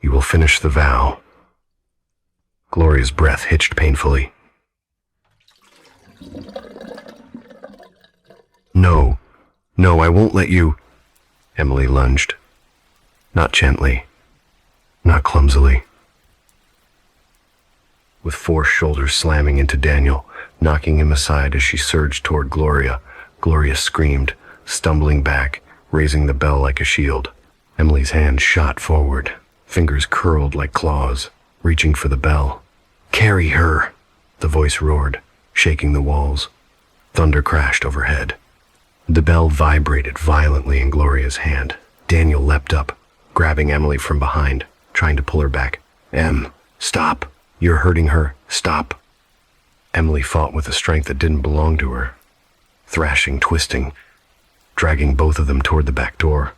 "You will finish the vow." Gloria's breath hitched painfully. "No, no, I won't let you." Emily lunged. Not gently, not clumsily. With force, shoulders slamming into Daniel, knocking him aside as she surged toward Gloria. Gloria screamed, stumbling back, raising the bell like a shield. Emily's hand shot forward, fingers curled like claws, reaching for the bell. "Carry her," the voice roared, shaking the walls. Thunder crashed overhead. The bell vibrated violently in Gloria's hand. Daniel leapt up, grabbing Emily from behind, trying to pull her back. Stop. You're hurting her. Stop." Emily fought with a strength that didn't belong to her, thrashing, twisting, dragging both of them toward the back door.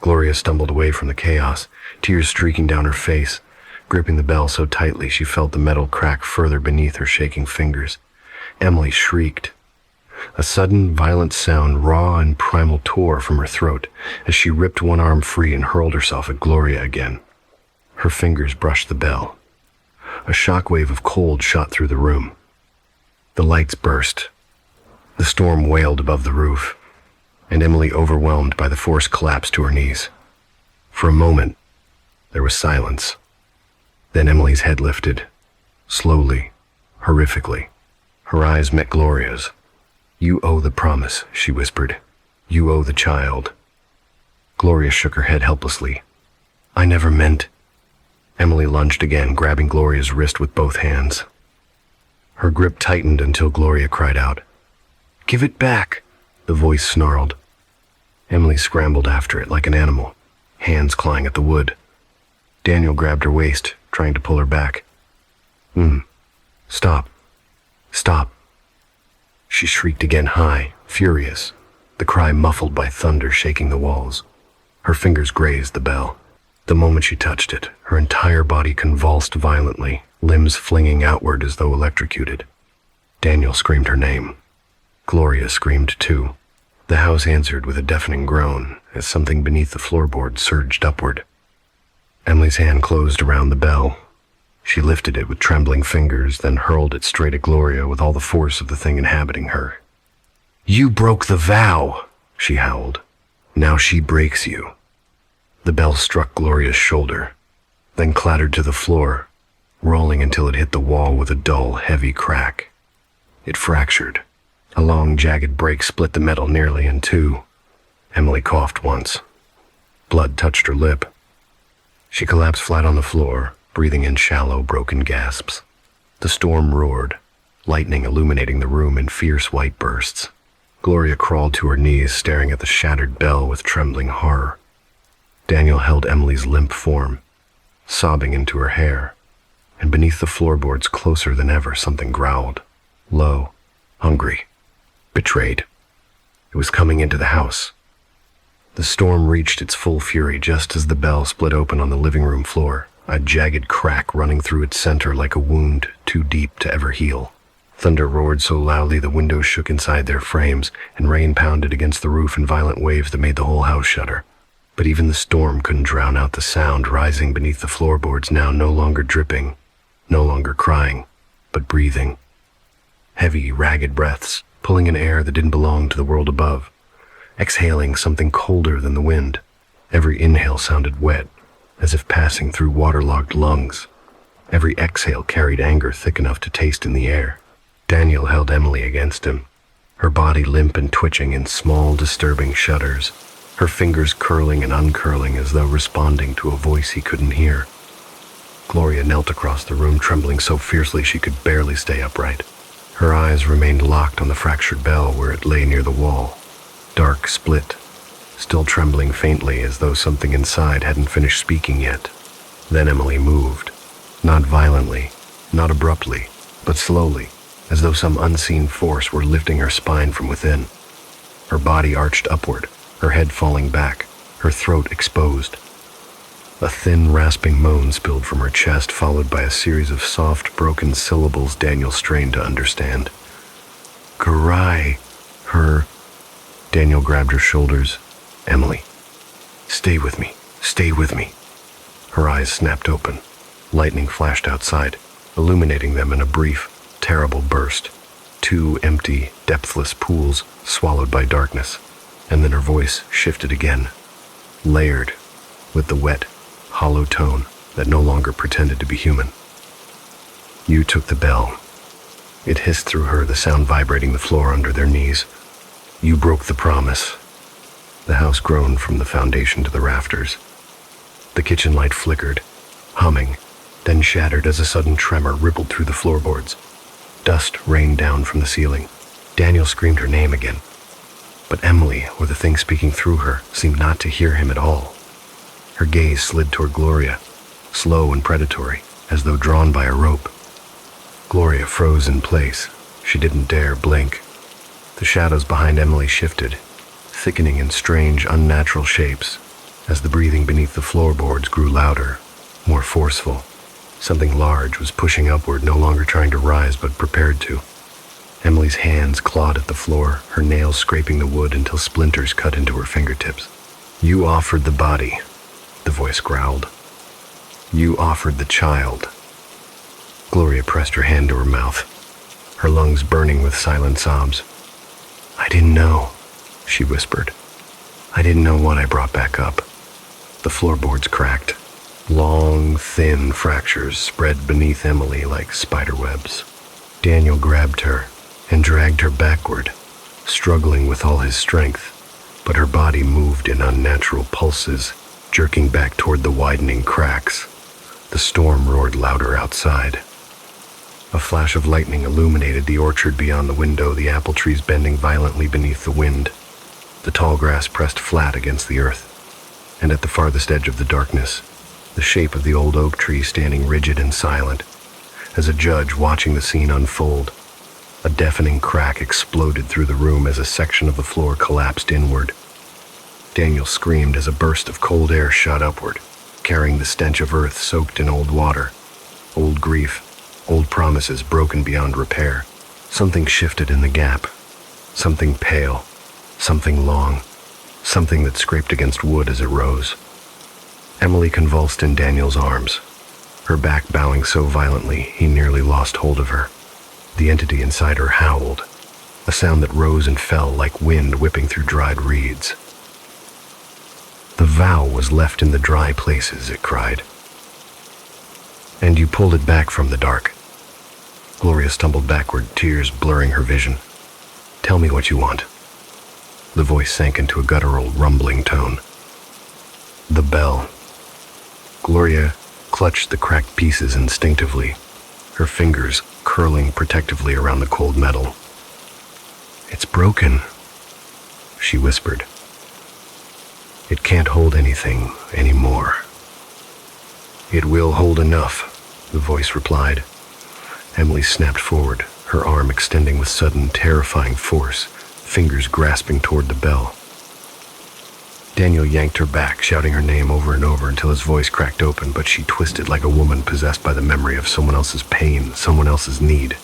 Gloria stumbled away from the chaos, tears streaking down her face, gripping the bell so tightly she felt the metal crack further beneath her shaking fingers. Emily shrieked. A sudden, violent sound, raw and primal, tore from her throat as she ripped one arm free and hurled herself at Gloria again. Her fingers brushed the bell. A shockwave of cold shot through the room. The lights burst. The storm wailed above the roof, and Emily, overwhelmed by the force, collapsed to her knees. For a moment, there was silence. Then Emily's head lifted, slowly, horrifically. Her eyes met Gloria's. "You owe the promise," she whispered. "You owe the child." Gloria shook her head helplessly. "I never meant..." Emily lunged again, grabbing Gloria's wrist with both hands. Her grip tightened until Gloria cried out. "Give it back," the voice snarled. Emily scrambled after it like an animal, hands clawing at the wood. Daniel grabbed her waist, trying to pull her back. Stop. Stop." She shrieked again, high, furious, the cry muffled by thunder shaking the walls. Her fingers grazed the bell. The moment she touched it, her entire body convulsed violently, limbs flinging outward as though electrocuted. Daniel screamed her name. Gloria screamed too. The house answered with a deafening groan as something beneath the floorboard surged upward. Emily's hand closed around the bell. She lifted it with trembling fingers, then hurled it straight at Gloria with all the force of the thing inhabiting her. "You broke the vow," she howled. "Now she breaks you." The bell struck Gloria's shoulder, then clattered to the floor, rolling until it hit the wall with a dull, heavy crack. It fractured. A long, jagged break split the metal nearly in two. Emily coughed once. Blood touched her lip. She collapsed flat on the floor, breathing in shallow, broken gasps. The storm roared, lightning illuminating the room in fierce white bursts. Gloria crawled to her knees, staring at the shattered bell with trembling horror. Daniel held Emily's limp form, sobbing into her hair, and beneath the floorboards, closer than ever, something growled, low, hungry, betrayed. It was coming into the house. The storm reached its full fury just as the bell split open on the living room floor, a jagged crack running through its center like a wound too deep to ever heal. Thunder roared so loudly the windows shook inside their frames, and rain pounded against the roof in violent waves that made the whole house shudder. But even the storm couldn't drown out the sound rising beneath the floorboards, now no longer dripping, no longer crying, but breathing. Heavy, ragged breaths, pulling in air that didn't belong to the world above, exhaling something colder than the wind. Every inhale sounded wet, as if passing through waterlogged lungs. Every exhale carried anger thick enough to taste in the air. Daniel held Emily against him, her body limp and twitching in small, disturbing shudders, her fingers curling and uncurling as though responding to a voice he couldn't hear. Gloria knelt across the room, trembling so fiercely she could barely stay upright. Her eyes remained locked on the fractured bell where it lay near the wall, dark, split, still trembling faintly as though something inside hadn't finished speaking yet. Then Emily moved, not violently, not abruptly, but slowly, as though some unseen force were lifting her spine from within. Her body arched upward, her head falling back, her throat exposed. A thin, rasping moan spilled from her chest, followed by a series of soft, broken syllables Daniel strained to understand. Garai, her... Daniel grabbed her shoulders. Emily, stay with me, stay with me. Her eyes snapped open. Lightning flashed outside, illuminating them in a brief, terrible burst. 2 empty, depthless pools swallowed by darkness. And then her voice shifted again, layered with the wet, hollow tone that no longer pretended to be human. You took the bell. It hissed through her, the sound vibrating the floor under their knees. You broke the promise. The house groaned from the foundation to the rafters. The kitchen light flickered, humming, then shattered as a sudden tremor rippled through the floorboards. Dust rained down from the ceiling. Daniel screamed her name again. But Emily, or the thing speaking through her, seemed not to hear him at all. Her gaze slid toward Gloria, slow and predatory, as though drawn by a rope. Gloria froze in place. She didn't dare blink. The shadows behind Emily shifted, thickening in strange, unnatural shapes, as the breathing beneath the floorboards grew louder, more forceful. Something large was pushing upward, no longer trying to rise, but prepared to. Emily's hands clawed at the floor, her nails scraping the wood until splinters cut into her fingertips. You offered the body, the voice growled. You offered the child. Gloria pressed her hand to her mouth, her lungs burning with silent sobs. I didn't know, she whispered. I didn't know what I brought back up. The floorboards cracked. Long, thin fractures spread beneath Emily like spiderwebs. Daniel grabbed her and dragged her backward, struggling with all his strength, but her body moved in unnatural pulses, jerking back toward the widening cracks. The storm roared louder outside. A flash of lightning illuminated the orchard beyond the window, the apple trees bending violently beneath the wind. The tall grass pressed flat against the earth, and at the farthest edge of the darkness, the shape of the old oak tree standing rigid and silent, as a judge watching the scene unfold. A deafening crack exploded through the room as a section of the floor collapsed inward. Daniel screamed as a burst of cold air shot upward, carrying the stench of earth soaked in old water, old grief, old promises broken beyond repair. Something shifted in the gap, something pale, something long, something that scraped against wood as it rose. Emily convulsed in Daniel's arms, her back bowing so violently he nearly lost hold of her. The entity inside her howled, a sound that rose and fell like wind whipping through dried reeds. The vow was left in the dry places, it cried. And you pulled it back from the dark. Gloria stumbled backward, tears blurring her vision. Tell me what you want. The voice sank into a guttural, rumbling tone. The bell. Gloria clutched the cracked pieces instinctively, her fingers curling protectively around the cold metal. It's broken, she whispered. It can't hold anything anymore. It will hold enough, the voice replied. Emily snapped forward, her arm extending with sudden, terrifying force, fingers grasping toward the bell. Daniel yanked her back, shouting her name over and over until his voice cracked open, but she twisted like a woman possessed by the memory of someone else's pain, someone else's need.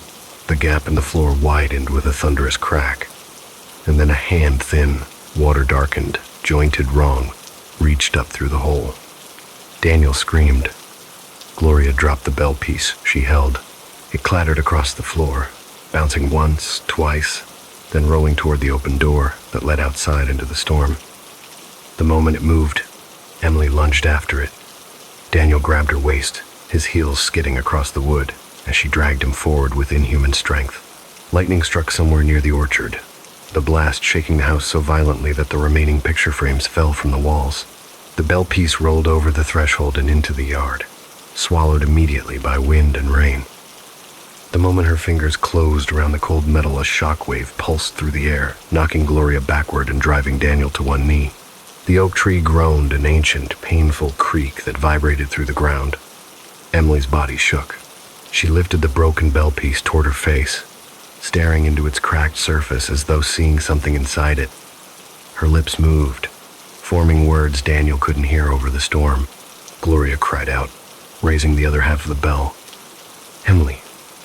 The gap in the floor widened with a thunderous crack, and then a hand, thin, water-darkened, jointed wrong, reached up through the hole. Daniel screamed. Gloria dropped the bell piece she held. It clattered across the floor, bouncing once, twice, then rolling toward the open door that led outside into the storm. The moment it moved, Emily lunged after it. Daniel grabbed her waist, his heels skidding across the wood as she dragged him forward with inhuman strength. Lightning struck somewhere near the orchard, the blast shaking the house so violently that the remaining picture frames fell from the walls. The bell piece rolled over the threshold and into the yard, swallowed immediately by wind and rain. The moment her fingers closed around the cold metal, a shockwave pulsed through the air, knocking Gloria backward and driving Daniel to one knee. The oak tree groaned, an ancient, painful creak that vibrated through the ground. Emily's body shook. She lifted the broken bell piece toward her face, staring into its cracked surface as though seeing something inside it. Her lips moved, forming words Daniel couldn't hear over the storm. Gloria cried out, raising the other half of the bell. "Emily,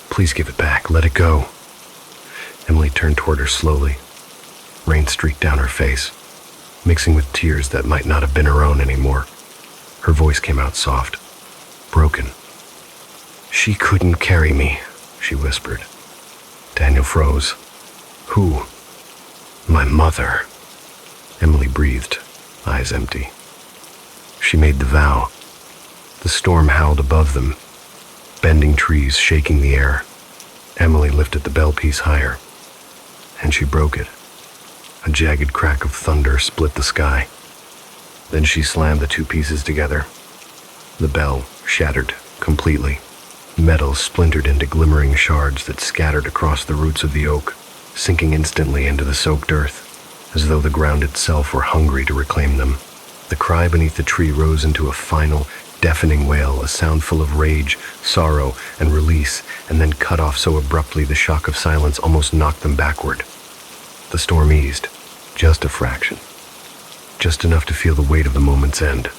please give it back. Let it go." Emily turned toward her slowly. Rain streaked down her face, mixing with tears that might not have been her own anymore. Her voice came out soft, broken. "She couldn't carry me," she whispered. Daniel froze. "Who?" "My mother." Emily breathed, eyes empty. She made the vow. The storm howled above them, bending trees, shaking the air. Emily lifted the bell piece higher, and she broke it. A jagged crack of thunder split the sky. Then she slammed the two pieces together. The bell shattered completely. Metal splintered into glimmering shards that scattered across the roots of the oak, sinking instantly into the soaked earth, as though the ground itself were hungry to reclaim them. The cry beneath the tree rose into a final, deafening wail, a sound full of rage, sorrow, and release, and then cut off so abruptly the shock of silence almost knocked them backward. The storm eased, just a fraction, just enough to feel the weight of the moment's end.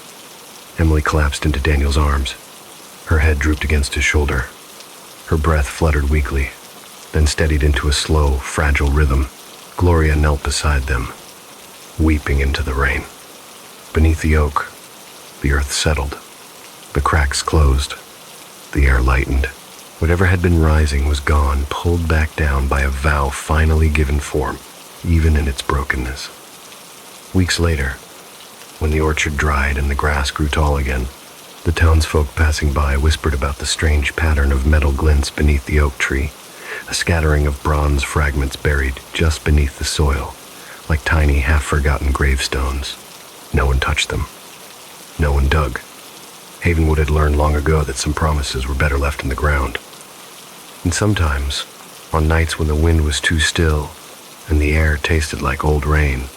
Emily collapsed into Daniel's arms. Her head drooped against his shoulder. Her breath fluttered weakly, then steadied into a slow, fragile rhythm. Gloria knelt beside them, weeping into the rain. Beneath the oak, the earth settled. The cracks closed. The air lightened. Whatever had been rising was gone, pulled back down by a vow finally given form, even in its brokenness. Weeks later, when the orchard dried and the grass grew tall again, the townsfolk passing by whispered about the strange pattern of metal glints beneath the oak tree, a scattering of bronze fragments buried just beneath the soil, like tiny, half-forgotten gravestones. No one touched them. No one dug. Havenwood had learned long ago that some promises were better left in the ground. And sometimes, on nights when the wind was too still and the air tasted like old rain,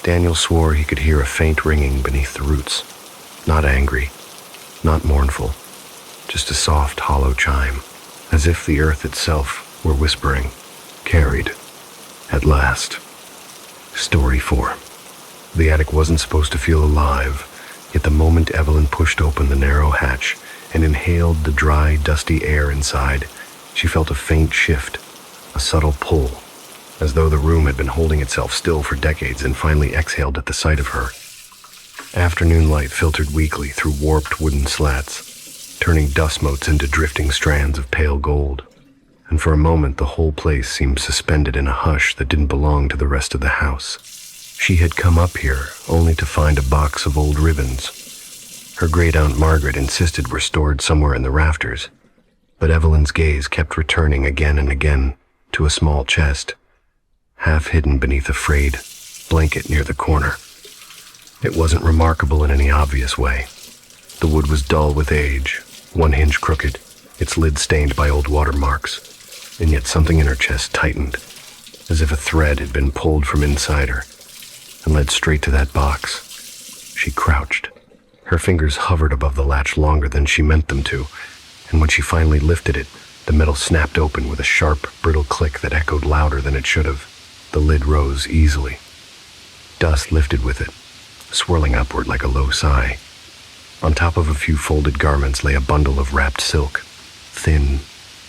Daniel swore he could hear a faint ringing beneath the roots. Not angry, not mournful, just a soft, hollow chime, as if the earth itself were whispering, "Carried. At last." Story 4. The attic wasn't supposed to feel alive, yet the moment Evelyn pushed open the narrow hatch and inhaled the dry, dusty air inside, she felt a faint shift, a subtle pull, as though the room had been holding itself still for decades and finally exhaled at the sight of her. Afternoon light filtered weakly through warped wooden slats, turning dust motes into drifting strands of pale gold. And for a moment the whole place seemed suspended in a hush that didn't belong to the rest of the house. She had come up here only to find a box of old ribbons. Her great-aunt Margaret insisted were stored somewhere in the rafters, but Evelyn's gaze kept returning again and again to a small chest, half hidden beneath a frayed blanket near the corner. It wasn't remarkable in any obvious way. The wood was dull with age, one hinge crooked, its lid stained by old watermarks, and yet something in her chest tightened, as if a thread had been pulled from inside her and led straight to that box. She crouched. Her fingers hovered above the latch longer than she meant them to, and when she finally lifted it, the metal snapped open with a sharp, brittle click that echoed louder than it should have. The lid rose easily. Dust lifted with it, swirling upward like a low sigh. On top of a few folded garments lay a bundle of wrapped silk, thin,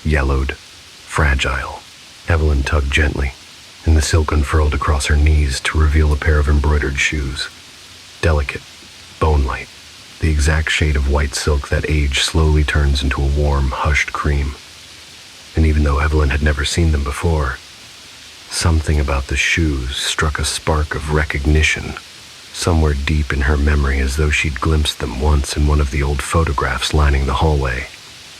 yellowed, fragile. Evelyn tugged gently, and the silk unfurled across her knees to reveal a pair of embroidered shoes. Delicate, bone-light, the exact shade of white silk that age slowly turns into a warm, hushed cream. And even though Evelyn had never seen them before, something about the shoes struck a spark of recognition, somewhere deep in her memory, as though she'd glimpsed them once in one of the old photographs lining the hallway,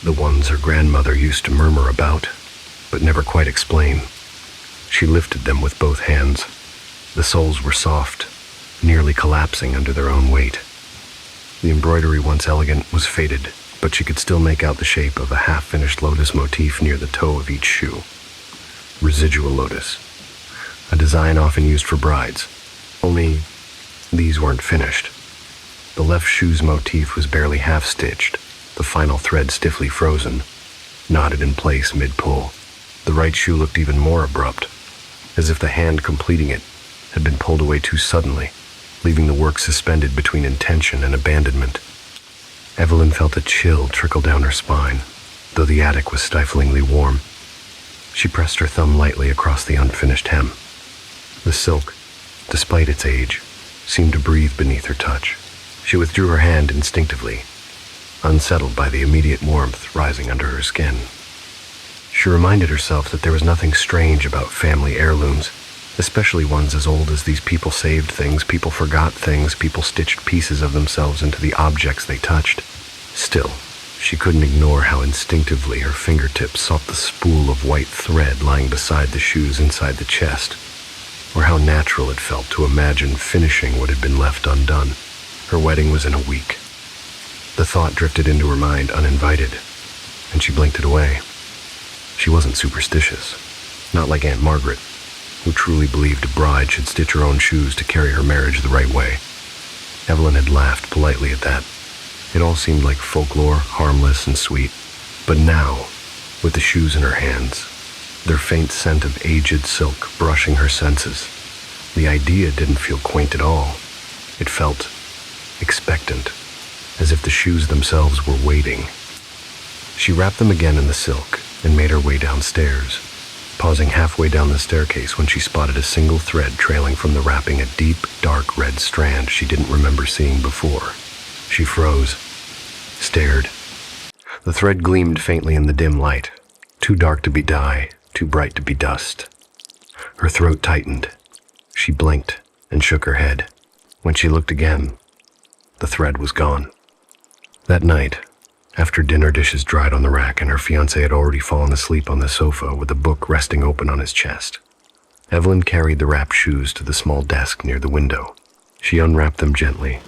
the ones her grandmother used to murmur about, but never quite explain. She lifted them with both hands. The soles were soft, nearly collapsing under their own weight. The embroidery, once elegant, was faded, but she could still make out the shape of a half-finished lotus motif near the toe of each shoe. Residual lotus, a design often used for brides, only these weren't finished. The left shoe's motif was barely half-stitched, the final thread stiffly frozen, knotted in place mid-pull. The right shoe looked even more abrupt, as if the hand completing it had been pulled away too suddenly. leaving the work suspended between intention and abandonment. Evelyn felt a chill trickle down her spine, though the attic was stiflingly warm. She pressed her thumb lightly across the unfinished hem. The silk, despite its age, seemed to breathe beneath her touch. She withdrew her hand instinctively, unsettled by the immediate warmth rising under her skin. She reminded herself that there was nothing strange about family heirlooms, especially ones as old as these. People saved things, people forgot things, people stitched pieces of themselves into the objects they touched. Still, she couldn't ignore how instinctively her fingertips sought the spool of white thread lying beside the shoes inside the chest, or how natural it felt to imagine finishing what had been left undone. Her wedding was in a week. The thought drifted into her mind uninvited, and she blinked it away. She wasn't superstitious, not like Aunt Margaret, who truly believed a bride should stitch her own shoes to carry her marriage the right way. Evelyn had laughed politely at that. It all seemed like folklore, harmless and sweet. But now, with the shoes in her hands, their faint scent of aged silk brushing her senses, the idea didn't feel quaint at all. It felt expectant, as if the shoes themselves were waiting. She wrapped them again in the silk and made her way downstairs, pausing halfway down the staircase when she spotted a single thread trailing from the wrapping, a deep, dark red strand she didn't remember seeing before. She froze, stared. The thread gleamed faintly in the dim light, too dark to be dye, too bright to be dust. Her throat tightened. She blinked and shook her head. When she looked again, the thread was gone. That night, after dinner dishes dried on the rack and her fiancé had already fallen asleep on the sofa with a book resting open on his chest, Evelyn carried the wrapped shoes to the small desk near the window. She unwrapped them gently,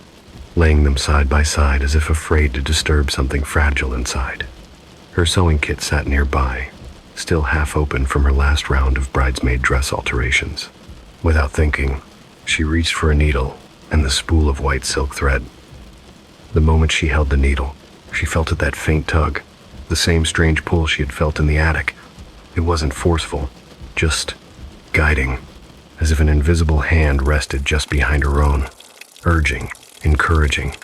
laying them side by side as if afraid to disturb something fragile inside. Her sewing kit sat nearby, still half open from her last round of bridesmaid dress alterations. Without thinking, she reached for a needle and the spool of white silk thread. The moment she held the needle, she felt that faint tug, the same strange pull she had felt in the attic. It wasn't forceful, just guiding, as if an invisible hand rested just behind her own, urging, encouraging.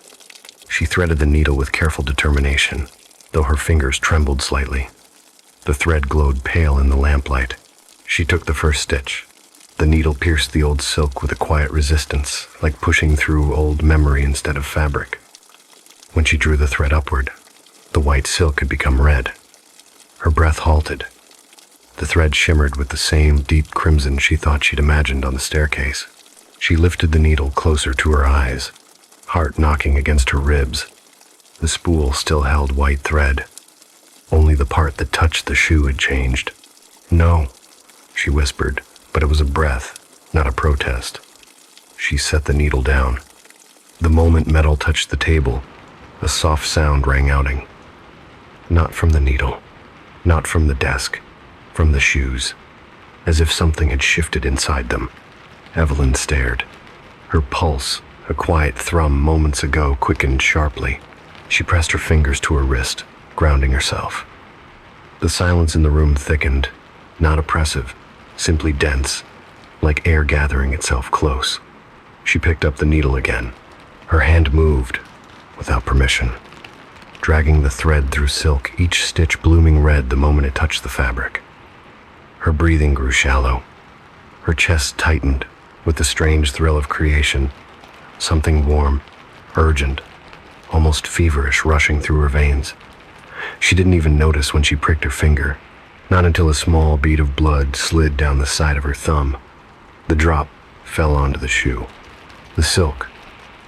She threaded the needle with careful determination, though her fingers trembled slightly. The thread glowed pale in the lamplight. She took the first stitch. The needle pierced the old silk with a quiet resistance, like pushing through old memory instead of fabric. When she drew the thread upward, the white silk had become red. Her breath halted. The thread shimmered with the same deep crimson she thought she'd imagined on the staircase. She lifted the needle closer to her eyes, heart knocking against her ribs. The spool still held white thread. Only the part that touched the shoe had changed. "No," she whispered, but it was a breath, not a protest. She set the needle down. The moment metal touched the table, a soft sound rang outing. Not from the needle, not from the desk, from the shoes, as if something had shifted inside them. Evelyn stared. Her pulse, a quiet thrum moments ago, quickened sharply. She pressed her fingers to her wrist, grounding herself. The silence in the room thickened, not oppressive, simply dense, like air gathering itself close. She picked up the needle again. Her hand moved, without permission, dragging the thread through silk, each stitch blooming red the moment it touched the fabric. Her breathing grew shallow. Her chest tightened with the strange thrill of creation, something warm, urgent, almost feverish rushing through her veins. She didn't even notice when she pricked her finger, not until a small bead of blood slid down the side of her thumb. The drop fell onto the shoe. The silk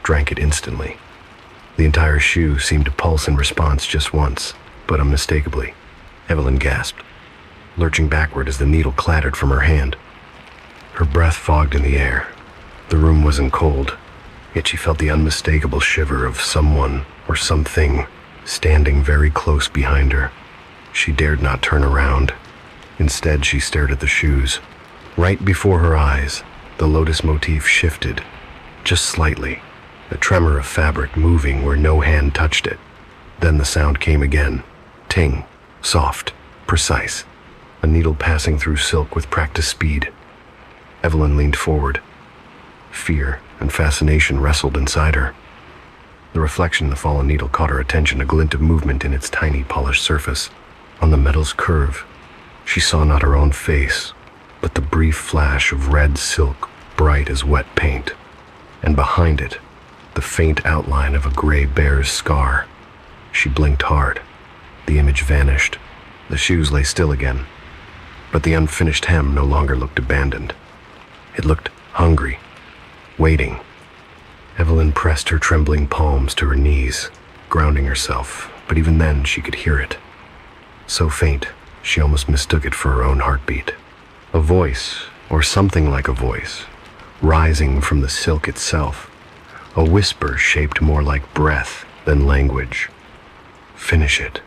drank it instantly. The entire shoe seemed to pulse in response just once, but unmistakably. Evelyn gasped, lurching backward as the needle clattered from her hand. Her breath fogged in the air. The room wasn't cold, yet she felt the unmistakable shiver of someone or something standing very close behind her. She dared not turn around. Instead, she stared at the shoes. Right before her eyes, the lotus motif shifted, just slightly, a tremor of fabric moving where no hand touched it. Then the sound came again. Ting, soft, precise, a needle passing through silk with practiced speed. Evelyn leaned forward. Fear and fascination wrestled inside her. The reflection of the fallen needle caught her attention, a glint of movement in its tiny polished surface. On the metal's curve, she saw not her own face, but the brief flash of red silk, bright as wet paint, and behind it, the faint outline of a gray bear's scar. She blinked hard. The image vanished. The shoes lay still again, but the unfinished hem no longer looked abandoned. It looked hungry, waiting. Evelyn pressed her trembling palms to her knees, grounding herself, but even then she could hear it. So faint, she almost mistook it for her own heartbeat. A voice, or something like a voice, rising from the silk itself. A whisper shaped more like breath than language. Finish it.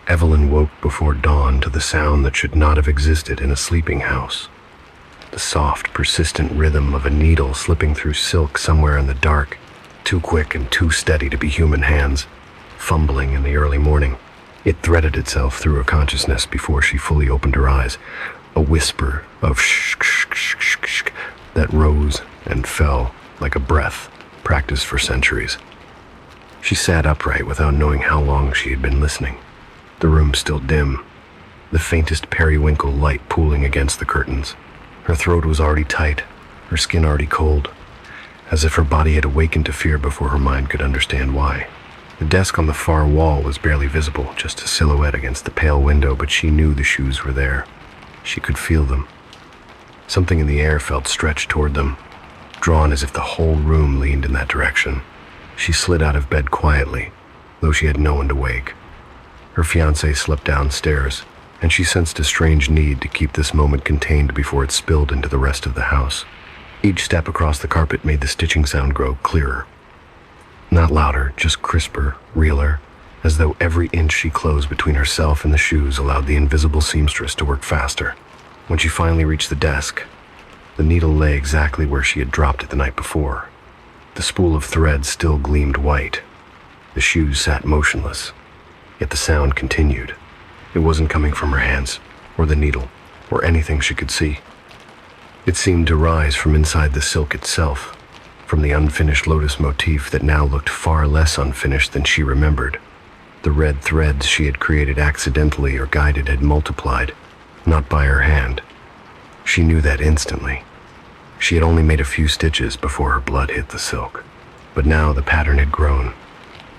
Evelyn woke before dawn to the sound that should not have existed in a sleeping house. The soft, persistent rhythm of a needle slipping through silk somewhere in the dark, too quick and too steady to be human hands, fumbling in the early morning. It threaded itself through her consciousness before she fully opened her eyes, a whisper of shh that rose and fell like a breath practiced for centuries. She sat upright without knowing how long she had been listening. The room still dim, the faintest periwinkle light pooling against the curtains. Her throat was already tight, her skin already cold, as if her body had awakened to fear before her mind could understand why. The desk on the far wall was barely visible, just a silhouette against the pale window, but she knew the shoes were there. She could feel them. Something in the air felt stretched toward them, drawn as if the whole room leaned in that direction. She slid out of bed quietly, though she had no one to wake. Her fiancé slept downstairs, and she sensed a strange need to keep this moment contained before it spilled into the rest of the house. Each step across the carpet made the stitching sound grow clearer. Not louder, just crisper, realer, as though every inch she closed between herself and the shoes allowed the invisible seamstress to work faster. When she finally reached the desk, the needle lay exactly where she had dropped it the night before. The spool of thread still gleamed white. The shoes sat motionless, yet the sound continued. It wasn't coming from her hands, or the needle, or anything she could see. It seemed to rise from inside the silk itself, from the unfinished lotus motif that now looked far less unfinished than she remembered. The red threads she had created accidentally or guided had multiplied, not by her hand. She knew that instantly. She had only made a few stitches before her blood hit the silk, but now the pattern had grown,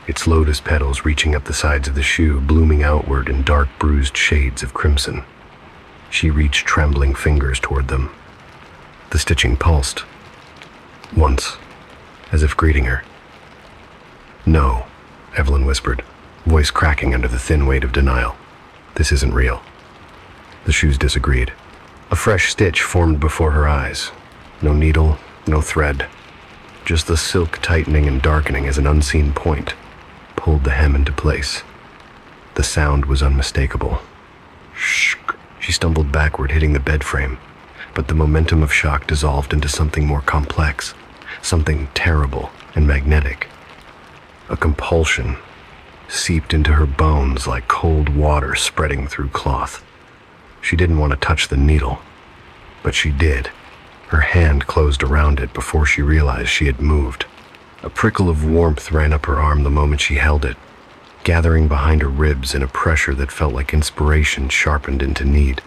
its lotus petals reaching up the sides of the shoe, blooming outward in dark bruised shades of crimson. She reached trembling fingers toward them. The stitching pulsed. Once, as if greeting her. "No," Evelyn whispered, voice cracking under the thin weight of denial. "This isn't real." The shoes disagreed. A fresh stitch formed before her eyes. No needle, no thread. Just the silk tightening and darkening as an unseen point pulled the hem into place. The sound was unmistakable. Shh! She stumbled backward, hitting the bed frame, but the momentum of shock dissolved into something more complex, something terrible and magnetic. A compulsion seeped into her bones like cold water spreading through cloth. She didn't want to touch the needle, but she did. Her hand closed around it before she realized she had moved. A prickle of warmth ran up her arm the moment she held it, gathering behind her ribs in a pressure that felt like inspiration sharpened into need.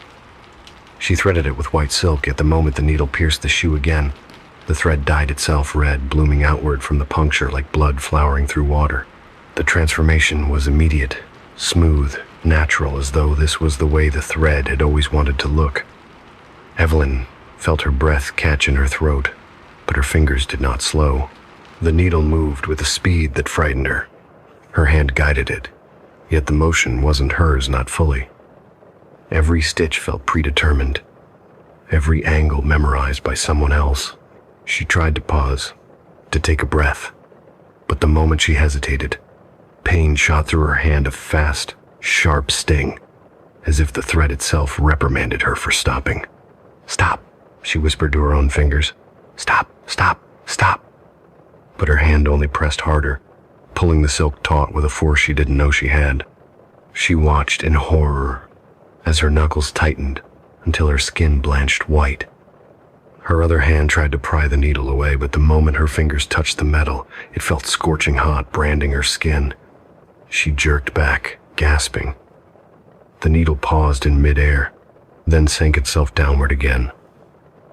She threaded it with white silk, yet the moment the needle pierced the shoe again, the thread dyed itself red, blooming outward from the puncture like blood flowering through water. The transformation was immediate, smooth, natural, as though this was the way the thread had always wanted to look. Evelyn felt her breath catch in her throat, but her fingers did not slow. The needle moved with a speed that frightened her. Her hand guided it, yet the motion wasn't hers, not fully. Every stitch felt predetermined, every angle memorized by someone else. She tried to pause, to take a breath, but the moment she hesitated, pain shot through her hand, a fast, sharp sting, as if the thread itself reprimanded her for stopping. "Stop," she whispered to her own fingers. "Stop, stop, stop." But her hand only pressed harder, pulling the silk taut with a force she didn't know she had. She watched in horror as her knuckles tightened until her skin blanched white. Her other hand tried to pry the needle away, but the moment her fingers touched the metal, it felt scorching hot, branding her skin. She jerked back, gasping. The needle paused in midair, then sank itself downward again.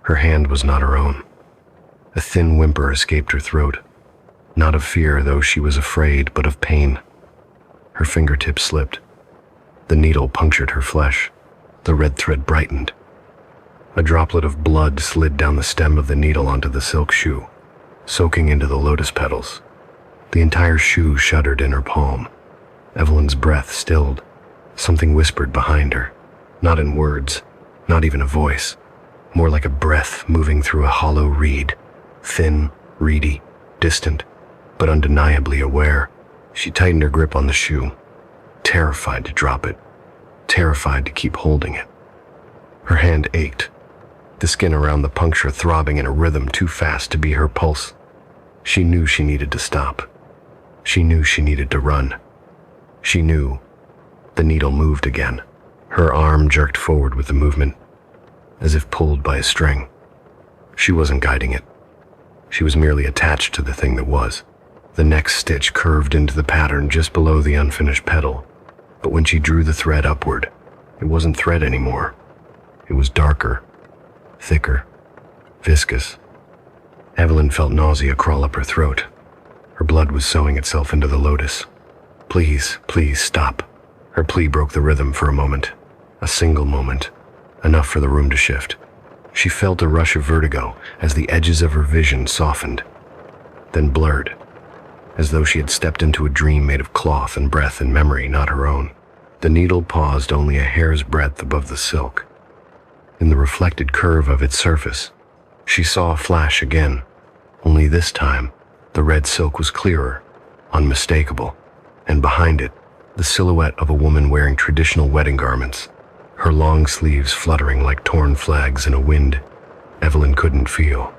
Her hand was not her own. A thin whimper escaped her throat. Not of fear, though she was afraid, but of pain. Her fingertips slipped. The needle punctured her flesh. The red thread brightened. A droplet of blood slid down the stem of the needle onto the silk shoe, soaking into the lotus petals. The entire shoe shuddered in her palm. Evelyn's breath stilled. Something whispered behind her, not in words, not even a voice, more like a breath moving through a hollow reed, thin, reedy, distant, but undeniably aware. She tightened her grip on the shoe, terrified to drop it, terrified to keep holding it. Her hand ached, the skin around the puncture throbbing in a rhythm too fast to be her pulse. She knew she needed to stop. She knew she needed to run. She knew. The needle moved again. Her arm jerked forward with the movement, as if pulled by a string. She wasn't guiding it. She was merely attached to the thing that was. The next stitch curved into the pattern just below the unfinished petal, but when she drew the thread upward, it wasn't thread anymore. It was darker, thicker, viscous. Evelyn felt nausea crawl up her throat. Her blood was sewing itself into the lotus. Please, please stop. Her plea broke the rhythm for a moment. A single moment. Enough for the room to shift. She felt a rush of vertigo as the edges of her vision softened, then blurred, as though she had stepped into a dream made of cloth and breath and memory not her own. The needle paused only a hair's breadth above the silk. In the reflected curve of its surface, she saw a flash again, only this time, the red silk was clearer, unmistakable, and behind it, the silhouette of a woman wearing traditional wedding garments, her long sleeves fluttering like torn flags in a wind Evelyn couldn't feel.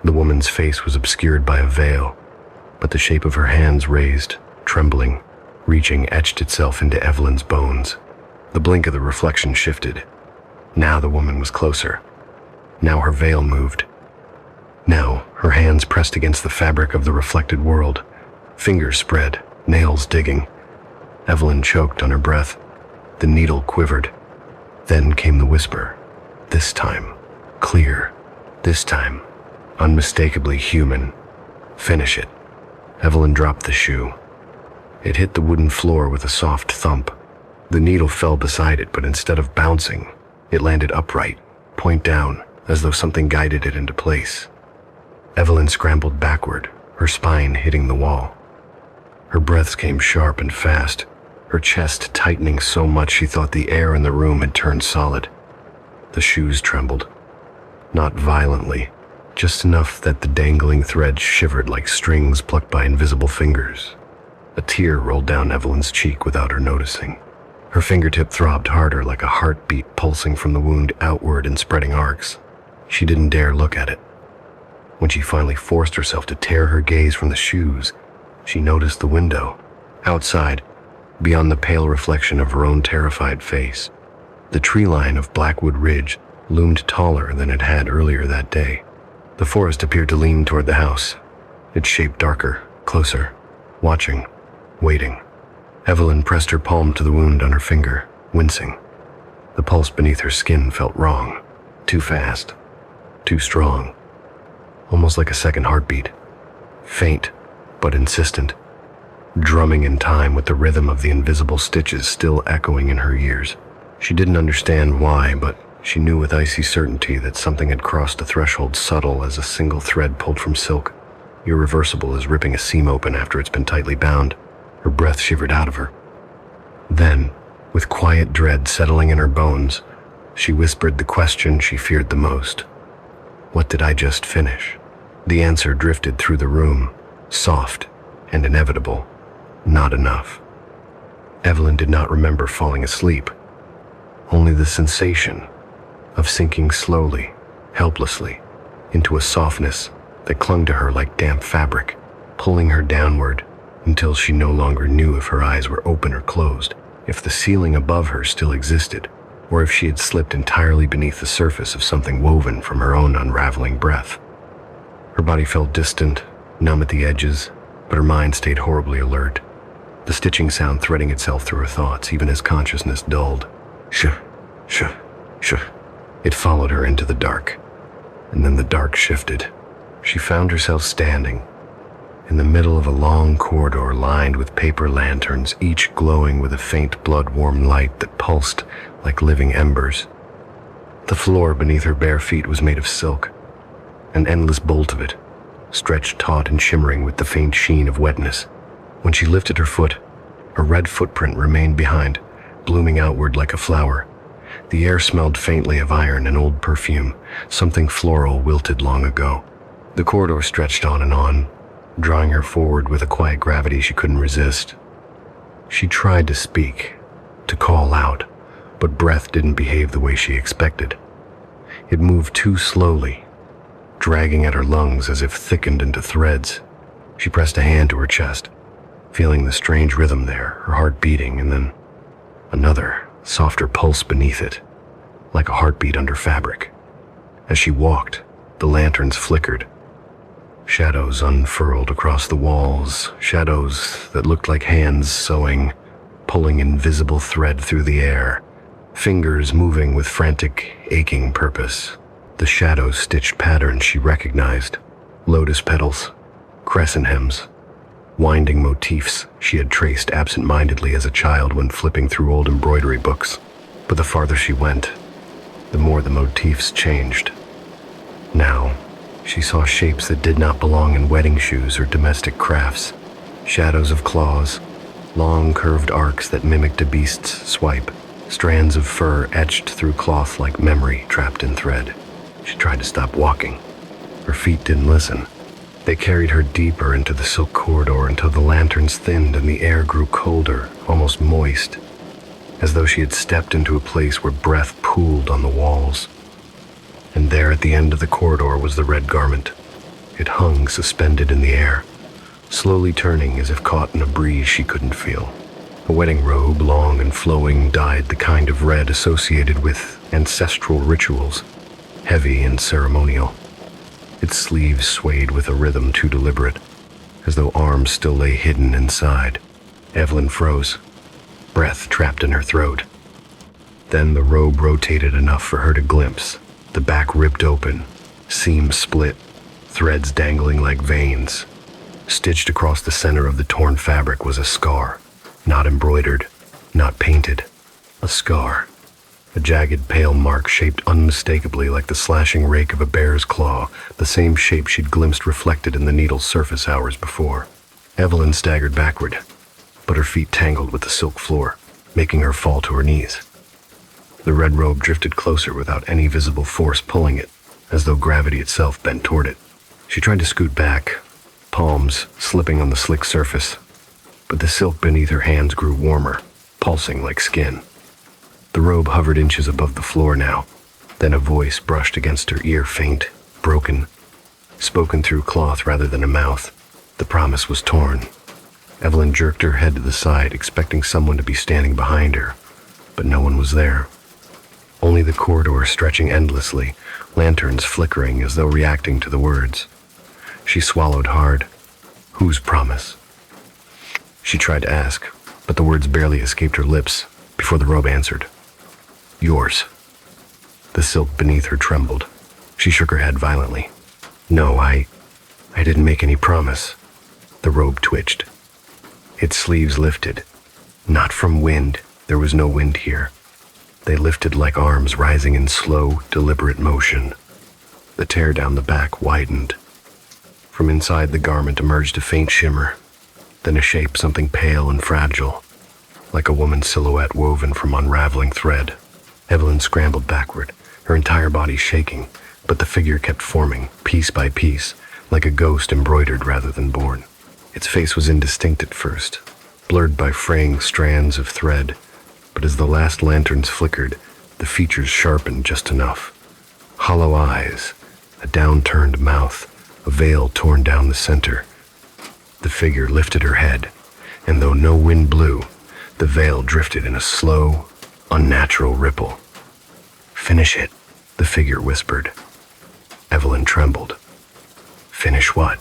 The woman's face was obscured by a veil, but the shape of her hands raised, trembling, reaching, etched itself into Evelyn's bones. The blink of the reflection shifted. Now the woman was closer. Now her veil moved. Now her hands pressed against the fabric of the reflected world, fingers spread, nails digging. Evelyn choked on her breath. The needle quivered. Then came the whisper. This time, clear. This time, unmistakably human. Finish it. Evelyn dropped the shoe. It hit the wooden floor with a soft thump. The needle fell beside it, but instead of bouncing, it landed upright, point down, as though something guided it into place. Evelyn scrambled backward, her spine hitting the wall. Her breaths came sharp and fast, her chest tightening so much she thought the air in the room had turned solid. The shoes trembled. Not violently, just enough that the dangling threads shivered like strings plucked by invisible fingers. A tear rolled down Evelyn's cheek without her noticing. Her fingertip throbbed harder like a heartbeat pulsing from the wound outward in spreading arcs. She didn't dare look at it. When she finally forced herself to tear her gaze from the shoes, she noticed the window. Outside, beyond the pale reflection of her own terrified face, the tree line of Blackwood Ridge loomed taller than it had earlier that day. The forest appeared to lean toward the house, its shape darker, closer, watching, waiting. Evelyn pressed her palm to the wound on her finger, wincing. The pulse beneath her skin felt wrong, too fast, too strong, almost like a second heartbeat, faint but insistent, drumming in time with the rhythm of the invisible stitches still echoing in her ears. She didn't understand why, but she knew with icy certainty that something had crossed a threshold subtle as a single thread pulled from silk, irreversible as ripping a seam open after it's been tightly bound. Her breath shivered out of her. Then, with quiet dread settling in her bones, she whispered the question she feared the most. What did I just finish? The answer drifted through the room, soft and inevitable. Not enough. Evelyn did not remember falling asleep. Only the sensation of sinking slowly, helplessly, into a softness that clung to her like damp fabric, pulling her downward until she no longer knew if her eyes were open or closed, if the ceiling above her still existed, or if she had slipped entirely beneath the surface of something woven from her own unraveling breath. Her body felt distant, numb at the edges, but her mind stayed horribly alert, the stitching sound threading itself through her thoughts even as consciousness dulled. Shh, shh, shh. It followed her into the dark, and then the dark shifted. She found herself standing in the middle of a long corridor lined with paper lanterns, each glowing with a faint blood-warm light that pulsed like living embers. The floor beneath her bare feet was made of silk, an endless bolt of it, stretched taut and shimmering with the faint sheen of wetness. When she lifted her foot, a red footprint remained behind, blooming outward like a flower. The air smelled faintly of iron and old perfume, something floral wilted long ago. The corridor stretched on, drawing her forward with a quiet gravity she couldn't resist. She tried to speak, to call out, but breath didn't behave the way she expected. It moved too slowly, dragging at her lungs as if thickened into threads. She pressed a hand to her chest, feeling the strange rhythm there, her heart beating, and then another, softer pulse beneath it, like a heartbeat under fabric. As she walked, the lanterns flickered. Shadows unfurled across the walls, shadows that looked like hands sewing, pulling invisible thread through the air, fingers moving with frantic, aching purpose. The shadows stitched patterns she recognized, lotus petals, crescent hems, winding motifs she had traced absent-mindedly as a child when flipping through old embroidery books. But the farther she went, the more the motifs changed. Now, she saw shapes that did not belong in wedding shoes or domestic crafts, shadows of claws, long curved arcs that mimicked a beast's swipe, strands of fur etched through cloth like memory trapped in thread. She tried to stop walking. Her feet didn't listen. They carried her deeper into the silk corridor until the lanterns thinned and the air grew colder, almost moist, as though she had stepped into a place where breath pooled on the walls. And there at the end of the corridor was the red garment. It hung suspended in the air, slowly turning as if caught in a breeze she couldn't feel. A wedding robe, long and flowing, dyed the kind of red associated with ancestral rituals, heavy and ceremonial. Its sleeves swayed with a rhythm too deliberate, as though arms still lay hidden inside. Evelyn froze, breath trapped in her throat. Then the robe rotated enough for her to glimpse. The back ripped open, seams split, threads dangling like veins. Stitched across the center of the torn fabric was a scar, not embroidered, not painted. A scar, a jagged pale mark shaped unmistakably like the slashing rake of a bear's claw, the same shape she'd glimpsed reflected in the needle's surface hours before. Evelyn staggered backward, but her feet tangled with the silk floor, making her fall to her knees. The red robe drifted closer without any visible force pulling it, as though gravity itself bent toward it. She tried to scoot back, palms slipping on the slick surface, but the silk beneath her hands grew warmer, pulsing like skin. The robe hovered inches above the floor now. Then a voice brushed against her ear, faint, broken, spoken through cloth rather than a mouth. The promise was torn. Evelyn jerked her head to the side, expecting someone to be standing behind her, but no one was there. Only the corridor stretching endlessly, lanterns flickering as though reacting to the words. She swallowed hard. Whose promise? She tried to ask, but the words barely escaped her lips before the robe answered. Yours. The silk beneath her trembled. She shook her head violently. No, I didn't make any promise. The robe twitched. Its sleeves lifted. Not from wind. There was no wind here. They lifted like arms rising in slow, deliberate motion. The tear down the back widened. From inside the garment emerged a faint shimmer, then a shape, something pale and fragile, like a woman's silhouette woven from unraveling thread. Evelyn scrambled backward, her entire body shaking, but the figure kept forming, piece by piece, like a ghost embroidered rather than born. Its face was indistinct at first, blurred by fraying strands of thread, but as the last lanterns flickered, the features sharpened just enough. Hollow eyes, a downturned mouth, a veil torn down the center. The figure lifted her head, and though no wind blew, the veil drifted in a slow, unnatural ripple. Finish it, the figure whispered. Evelyn trembled. Finish what?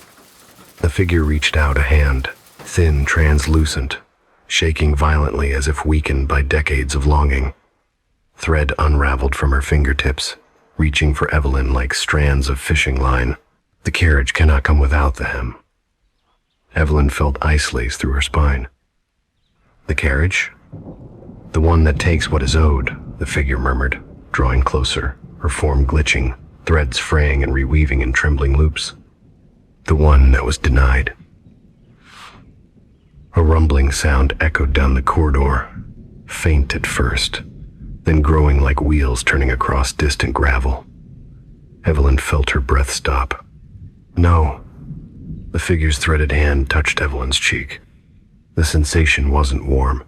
The figure reached out a hand, thin, translucent, shaking violently as if weakened by decades of longing. Thread unraveled from her fingertips, reaching for Evelyn like strands of fishing line. The carriage cannot come without the hem. Evelyn felt ice lace through her spine. The carriage? The one that takes what is owed, the figure murmured, drawing closer, her form glitching, threads fraying and reweaving in trembling loops. The one that was denied. A rumbling sound echoed down the corridor, faint at first, then growing like wheels turning across distant gravel. Evelyn felt her breath stop. No. The figure's threaded hand touched Evelyn's cheek. The sensation wasn't warm.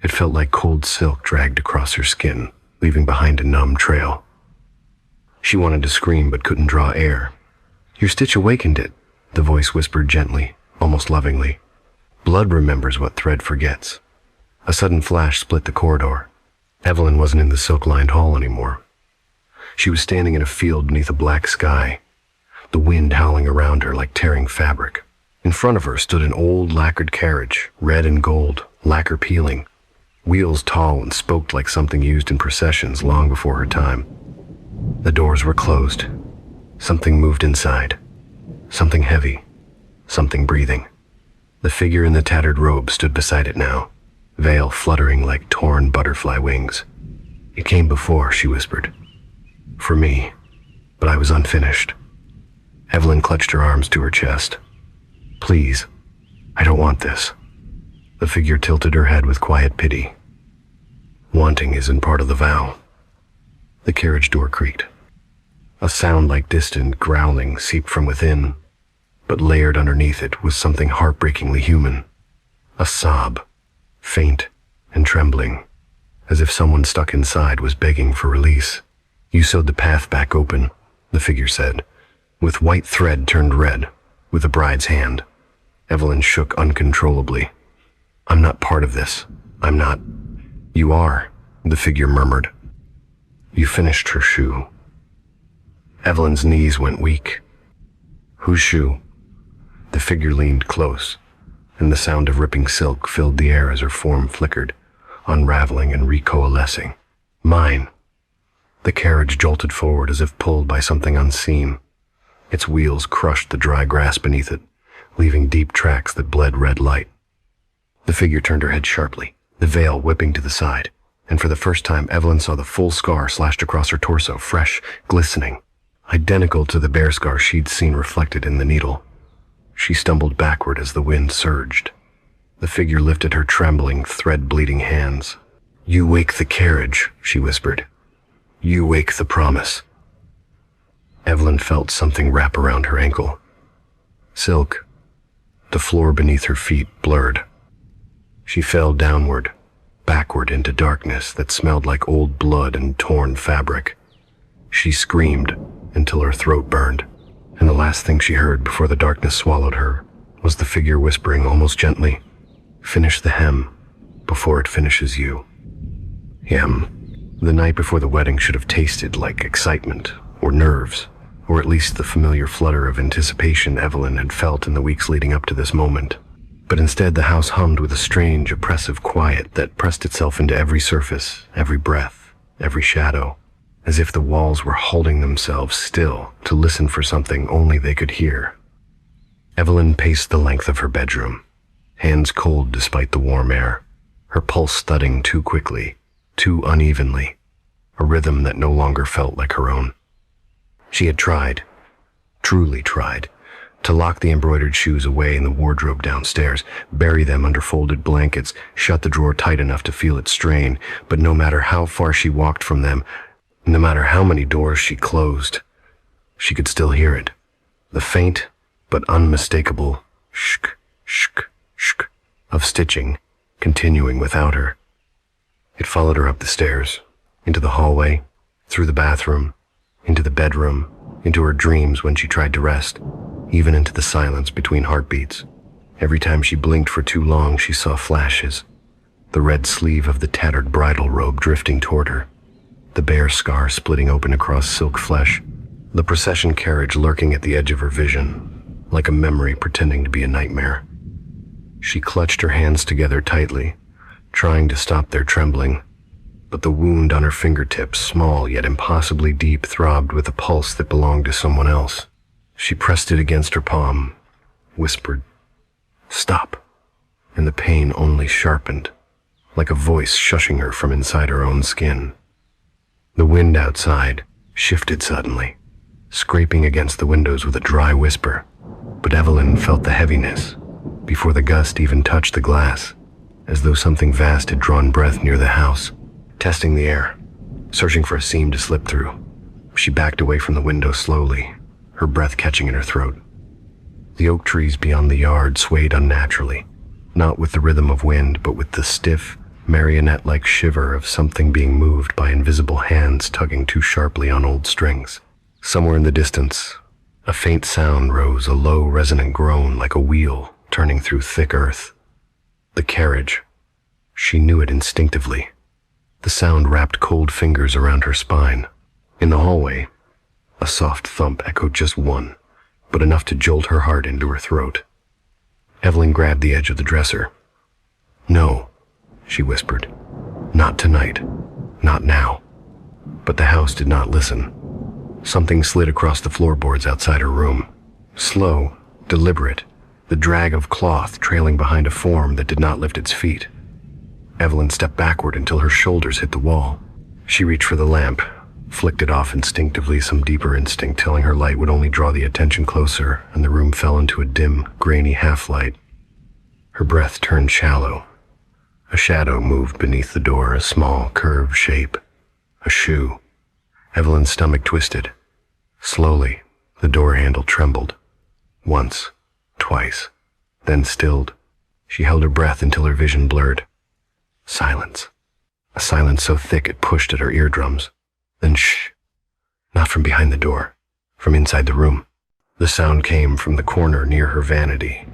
It felt like cold silk dragged across her skin, leaving behind a numb trail. She wanted to scream but couldn't draw air. Your stitch awakened it, the voice whispered gently, almost lovingly. Blood remembers what thread forgets. A sudden flash split the corridor. Evelyn wasn't in the silk-lined hall anymore. She was standing in a field beneath a black sky, the wind howling around her like tearing fabric. In front of her stood an old lacquered carriage, red and gold, lacquer peeling, wheels tall and spoked like something used in processions long before her time. The doors were closed. Something moved inside. Something heavy. Something breathing. The figure in the tattered robe stood beside it now, veil fluttering like torn butterfly wings. It came before, she whispered. For me, but I was unfinished. Evelyn clutched her arms to her chest. Please, I don't want this. The figure tilted her head with quiet pity. Wanting isn't part of the vow. The carriage door creaked. A sound like distant growling seeped from within, but layered underneath it was something heartbreakingly human. A sob, faint and trembling, as if someone stuck inside was begging for release. You sewed the path back open, the figure said, with white thread turned red, with the bride's hand. Evelyn shook uncontrollably. I'm not part of this. I'm not. You are, the figure murmured. You finished her shoe. Evelyn's knees went weak. Whose shoe? The figure leaned close, and the sound of ripping silk filled the air as her form flickered, unraveling and recoalescing. Mine. The carriage jolted forward as if pulled by something unseen. Its wheels crushed the dry grass beneath it, leaving deep tracks that bled red light. The figure turned her head sharply, the veil whipping to the side, and for the first time Evelyn saw the full scar slashed across her torso, fresh, glistening, identical to the bear scar she'd seen reflected in the needle. She stumbled backward as the wind surged. The figure lifted her trembling, thread-bleeding hands. You wake the carriage, she whispered. You wake the promise. Evelyn felt something wrap around her ankle. Silk. The floor beneath her feet blurred. She fell downward, backward into darkness that smelled like old blood and torn fabric. She screamed until her throat burned, and the last thing she heard before the darkness swallowed her was the figure whispering almost gently, Finish the hem before it finishes you. Hem. The night before the wedding should have tasted like excitement or nerves, or at least the familiar flutter of anticipation Evelyn had felt in the weeks leading up to this moment. But instead the house hummed with a strange, oppressive quiet that pressed itself into every surface, every breath, every shadow, as if the walls were holding themselves still to listen for something only they could hear. Evelyn paced the length of her bedroom, hands cold despite the warm air, her pulse thudding too quickly, too unevenly, a rhythm that no longer felt like her own. She had tried, truly tried, to lock the embroidered shoes away in the wardrobe downstairs, bury them under folded blankets, shut the drawer tight enough to feel its strain, but no matter how far she walked from them, no matter how many doors she closed, she could still hear it, the faint but unmistakable shk, shk, shk of stitching continuing without her. It followed her up the stairs, into the hallway, through the bathroom, into the bedroom, into her dreams when she tried to rest, even into the silence between heartbeats. Every time she blinked for too long, she saw flashes, the red sleeve of the tattered bridal robe drifting toward her, the bare scar splitting open across silk flesh, the procession carriage lurking at the edge of her vision, like a memory pretending to be a nightmare. She clutched her hands together tightly, trying to stop their trembling, but the wound on her fingertips, small yet impossibly deep, throbbed with a pulse that belonged to someone else. She pressed it against her palm, whispered, "Stop," and the pain only sharpened, like a voice shushing her from inside her own skin. The wind outside shifted suddenly, scraping against the windows with a dry whisper, but Evelyn felt the heaviness before the gust even touched the glass, as though something vast had drawn breath near the house, testing the air, searching for a seam to slip through. She backed away from the window slowly, her breath catching in her throat. The oak trees beyond the yard swayed unnaturally, not with the rhythm of wind, but with the stiff, marionette-like shiver of something being moved by invisible hands tugging too sharply on old strings. Somewhere in the distance, a faint sound rose, a low, resonant groan like a wheel turning through thick earth. The carriage. She knew it instinctively. The sound wrapped cold fingers around her spine. In the hallway, a soft thump echoed just one, but enough to jolt her heart into her throat. Evelyn grabbed the edge of the dresser. "No," she whispered. "Not tonight. Not now." But the house did not listen. Something slid across the floorboards outside her room. Slow, deliberate, the drag of cloth trailing behind a form that did not lift its feet. Evelyn stepped backward until her shoulders hit the wall. She reached for the lamp, flicked it off instinctively, some deeper instinct telling her light would only draw the attention closer, and the room fell into a dim, grainy half-light. Her breath turned shallow. A shadow moved beneath the door, a small, curved shape. A shoe. Evelyn's stomach twisted. Slowly, the door handle trembled. Once, twice, then stilled. She held her breath until her vision blurred. Silence. A silence so thick it pushed at her eardrums. Then shh. Not from behind the door, from inside the room. The sound came from the corner near her vanity.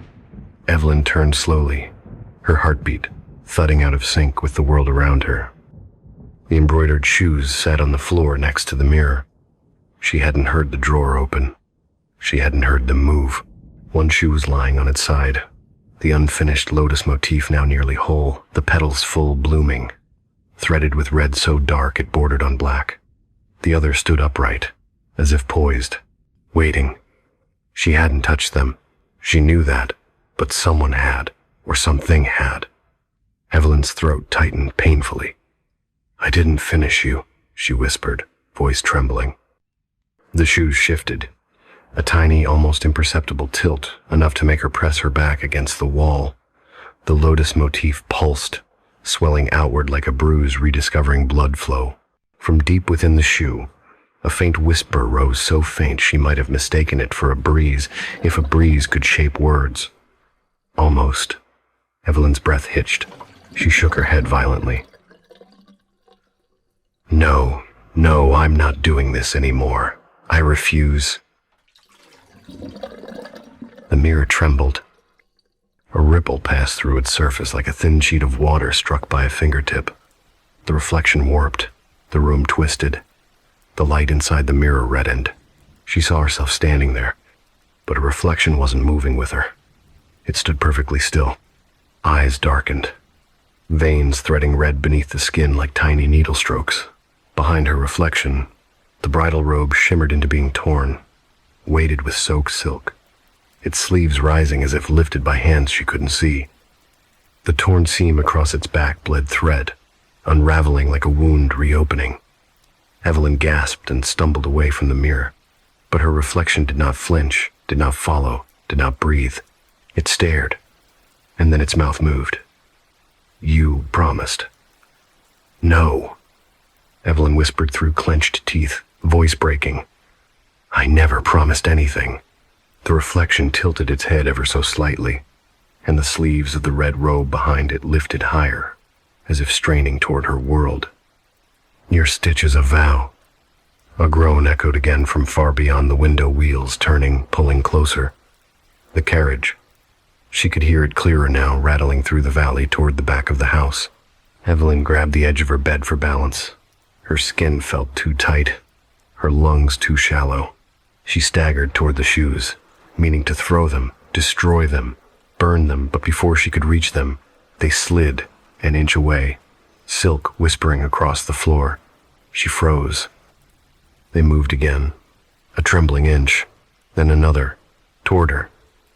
Evelyn turned slowly, her heartbeat thudding out of sync with the world around her. The embroidered shoes sat on the floor next to the mirror. She hadn't heard the drawer open. She hadn't heard them move. One shoe was lying on its side, the unfinished lotus motif now nearly whole, the petals full blooming, threaded with red so dark it bordered on black. The other stood upright, as if poised, waiting. She hadn't touched them. She knew that, but someone had, or something had. Evelyn's throat tightened painfully. "I didn't finish you," she whispered, voice trembling. The shoes shifted, a tiny, almost imperceptible tilt, enough to make her press her back against the wall. The lotus motif pulsed, swelling outward like a bruise rediscovering blood flow. From deep within the shoe, a faint whisper rose so faint she might have mistaken it for a breeze, if a breeze could shape words. Almost. Evelyn's breath hitched. She shook her head violently. No, I'm not doing this anymore. I refuse." The mirror trembled. A ripple passed through its surface like a thin sheet of water struck by a fingertip. The reflection warped. The room twisted. The light inside the mirror reddened. She saw herself standing there, but a reflection wasn't moving with her. It stood perfectly still. Eyes darkened. Veins threading red beneath the skin like tiny needle strokes. Behind her reflection, the bridal robe shimmered into being torn, weighted with soaked silk, its sleeves rising as if lifted by hands she couldn't see. The torn seam across its back bled thread, unraveling like a wound reopening. Evelyn gasped and stumbled away from the mirror, but her reflection did not flinch, did not follow, did not breathe. It stared, and then its mouth moved. "You promised." "No," Evelyn whispered through clenched teeth, voice breaking. "I never promised anything." The reflection tilted its head ever so slightly, and the sleeves of the red robe behind it lifted higher, as if straining toward her world. "Your stitch is a vow." A groan echoed again from far beyond the window wheels, turning, pulling closer. The carriage. She could hear it clearer now, rattling through the valley toward the back of the house. Evelyn grabbed the edge of her bed for balance, Her skin felt too tight, her lungs too shallow. She staggered toward the shoes, meaning to throw them, destroy them, burn them, but before she could reach them, they slid an inch away, silk whispering across the floor. She froze. They moved again, a trembling inch, then another, toward her.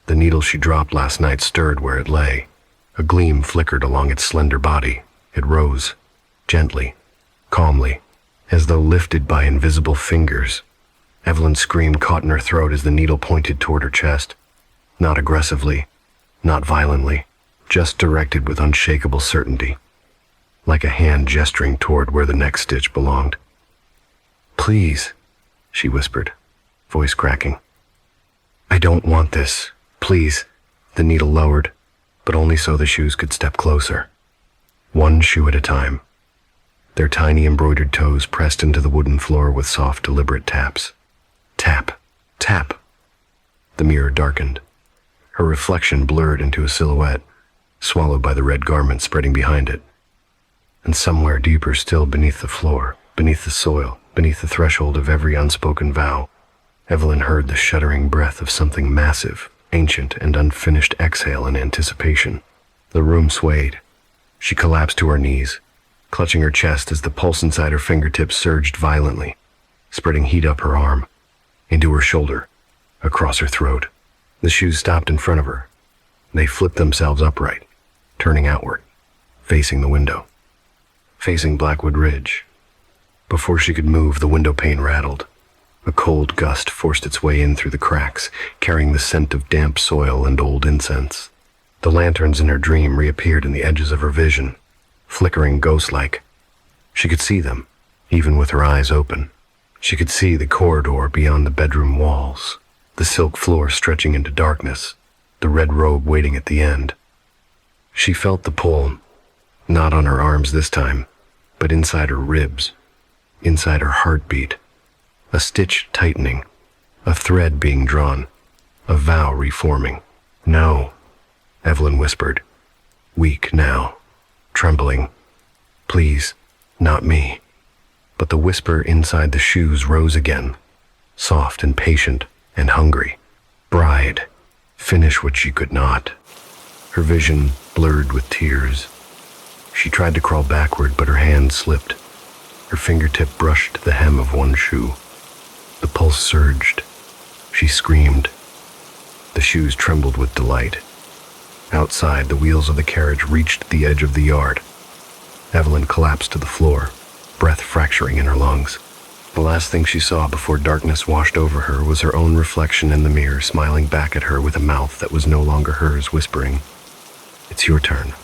The needle she dropped last night stirred where it lay. A gleam flickered along its slender body. It rose, gently, calmly, as though lifted by invisible fingers. Evelyn's scream caught in her throat as the needle pointed toward her chest. Not aggressively, not violently, just directed with unshakable certainty, like a hand gesturing toward where the next stitch belonged. "Please," she whispered, voice cracking. "I don't want this. Please." The needle lowered, but only so the shoes could step closer. One shoe at a time. Their tiny embroidered toes pressed into the wooden floor with soft, deliberate taps. Tap, tap. The mirror darkened. Her reflection blurred into a silhouette, swallowed by the red garment spreading behind it. And somewhere deeper still beneath the floor, beneath the soil, beneath the threshold of every unspoken vow, Evelyn heard the shuddering breath of something massive, ancient, and unfinished exhale in anticipation. The room swayed. She collapsed to her knees, clutching her chest as the pulse inside her fingertips surged violently, spreading heat up her arm, into her shoulder, across her throat. The shoes stopped in front of her. They flipped themselves upright, turning outward, facing the window, facing Blackwood Ridge. Before she could move, the window pane rattled. A cold gust forced its way in through the cracks, carrying the scent of damp soil and old incense. The lanterns in her dream reappeared in the edges of her vision, flickering ghost-like. She could see them, even with her eyes open. She could see the corridor beyond the bedroom walls, the silk floor stretching into darkness, the red robe waiting at the end. She felt the pull, not on her arms this time, but inside her ribs, inside her heartbeat. A stitch tightening, a thread being drawn, a vow reforming. "No," Evelyn whispered, weak now, trembling. "Please, not me." But the whisper inside the shoes rose again, soft and patient and hungry. "Bride, finish what she could not." Her vision blurred with tears. She tried to crawl backward, but her hand slipped. Her fingertip brushed the hem of one shoe. The pulse surged. She screamed. The shoes trembled with delight. Outside, the wheels of the carriage reached the edge of the yard. Evelyn collapsed to the floor, breath fracturing in her lungs. The last thing she saw before darkness washed over her was her own reflection in the mirror, smiling back at her with a mouth that was no longer hers, whispering, "It's your turn."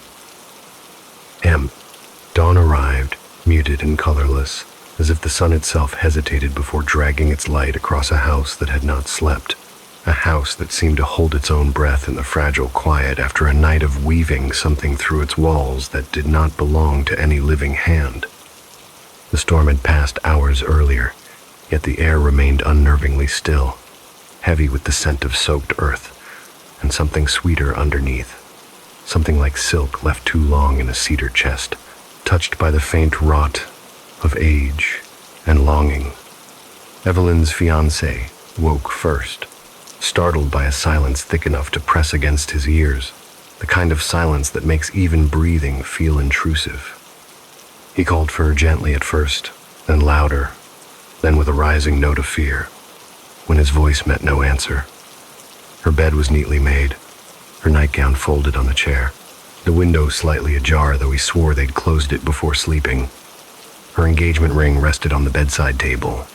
Dawn arrived, muted and colorless, as if the sun itself hesitated before dragging its light across a house that had not slept, a house that seemed to hold its own breath in the fragile quiet after a night of weaving something through its walls that did not belong to any living hand. The storm had passed hours earlier, yet the air remained unnervingly still, heavy with the scent of soaked earth, and something sweeter underneath, something like silk left too long in a cedar chest, touched by the faint rot of age and longing. Evelyn's fiancé woke first, startled by a silence thick enough to press against his ears, the kind of silence that makes even breathing feel intrusive. He called for her gently at first, then louder, then with a rising note of fear, when his voice met no answer. Her bed was neatly made, her nightgown folded on the chair, the window slightly ajar, though he swore they'd closed it before sleeping. Her engagement ring rested on the bedside table,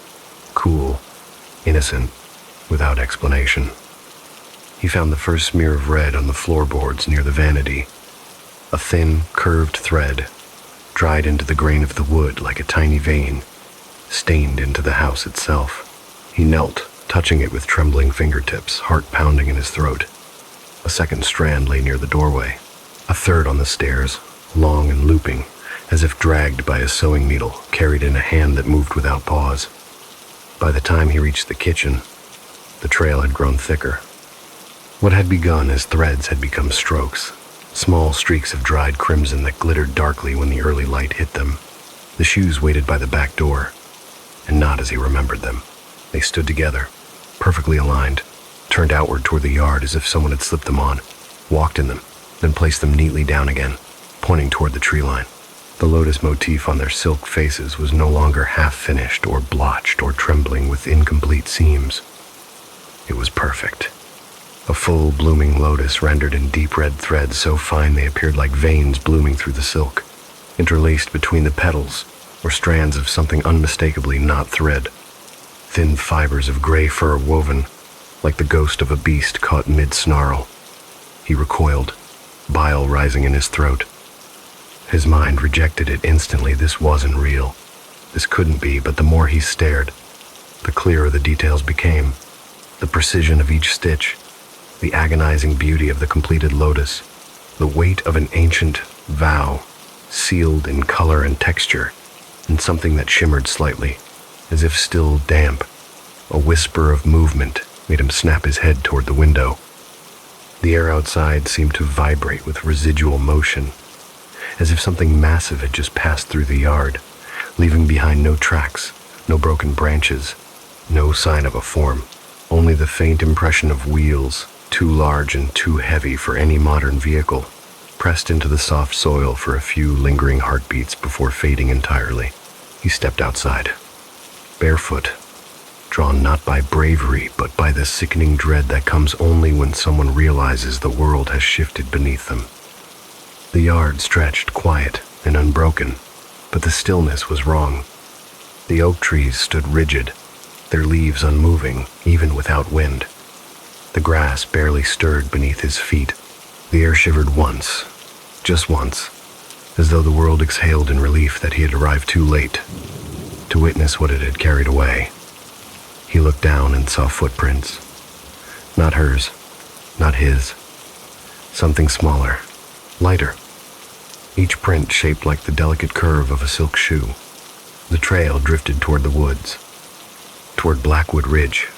cool, innocent, without explanation. He found the first smear of red on the floorboards near the vanity, a thin, curved thread, dried into the grain of the wood like a tiny vein, stained into the house itself. He knelt, touching it with trembling fingertips, heart pounding in his throat. A second strand lay near the doorway, a third on the stairs, long and looping, as if dragged by a sewing needle, carried in a hand that moved without pause. By the time he reached the kitchen, the trail had grown thicker. What had begun as threads had become strokes, small streaks of dried crimson that glittered darkly when the early light hit them. The shoes waited by the back door, and not as he remembered them. They stood together, perfectly aligned, turned outward toward the yard as if someone had slipped them on, walked in them, then placed them neatly down again, pointing toward the tree line. The lotus motif on their silk faces was no longer half-finished or blotched or trembling with incomplete seams. It was perfect. A full, blooming lotus rendered in deep red threads so fine they appeared like veins blooming through the silk, interlaced between the petals or strands of something unmistakably not thread. Thin fibers of gray fur woven, like the ghost of a beast caught mid-snarl. He recoiled, bile rising in his throat. His mind rejected it instantly. This wasn't real. This couldn't be, but the more he stared, the clearer the details became. The precision of each stitch, the agonizing beauty of the completed lotus, the weight of an ancient vow, sealed in color and texture, and something that shimmered slightly, as if still damp. A whisper of movement made him snap his head toward the window. The air outside seemed to vibrate with residual motion, as if something massive had just passed through the yard, leaving behind no tracks, no broken branches, no sign of a form, only the faint impression of wheels, too large and too heavy for any modern vehicle, pressed into the soft soil for a few lingering heartbeats before fading entirely. He stepped outside, barefoot, drawn not by bravery but by the sickening dread that comes only when someone realizes the world has shifted beneath them. The yard stretched quiet and unbroken, but the stillness was wrong. The oak trees stood rigid, their leaves unmoving, even without wind. The grass barely stirred beneath his feet. The air shivered once, just once, as though the world exhaled in relief that he had arrived too late to witness what it had carried away. He looked down and saw footprints. Not hers, not his. Something smaller, lighter. Each print shaped like the delicate curve of a silk shoe. The trail drifted toward the woods, toward Blackwood Ridge,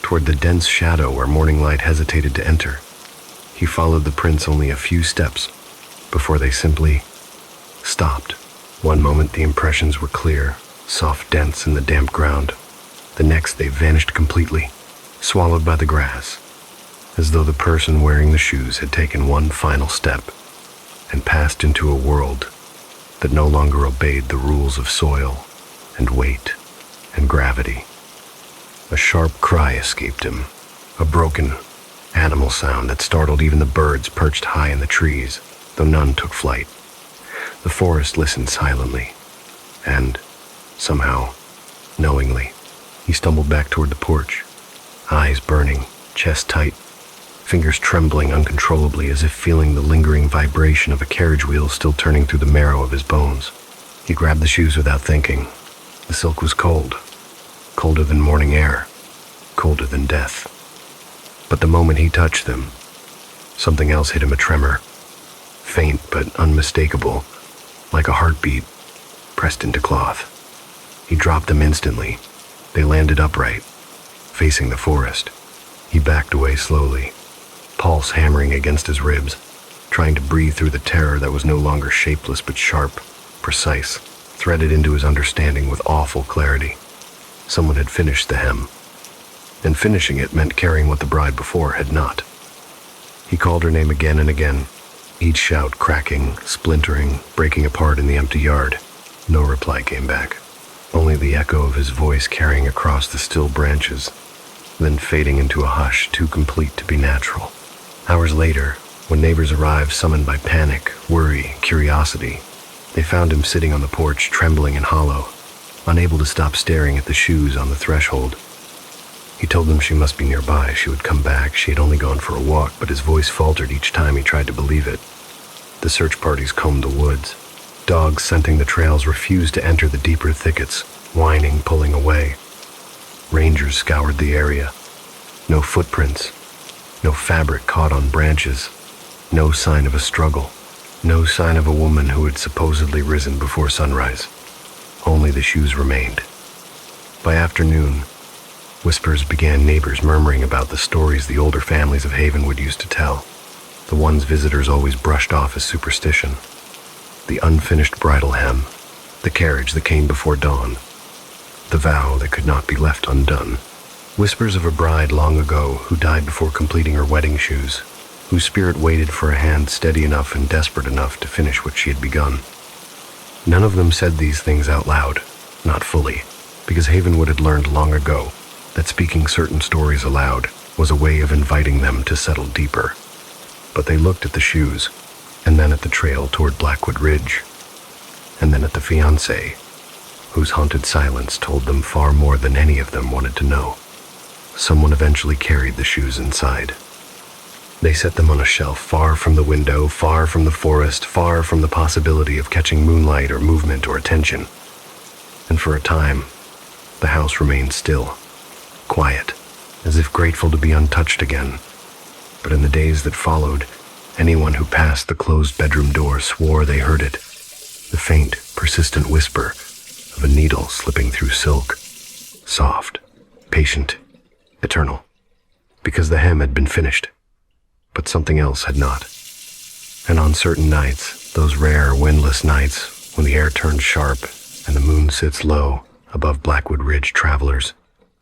toward the dense shadow where morning light hesitated to enter. He followed the prints only a few steps before they simply stopped. One moment the impressions were clear, soft dents in the damp ground. The next they vanished completely, swallowed by the grass, as though the person wearing the shoes had taken one final step and passed into a world that no longer obeyed the rules of soil and weight and gravity. A sharp cry escaped him, a broken, animal sound that startled even the birds perched high in the trees, though none took flight. The forest listened silently, and, somehow, knowingly, he stumbled back toward the porch, eyes burning, chest tight, fingers trembling uncontrollably as if feeling the lingering vibration of a carriage wheel still turning through the marrow of his bones. He grabbed the shoes without thinking. The silk was cold, colder than morning air, colder than death. But the moment he touched them, something else hit him, a tremor, faint but unmistakable, like a heartbeat pressed into cloth. He dropped them instantly. They landed upright, facing the forest. He backed away slowly, pulse hammering against his ribs, trying to breathe through the terror that was no longer shapeless but sharp, precise, threaded into his understanding with awful clarity. Someone had finished the hem, and finishing it meant carrying what the bride before had not. He called her name again and again, each shout cracking, splintering, breaking apart in the empty yard. No reply came back, only the echo of his voice carrying across the still branches, then fading into a hush too complete to be natural. Hours later, when neighbors arrived summoned by panic, worry, curiosity, they found him sitting on the porch, trembling and hollow, unable to stop staring at the shoes on the threshold. He told them she must be nearby, she would come back, she had only gone for a walk, but his voice faltered each time he tried to believe it. The search parties combed the woods. Dogs scenting the trails refused to enter the deeper thickets, whining, pulling away. Rangers scoured the area. No footprints, no fabric caught on branches, no sign of a struggle, no sign of a woman who had supposedly risen before sunrise. Only the shoes remained. By afternoon, whispers began, neighbors murmuring about the stories the older families of Havenwood used to tell, the ones visitors always brushed off as superstition. The unfinished bridal hem, the the carriage that came before dawn, the vow that could not be left undone. Whispers of a bride long ago who died before completing her wedding shoes, whose spirit waited for a hand steady enough and desperate enough to finish what she had begun. None of them said these things out loud, not fully, because Havenwood had learned long ago that speaking certain stories aloud was a way of inviting them to settle deeper. But they looked at the shoes, and then at the trail toward Blackwood Ridge, and then at the fiancé, whose haunted silence told them far more than any of them wanted to know. Someone eventually carried the shoes inside. They set them on a shelf far from the window, far from the forest, far from the possibility of catching moonlight or movement or attention. And for a time, the house remained still, quiet, as if grateful to be untouched again. But in the days that followed, anyone who passed the closed bedroom door swore they heard it, the faint, persistent whisper of a needle slipping through silk, soft, patient, eternal, because the hem had been finished, but something else had not. And on certain nights, those rare, windless nights, when the air turns sharp and the moon sits low above Blackwood Ridge, travelers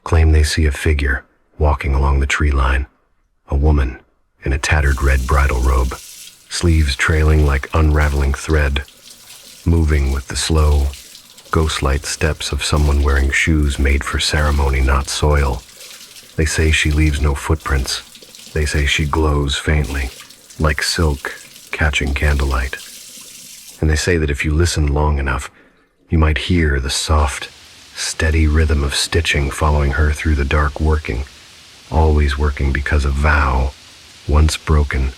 claim they see a figure walking along the tree line, a woman in a tattered red bridal robe, sleeves trailing like unraveling thread, moving with the slow, ghost-like steps of someone wearing shoes made for ceremony, not soil. They say she leaves no footprints. They say she glows faintly, like silk catching candlelight. And they say that if you listen long enough, you might hear the soft, steady rhythm of stitching following her through the dark, working, always working because a vow, once broken,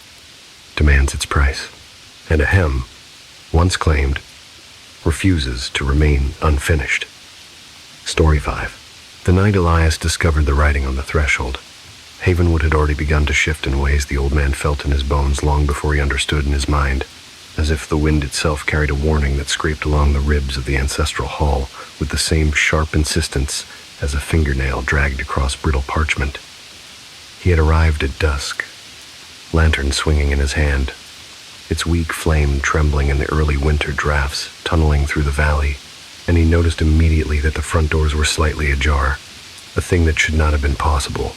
demands its price. And a hem, once claimed, refuses to remain unfinished. Story 5. The night Elias discovered the writing on the threshold, Havenwood had already begun to shift in ways the old man felt in his bones long before he understood in his mind, as if the wind itself carried a warning that scraped along the ribs of the ancestral hall with the same sharp insistence as a fingernail dragged across brittle parchment. He had arrived at dusk, lantern swinging in his hand, its weak flame trembling in the early winter drafts tunneling through the valley, and he noticed immediately that the front doors were slightly ajar, a thing that should not have been possible,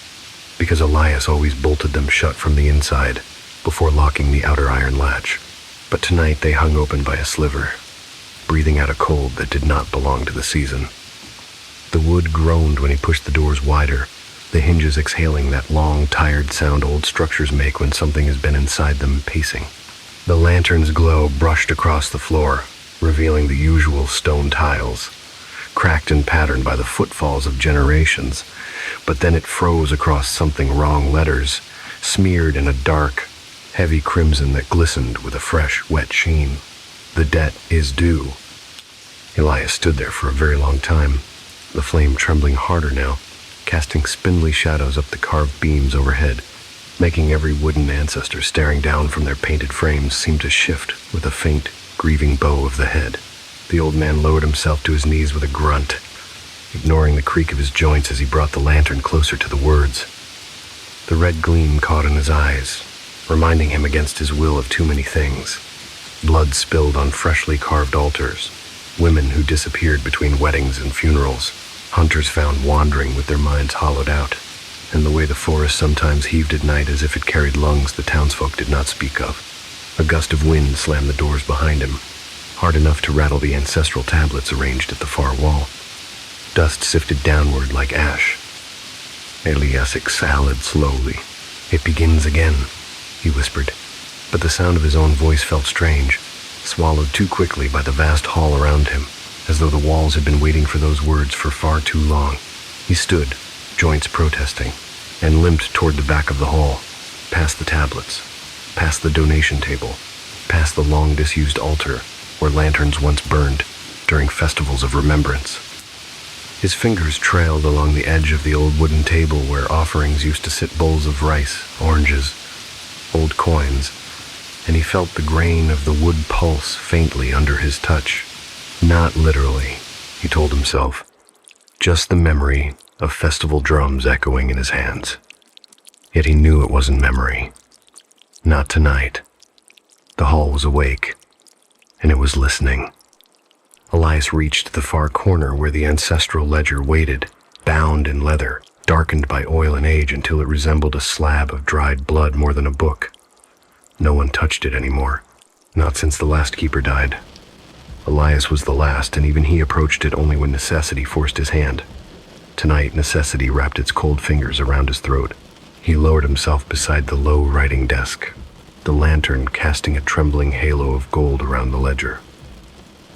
because Elias always bolted them shut from the inside before locking the outer iron latch. But tonight they hung open by a sliver, breathing out a cold that did not belong to the season. The wood groaned when he pushed the doors wider, the hinges exhaling that long, tired sound old structures make when something has been inside them pacing. The lantern's glow brushed across the floor, revealing the usual stone tiles, cracked and patterned by the footfalls of generations, but then it froze across something wrong letters, smeared in a dark, heavy crimson that glistened with a fresh, wet sheen. The debt is due. Elias stood there for a very long time, the flame trembling harder now, casting spindly shadows up the carved beams overhead, making every wooden ancestor staring down from their painted frames seem to shift with a faint, grieving bow of the head. The old man lowered himself to his knees with a grunt, ignoring the creak of his joints as he brought the lantern closer to the words. The red gleam caught in his eyes, reminding him against his will of too many things. Blood spilled on freshly carved altars, women who disappeared between weddings and funerals, hunters found wandering with their minds hollowed out, and the way the forest sometimes heaved at night as if it carried lungs the townsfolk did not speak of. A gust of wind slammed the doors behind him, hard enough to rattle the ancestral tablets arranged at the far wall. Dust sifted downward like ash. Elias exhaled slowly. "It begins again," he whispered, but the sound of his own voice felt strange, swallowed too quickly by the vast hall around him, as though the walls had been waiting for those words for far too long. He stood, joints protesting, and limped toward the back of the hall, past the tablets, past the donation table, past the long disused altar where lanterns once burned during festivals of remembrance. His fingers trailed along the edge of the old wooden table where offerings used to sit, bowls of rice, oranges, old coins, and he felt the grain of the wood pulse faintly under his touch. Not literally, he told himself, just the memory of festival drums echoing in his hands. Yet he knew it wasn't memory. Not tonight. The hall was awake, and it was listening. Elias reached the far corner where the ancestral ledger waited, bound in leather, darkened by oil and age until it resembled a slab of dried blood more than a book. No one touched it anymore, not since the last keeper died. Elias was the last, and even he approached it only when necessity forced his hand. Tonight, necessity wrapped its cold fingers around his throat. He lowered himself beside the low writing desk, the lantern casting a trembling halo of gold around the ledger.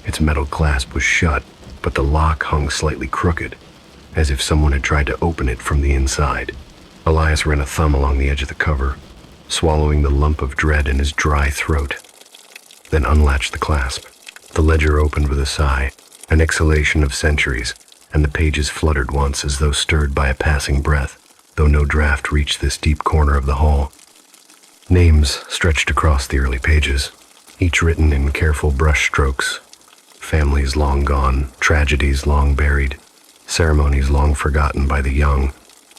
Its metal clasp was shut, but the lock hung slightly crooked, as if someone had tried to open it from the inside. Elias ran a thumb along the edge of the cover, swallowing the lump of dread in his dry throat, then unlatched the clasp. The ledger opened with a sigh, an exhalation of centuries, and the pages fluttered once as though stirred by a passing breath, though no draft reached this deep corner of the hall. Names stretched across the early pages, each written in careful brush strokes. Families long gone, tragedies long buried, ceremonies long forgotten by the young,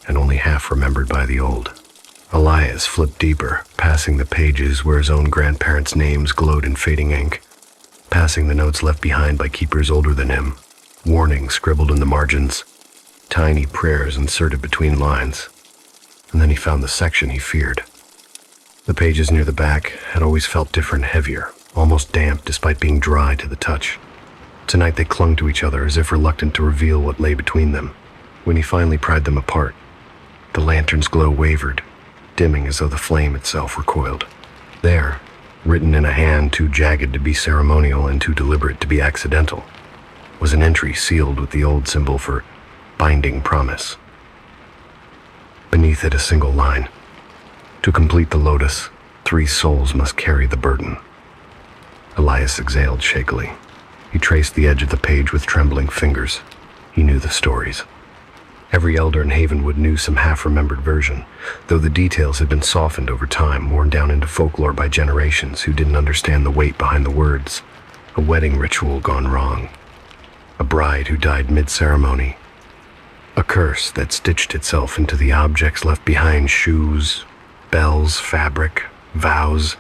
and only half remembered by the old. Elias flipped deeper, passing the pages where his own grandparents' names glowed in fading ink, passing the notes left behind by keepers older than him, warnings scribbled in the margins, tiny prayers inserted between lines. And then he found the section he feared. The pages near the back had always felt different, heavier, almost damp despite being dry to the touch. Tonight they clung to each other as if reluctant to reveal what lay between them. When he finally pried them apart, the lantern's glow wavered, dimming as though the flame itself recoiled. There, written in a hand too jagged to be ceremonial and too deliberate to be accidental, was an entry sealed with the old symbol for binding promise. Beneath it a single line: to complete the lotus, 3 souls must carry the burden. Elias exhaled shakily. He traced the edge of the page with trembling fingers. He knew the stories. Every elder in Havenwood knew some half-remembered version, though the details had been softened over time, worn down into folklore by generations who didn't understand the weight behind the words. A wedding ritual gone wrong. A bride who died mid-ceremony. A curse that stitched itself into the objects left behind: shoes, bells, fabric, vows,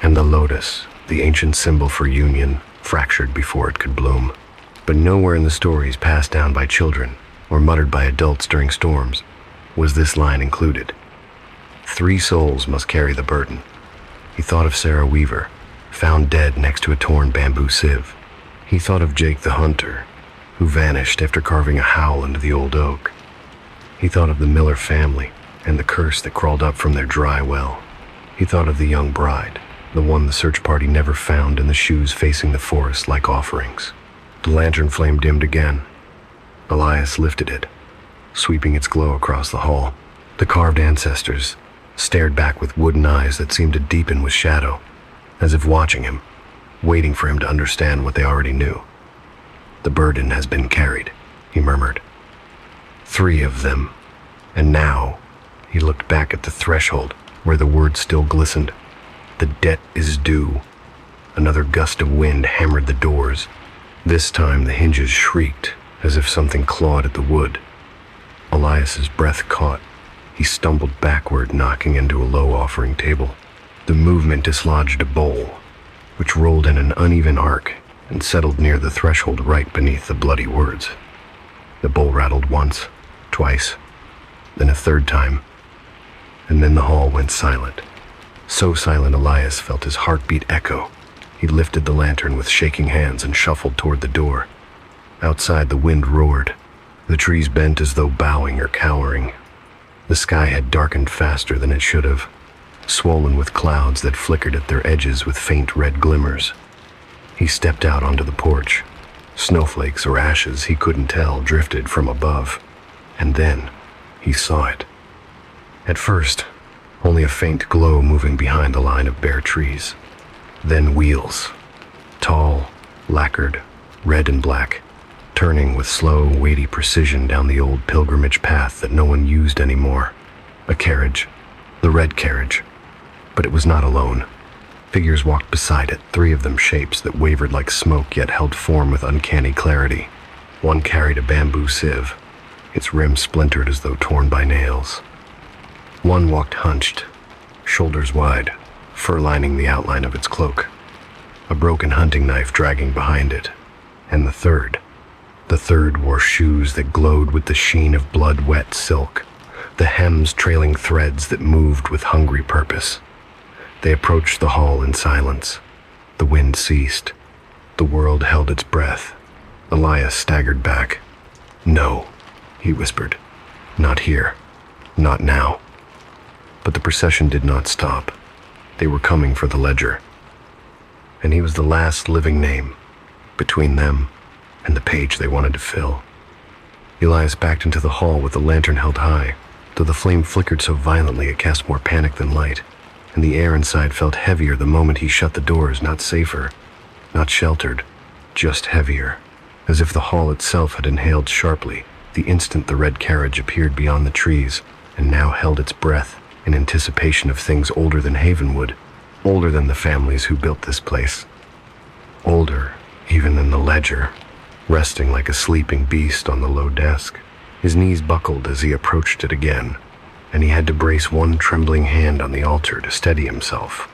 and the lotus, the ancient symbol for union, fractured before it could bloom. But nowhere in the stories passed down by children or muttered by adults during storms was this line included: 3 souls must carry the burden. He thought of Sarah Weaver, found dead next to a torn bamboo sieve. He thought of Jake the hunter, who vanished after carving a howl into the old oak. He thought of the Miller family and the curse that crawled up from their dry well. He thought of the young bride, the one the search party never found, in the shoes facing the forest like offerings. The lantern flame dimmed again. Elias lifted it, sweeping its glow across the hall. The carved ancestors stared back with wooden eyes that seemed to deepen with shadow, as if watching him, waiting for him to understand what they already knew. The burden has been carried, he murmured. 3 of them. And now, he looked back at the threshold where the words still glistened. The debt is due. Another gust of wind hammered the doors. This time the hinges shrieked as if something clawed at the wood. Elias's breath caught. He stumbled backward, knocking into a low offering table. The movement dislodged a bowl, which rolled in an uneven arc and settled near the threshold right beneath the bloody words. The bowl rattled once, twice, then a third time, and then the hall went silent. So silent Elias felt his heartbeat echo. He lifted the lantern with shaking hands and shuffled toward the door. Outside the wind roared. The trees bent as though bowing or cowering. The sky had darkened faster than it should have, swollen with clouds that flickered at their edges with faint red glimmers. He stepped out onto the porch. Snowflakes or ashes, he couldn't tell, drifted from above. And then he saw it. At first, only a faint glow moving behind the line of bare trees. Then wheels, tall, lacquered, red and black, turning with slow, weighty precision down the old pilgrimage path that no one used anymore. A carriage, the red carriage. But it was not alone. Figures walked beside it, 3 of them shapes that wavered like smoke yet held form with uncanny clarity. One carried a bamboo sieve, its rim splintered as though torn by nails. One walked hunched, shoulders wide, fur lining the outline of its cloak, a broken hunting knife dragging behind it. And the third wore shoes that glowed with the sheen of blood-wet silk, the hems trailing threads that moved with hungry purpose. They approached the hall in silence. The wind ceased. The world held its breath. Elias staggered back. "No," he whispered. "Not here. Not now." But the procession did not stop. They were coming for the ledger. And he was the last living name between them and the page they wanted to fill. Elias backed into the hall with the lantern held high, though the flame flickered so violently it cast more panic than light, and the air inside felt heavier the moment he shut the doors, not safer, not sheltered, just heavier, as if the hall itself had inhaled sharply the instant the red carriage appeared beyond the trees and now held its breath in anticipation of things older than Havenwood, older than the families who built this place, older even than the ledger, resting like a sleeping beast on the low desk. His knees buckled as he approached it again, and he had to brace one trembling hand on the altar to steady himself,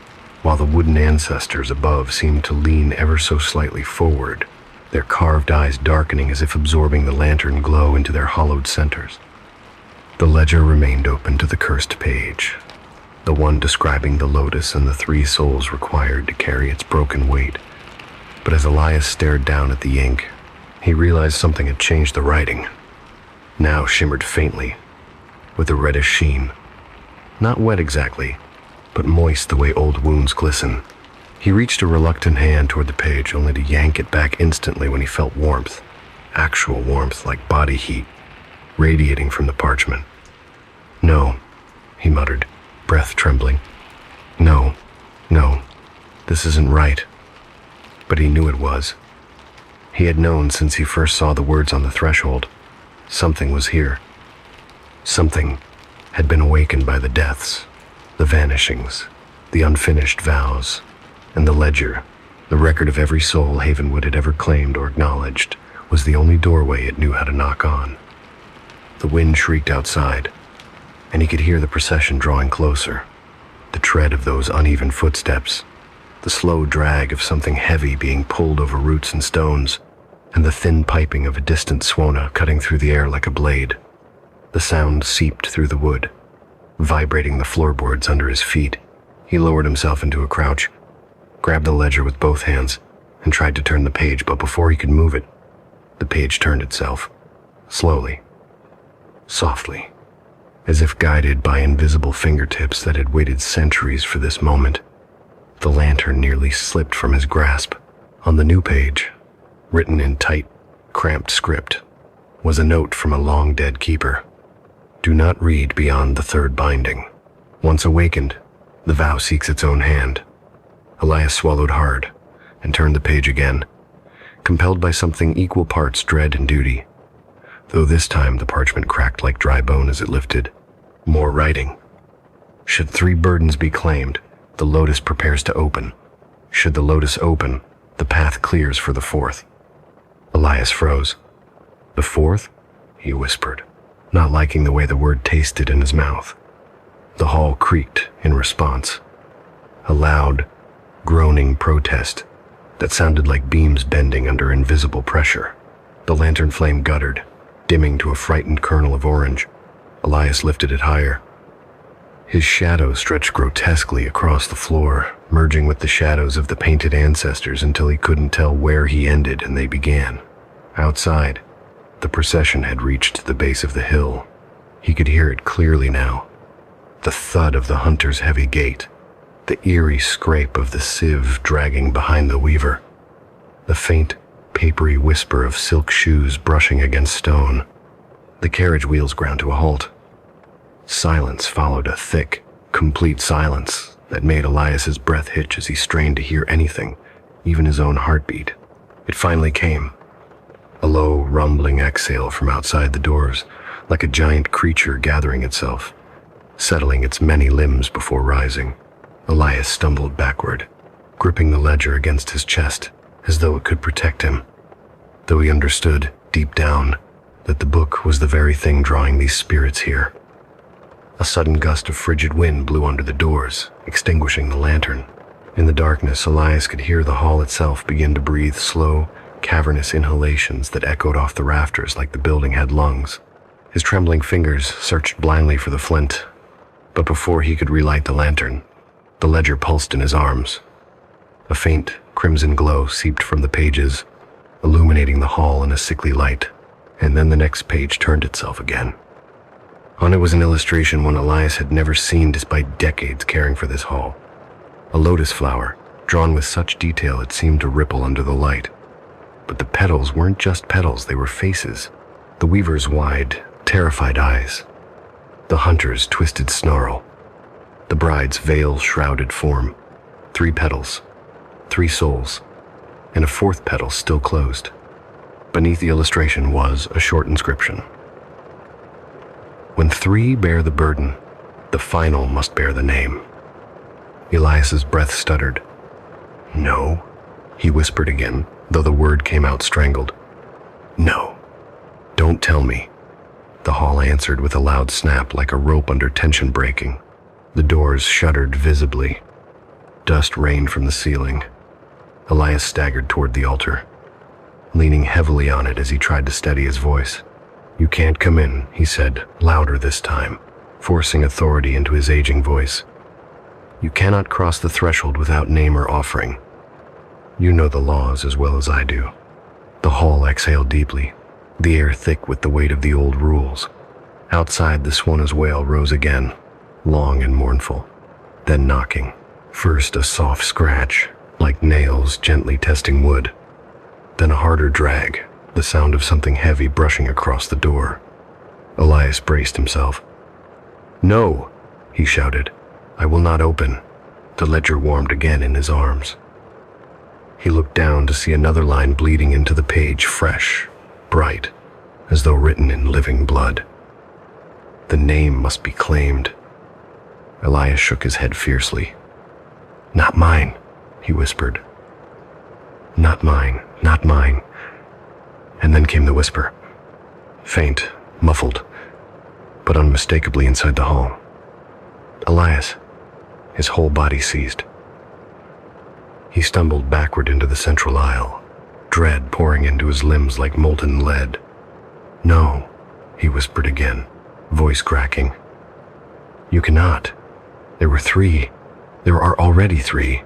while the wooden ancestors above seemed to lean ever so slightly forward, their carved eyes darkening as if absorbing the lantern glow into their hollowed centers. The ledger remained open to the cursed page, the one describing the lotus and the 3 souls required to carry its broken weight. But as Elias stared down at the ink, he realized something had changed. The writing now shimmered faintly, with a reddish sheen. Not wet exactly, but moist the way old wounds glisten. He reached a reluctant hand toward the page, only to yank it back instantly when he felt warmth, actual warmth like body heat, radiating from the parchment. "No," he muttered, breath trembling. No, this isn't right." But he knew it was. He had known since he first saw the words on the threshold. Something was here. Something had been awakened by the deaths, the vanishings, the unfinished vows, and the ledger, the record of every soul Havenwood had ever claimed or acknowledged, was the only doorway it knew how to knock on. The wind shrieked outside, and he could hear the procession drawing closer, the tread of those uneven footsteps, the slow drag of something heavy being pulled over roots and stones, and the thin piping of a distant swona cutting through the air like a blade. The sound seeped through the wood, vibrating the floorboards under his feet. He lowered himself into a crouch, grabbed the ledger with both hands, and tried to turn the page, but before he could move it, the page turned itself, slowly, softly, as if guided by invisible fingertips that had waited centuries for this moment. The lantern nearly slipped from his grasp. On the new page, written in tight, cramped script, was a note from a long-dead keeper. "Do not read beyond the 3rd binding. Once awakened, the vow seeks its own hand." Elias swallowed hard and turned the page again, compelled by something equal parts dread and duty, though this time the parchment cracked like dry bone as it lifted. More writing. Should 3 burdens be claimed, the lotus prepares to open. Should the lotus open, the path clears for the 4th. Elias froze. "The 4th?" he whispered, not liking the way the word tasted in his mouth. The hall creaked in response. A loud, groaning protest that sounded like beams bending under invisible pressure. The lantern flame guttered, dimming to a frightened kernel of orange. Elias lifted it higher. His shadow stretched grotesquely across the floor, merging with the shadows of the painted ancestors until he couldn't tell where he ended and they began. Outside, the procession had reached the base of the hill. He could hear it clearly now. The thud of the hunter's heavy gait, the eerie scrape of the sieve dragging behind the weaver, the faint, papery whisper of silk shoes brushing against stone. The carriage wheels ground to a halt. Silence followed, a thick, complete silence that made Elias's breath hitch as he strained to hear anything, even his own heartbeat. It finally came. A low, rumbling exhale from outside the doors, like a giant creature gathering itself, settling its many limbs before rising. Elias stumbled backward, gripping the ledger against his chest, as though it could protect him, though he understood, deep down, that the book was the very thing drawing these spirits here. A sudden gust of frigid wind blew under the doors, extinguishing the lantern. In the darkness, Elias could hear the hall itself begin to breathe slow, cavernous inhalations that echoed off the rafters like the building had lungs. His trembling fingers searched blindly for the flint, but before he could relight the lantern, the ledger pulsed in his arms. A faint crimson glow seeped from the pages, illuminating the hall in a sickly light, and then the next page turned itself again. On it was an illustration one Elias had never seen despite decades caring for this hall. A lotus flower, drawn with such detail it seemed to ripple under the light. But the petals weren't just petals, they were faces. The weaver's wide, terrified eyes. The hunter's twisted snarl. The bride's veil-shrouded form. 3 petals, 3 souls, and a 4th petal still closed. Beneath the illustration was a short inscription. When 3 bear the burden, the final must bear the name. Elias's breath stuttered. No, he whispered again, though the word came out strangled. No, don't tell me. The hall answered with a loud snap like a rope under tension breaking. The doors shuddered visibly. Dust rained from the ceiling. Elias staggered toward the altar, leaning heavily on it as he tried to steady his voice. You can't come in, he said, louder this time, forcing authority into his aging voice. You cannot cross the threshold without name or offering. You know the laws as well as I do. The hall exhaled deeply, the air thick with the weight of the old rules. Outside, the Swana's wail rose again, long and mournful, then knocking. First a soft scratch, like nails gently testing wood, then a harder drag, the sound of something heavy brushing across the door. Elias braced himself. No, he shouted. I will not open. The ledger warmed again in his arms. He looked down to see another line bleeding into the page, fresh, bright, as though written in living blood. The name must be claimed. Elias shook his head fiercely. Not mine, he whispered. Not mine, not mine. And then came the whisper. Faint, muffled, but unmistakably inside the hall. Elias. His whole body seized. He stumbled backward into the central aisle, dread pouring into his limbs like molten lead. No, he whispered again, voice cracking. You cannot. There were 3. There are already 3.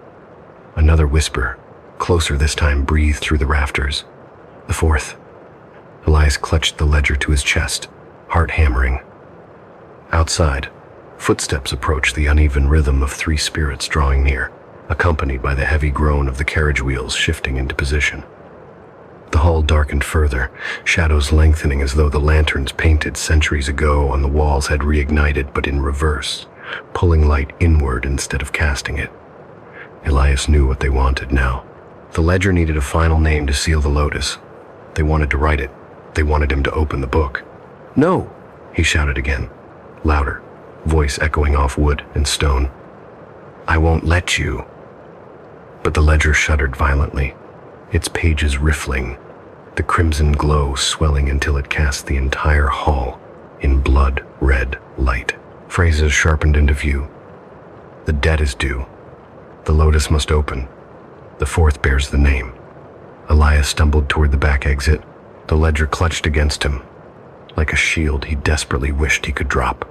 Another whisper, closer this time, breathed through the rafters. The 4th. Elias clutched the ledger to his chest, heart hammering. Outside, footsteps approached the uneven rhythm of 3 spirits drawing near, accompanied by the heavy groan of the carriage wheels shifting into position. The hall darkened further, shadows lengthening as though the lanterns painted centuries ago on the walls had reignited, but in reverse, pulling light inward instead of casting it. Elias knew what they wanted now. The ledger needed a final name to seal the lotus. They wanted to write it. They wanted him to open the book. No, he shouted again, louder, voice echoing off wood and stone. I won't let you. But the ledger shuddered violently, its pages riffling, the crimson glow swelling until it cast the entire hall in blood-red light. Phrases sharpened into view. The debt is due. The lotus must open. The 4th bears the name. Elias stumbled toward the back exit. The ledger clutched against him, like a shield he desperately wished he could drop.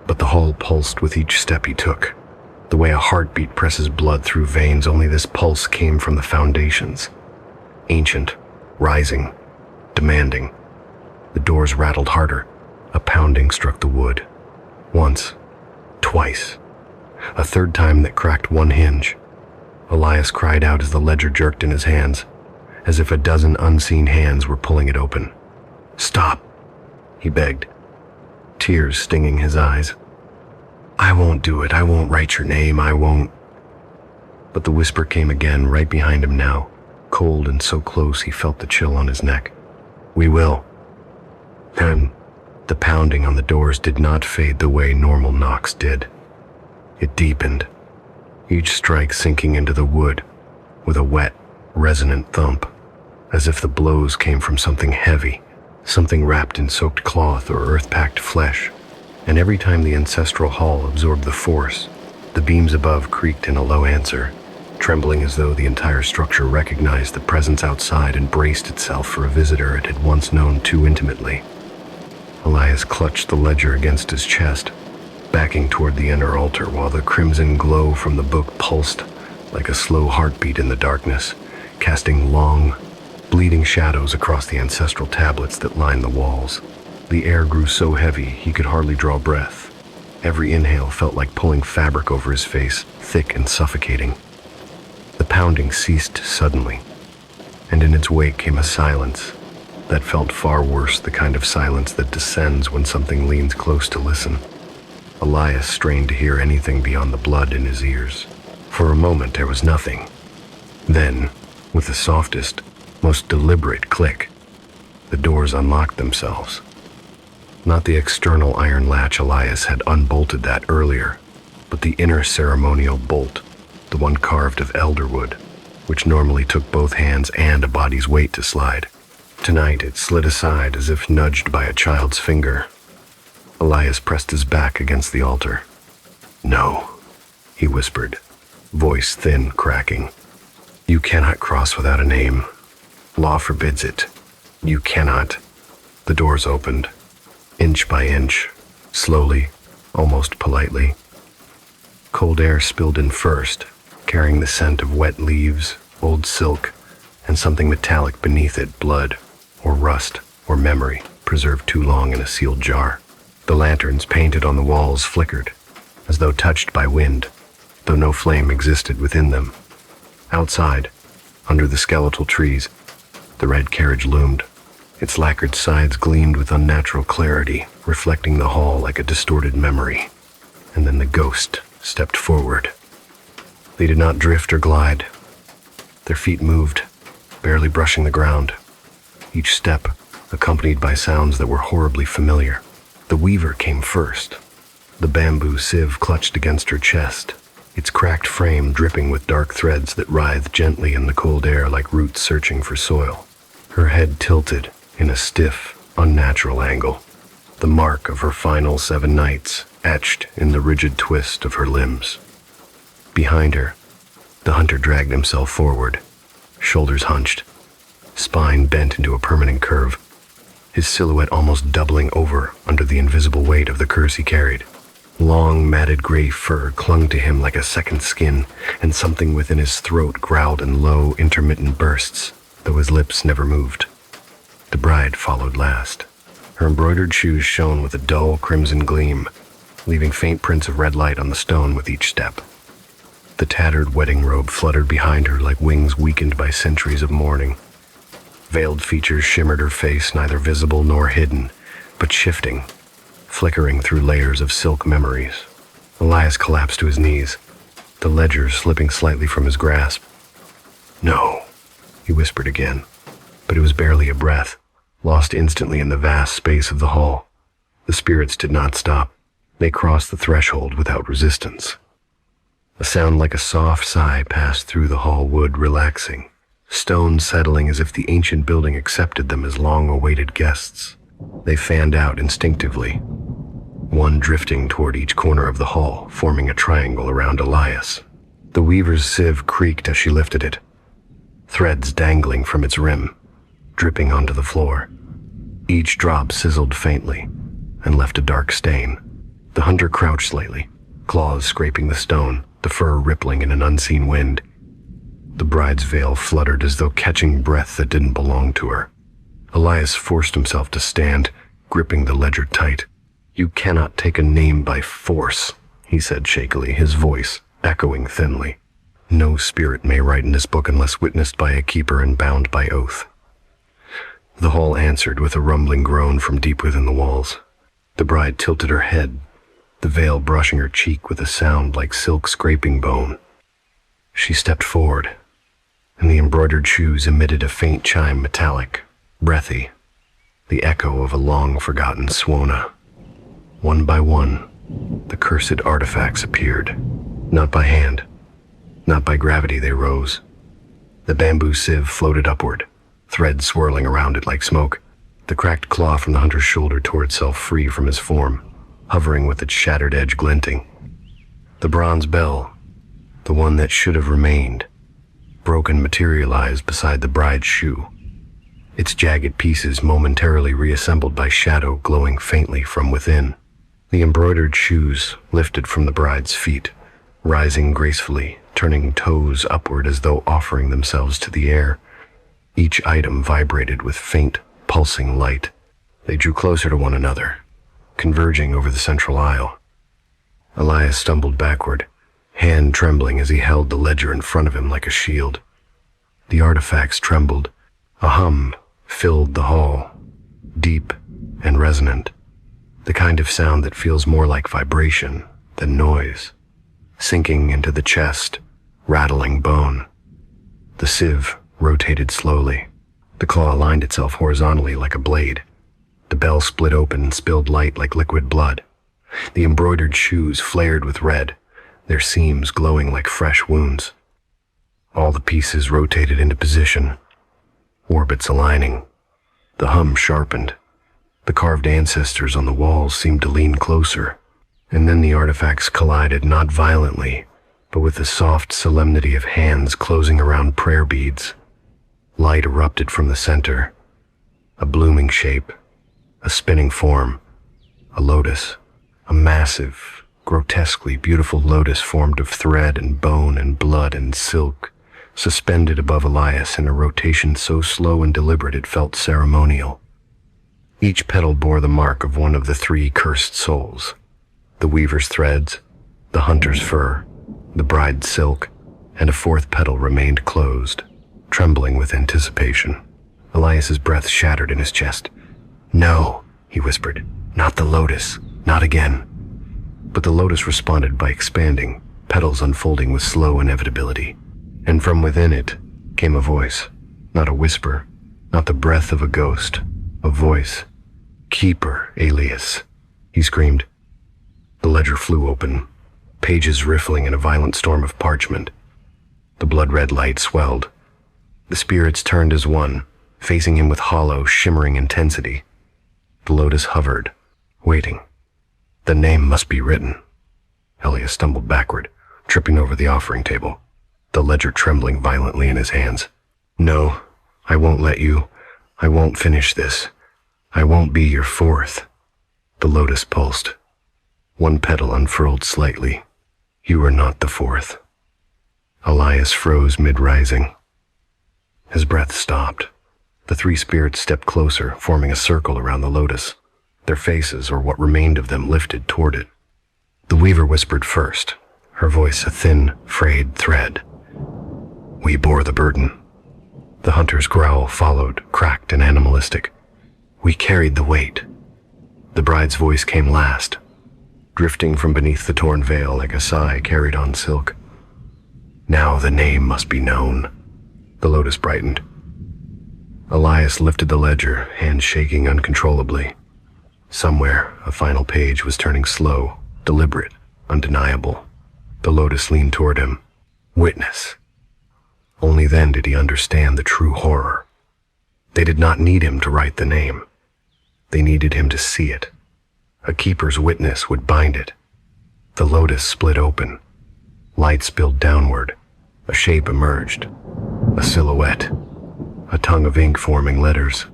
But the hall pulsed with each step he took. The way a heartbeat presses blood through veins, only this pulse came from the foundations. Ancient, rising, demanding. The doors rattled harder. A pounding struck the wood. Once, twice. A 3rd time that cracked one hinge. Elias cried out as the ledger jerked in his hands, as if a dozen unseen hands were pulling it open. Stop, he begged, tears stinging his eyes. I won't do it. I won't write your name. I won't. But the whisper came again, right behind him now, cold and so close he felt the chill on his neck. We will. Then, the pounding on the doors did not fade the way normal knocks did. It deepened, each strike sinking into the wood with a wet, resonant thump, as if the blows came from something heavy, something wrapped in soaked cloth or earth-packed flesh. And every time the ancestral hall absorbed the force, the beams above creaked in a low answer, trembling as though the entire structure recognized the presence outside and braced itself for a visitor it had once known too intimately. Elias clutched the ledger against his chest, backing toward the inner altar while the crimson glow from the book pulsed like a slow heartbeat in the darkness, casting long, bleeding shadows across the ancestral tablets that lined the walls. The air grew so heavy he could hardly draw breath. Every inhale felt like pulling fabric over his face, thick and suffocating. The pounding ceased suddenly, and in its wake came a silence that felt far worse, the kind of silence that descends when something leans close to listen. Elias strained to hear anything beyond the blood in his ears. For a moment there was nothing. Then, with the softest, most deliberate click, the doors unlocked themselves. Not the external iron latch Elias had unbolted that earlier, but the inner ceremonial bolt, the one carved of elderwood, which normally took both hands and a body's weight to slide. Tonight it slid aside as if nudged by a child's finger. Elias pressed his back against the altar. "No," he whispered, voice thin, cracking. "You cannot cross without a name. Law forbids it. You cannot." The doors opened, inch by inch, slowly, almost politely. Cold air spilled in first, carrying the scent of wet leaves, old silk, and something metallic beneath it, blood, or rust, or memory, preserved too long in a sealed jar. The lanterns painted on the walls flickered, as though touched by wind, though no flame existed within them. Outside, under the skeletal trees, the red carriage loomed. Its lacquered sides gleamed with unnatural clarity, reflecting the hall like a distorted memory. And then the ghost stepped forward. They did not drift or glide. Their feet moved, barely brushing the ground, each step accompanied by sounds that were horribly familiar. The weaver came first, the bamboo sieve clutched against her chest, its cracked frame dripping with dark threads that writhed gently in the cold air like roots searching for soil. Her head tilted in a stiff, unnatural angle, the mark of her final 7 nights etched in the rigid twist of her limbs. Behind her, the hunter dragged himself forward, shoulders hunched, spine bent into a permanent curve, his silhouette almost doubling over under the invisible weight of the curse he carried. Long, matted gray fur clung to him like a second skin, and something within his throat growled in low, intermittent bursts, though his lips never moved. The bride followed last. Her embroidered shoes shone with a dull crimson gleam, leaving faint prints of red light on the stone with each step. The tattered wedding robe fluttered behind her like wings weakened by centuries of mourning. Veiled features shimmered her face, neither visible nor hidden, but shifting, flickering through layers of silk memories. Elias collapsed to his knees, the ledger slipping slightly from his grasp. "No," he whispered again, but it was barely a breath, lost instantly in the vast space of the hall. The spirits did not stop. They crossed the threshold without resistance. A sound like a soft sigh passed through the hall wood, relaxing, stone settling as if the ancient building accepted them as long-awaited guests. They fanned out instinctively, one drifting toward each corner of the hall, forming a triangle around Elias. The weaver's sieve creaked as she lifted it, threads dangling from its rim, dripping onto the floor. Each drop sizzled faintly and left a dark stain. The hunter crouched slightly, claws scraping the stone, the fur rippling in an unseen wind. The bride's veil fluttered as though catching breath that didn't belong to her. Elias forced himself to stand, gripping the ledger tight. "You cannot take a name by force," he said shakily, his voice echoing thinly. "No spirit may write in this book unless witnessed by a keeper and bound by oath." The hall answered with a rumbling groan from deep within the walls. The bride tilted her head, the veil brushing her cheek with a sound like silk scraping bone. She stepped forward, and the embroidered shoes emitted a faint chime, metallic, breathy, the echo of a long-forgotten swona. One by one, the cursed artifacts appeared. Not by hand, not by gravity they rose. The bamboo sieve floated upward, threads swirling around it like smoke. The cracked claw from the hunter's shoulder tore itself free from his form, hovering with its shattered edge glinting. The bronze bell, The one that should have remained, broken, materialized beside the bride's shoe, its jagged pieces momentarily reassembled by shadow glowing faintly from within. The embroidered shoes lifted from the bride's feet, rising gracefully, turning toes upward as though offering themselves to the air. Each item vibrated with faint, pulsing light. They drew closer to one another, converging over the central aisle. Elias stumbled backward, hand trembling as he held the ledger in front of him like a shield. The artifacts trembled. A hum filled the hall, deep and resonant, the kind of sound that feels more like vibration than noise, sinking into the chest, rattling bone. The sieve rotated slowly. The claw aligned itself horizontally like a blade. The bell split open and spilled light like liquid blood. The embroidered shoes flared with red, their seams glowing like fresh wounds. All the pieces rotated into position, orbits aligning. The hum sharpened. The carved ancestors on the walls seemed to lean closer, and then the artifacts collided, not violently, but with the soft solemnity of hands closing around prayer beads. Light erupted from the center, a blooming shape, a spinning form, a lotus, a massive, grotesquely beautiful lotus formed of thread and bone and blood and silk, suspended above Elias in a rotation so slow and deliberate it felt ceremonial. Each petal bore the mark of one of the three cursed souls: the weaver's threads, the hunter's fur, the bride's silk, and a fourth petal remained closed, trembling with anticipation. Elias's breath shattered in his chest. "No," he whispered, "not the lotus, not again." But the lotus responded by expanding, petals unfolding with slow inevitability. And from within it came a voice, not a whisper, not the breath of a ghost, a voice. "Keeper, Elias," he screamed. The ledger flew open, pages riffling in a violent storm of parchment. The blood-red light swelled. The spirits turned as one, facing him with hollow, shimmering intensity. The lotus hovered, waiting. The name must be written. Elias stumbled backward, tripping over the offering table, the ledger trembling violently in his hands. "No, I won't let you. I won't finish this. I won't be your fourth." The lotus pulsed. One petal unfurled slightly. "You are not the fourth." Elias froze mid-rising. His breath stopped. The three spirits stepped closer, forming a circle around the lotus, their faces, or what remained of them, lifted toward it. The weaver whispered first, her voice a thin, frayed thread. "We bore the burden." The hunter's growl followed, cracked and animalistic. "We carried the weight." The bride's voice came last, drifting from beneath the torn veil like a sigh carried on silk. "Now the name must be known." The lotus brightened. Elias lifted the ledger, hands shaking uncontrollably. Somewhere, a final page was turning slow, deliberate, undeniable. The lotus leaned toward him. Witness. Only then did he understand the true horror. They did not need him to write the name. They needed him to see it. A keeper's witness would bind it. The lotus split open. Light spilled downward. A shape emerged. A silhouette. A tongue of ink forming letters.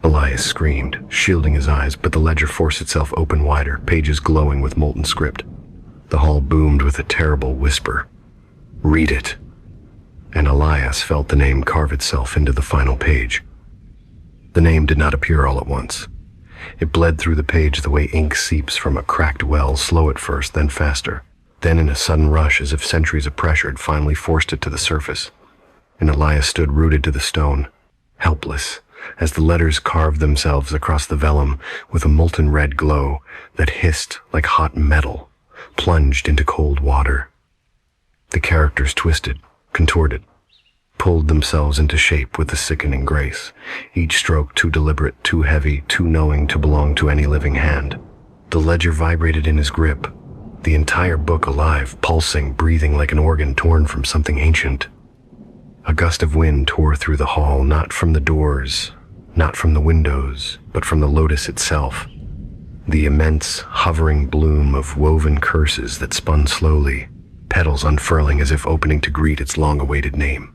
Elias screamed, shielding his eyes, but the ledger forced itself open wider, pages glowing with molten script. The hall boomed with a terrible whisper. "Read it." And Elias felt the name carve itself into the final page. The name did not appear all at once. It bled through the page the way ink seeps from a cracked well, slow at first, then faster. Then in a sudden rush, as if centuries of pressure had finally forced it to the surface. And Elias stood rooted to the stone, helpless, as the letters carved themselves across the vellum with a molten red glow that hissed like hot metal, plunged into cold water. The characters twisted, contorted, pulled themselves into shape with a sickening grace, each stroke too deliberate, too heavy, too knowing to belong to any living hand. The ledger vibrated in his grip, the entire book alive, pulsing, breathing like an organ torn from something ancient. A gust of wind tore through the hall, not from the doors, not from the windows, but from the lotus itself. The immense, hovering bloom of woven curses that spun slowly, petals unfurling as if opening to greet its long-awaited name.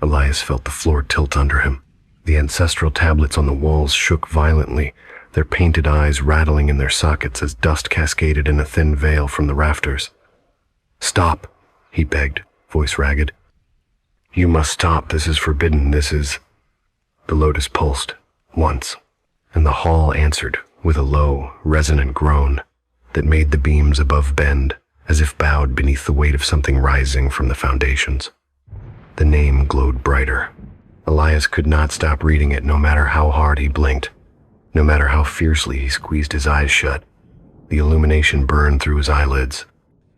Elias felt the floor tilt under him. The ancestral tablets on the walls shook violently, their painted eyes rattling in their sockets as dust cascaded in a thin veil from the rafters. "Stop," he begged, voice ragged. "You must stop. This is forbidden. This is—" The lotus pulsed, once, and the hall answered with a low, resonant groan that made the beams above bend, as if bowed beneath the weight of something rising from the foundations. The name glowed brighter. Elias could not stop reading it, no matter how hard he blinked, no matter how fiercely he squeezed his eyes shut. The illumination burned through his eyelids,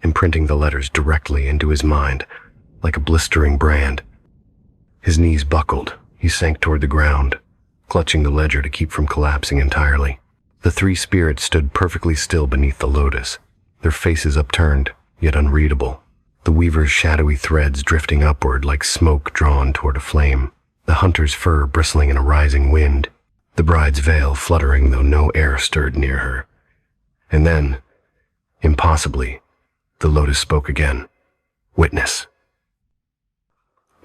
imprinting the letters directly into his mind, like a blistering brand. His knees buckled. He sank toward the ground, clutching the ledger to keep from collapsing entirely. The three spirits stood perfectly still beneath the lotus, their faces upturned, yet unreadable. The weaver's shadowy threads drifting upward like smoke drawn toward a flame, the hunter's fur bristling in a rising wind, the bride's veil fluttering though no air stirred near her. And then, impossibly, the lotus spoke again. "Witness."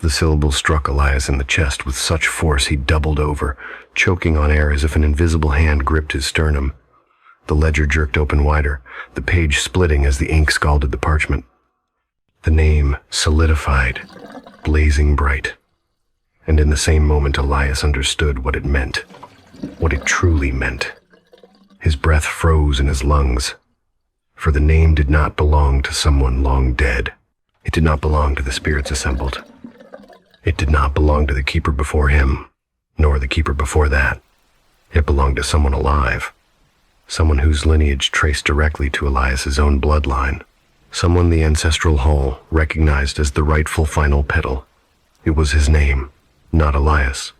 The syllable struck Elias in the chest with such force he doubled over, choking on air as if an invisible hand gripped his sternum. The ledger jerked open wider, the page splitting as the ink scalded the parchment. The name solidified, blazing bright. And in the same moment Elias understood what it meant, what it truly meant. His breath froze in his lungs, for the name did not belong to someone long dead. It did not belong to the spirits assembled. It did not belong to the keeper before him, nor the keeper before that. It belonged to someone alive, someone whose lineage traced directly to Elias's own bloodline, someone the ancestral hall recognized as the rightful final petal. It was his name, not Elias.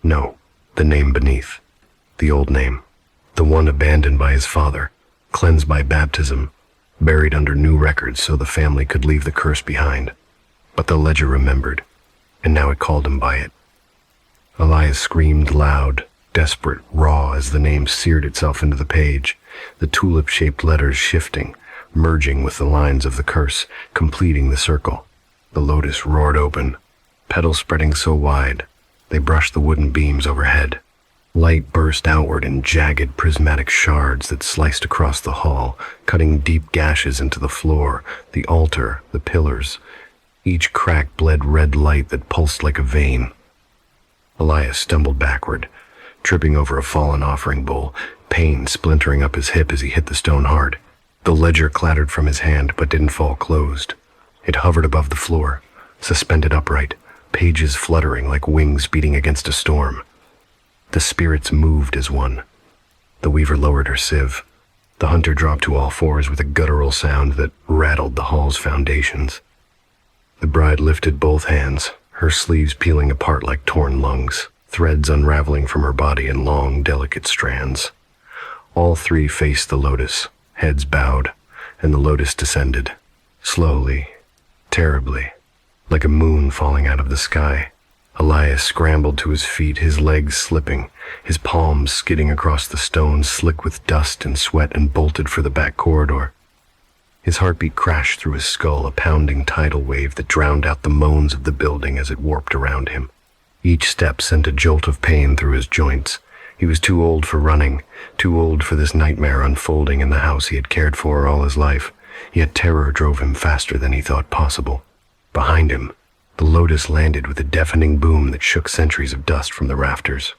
No, the name beneath, the old name, the one abandoned by his father, cleansed by baptism, buried under new records so the family could leave the curse behind. But the ledger remembered, and now it called him by it. Elias screamed loud, desperate, raw as the name seared itself into the page, the tulip-shaped letters shifting, merging with the lines of the curse, completing the circle. The lotus roared open, petals spreading so wide, they brushed the wooden beams overhead. Light burst outward in jagged prismatic shards that sliced across the hall, cutting deep gashes into the floor, the altar, the pillars. Each crack bled red light that pulsed like a vein. Elias stumbled backward, tripping over a fallen offering bowl, pain splintering up his hip as he hit the stone hard. The ledger clattered from his hand but didn't fall closed. It hovered above the floor, suspended upright, pages fluttering like wings beating against a storm. The spirits moved as one. The weaver lowered her sieve. The hunter dropped to all fours with a guttural sound that rattled the hall's foundations. The bride lifted both hands, her sleeves peeling apart like torn lungs, threads unraveling from her body in long, delicate strands. All three faced the lotus, heads bowed, and the lotus descended, slowly, terribly, like a moon falling out of the sky. Elias scrambled to his feet, his legs slipping, his palms skidding across the stones, slick with dust and sweat, and bolted for the back corridor. His heartbeat crashed through his skull, a pounding tidal wave that drowned out the moans of the building as it warped around him. Each step sent a jolt of pain through his joints. He was too old for running, too old for this nightmare unfolding in the house he had cared for all his life, yet terror drove him faster than he thought possible. Behind him, the lotus landed with a deafening boom that shook centuries of dust from the rafters.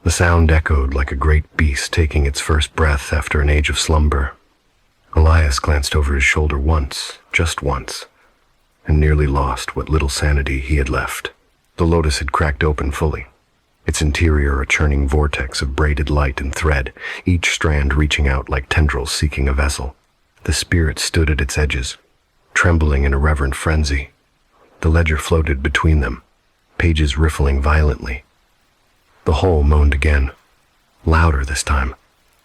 The sound echoed like a great beast taking its first breath after an age of slumber. Elias glanced over his shoulder once, just once, and nearly lost what little sanity he had left. The lotus had cracked open fully, its interior a churning vortex of braided light and thread, each strand reaching out like tendrils seeking a vessel. The spirits stood at its edges, trembling in a reverent frenzy. The ledger floated between them, pages riffling violently. The whole moaned again, louder this time,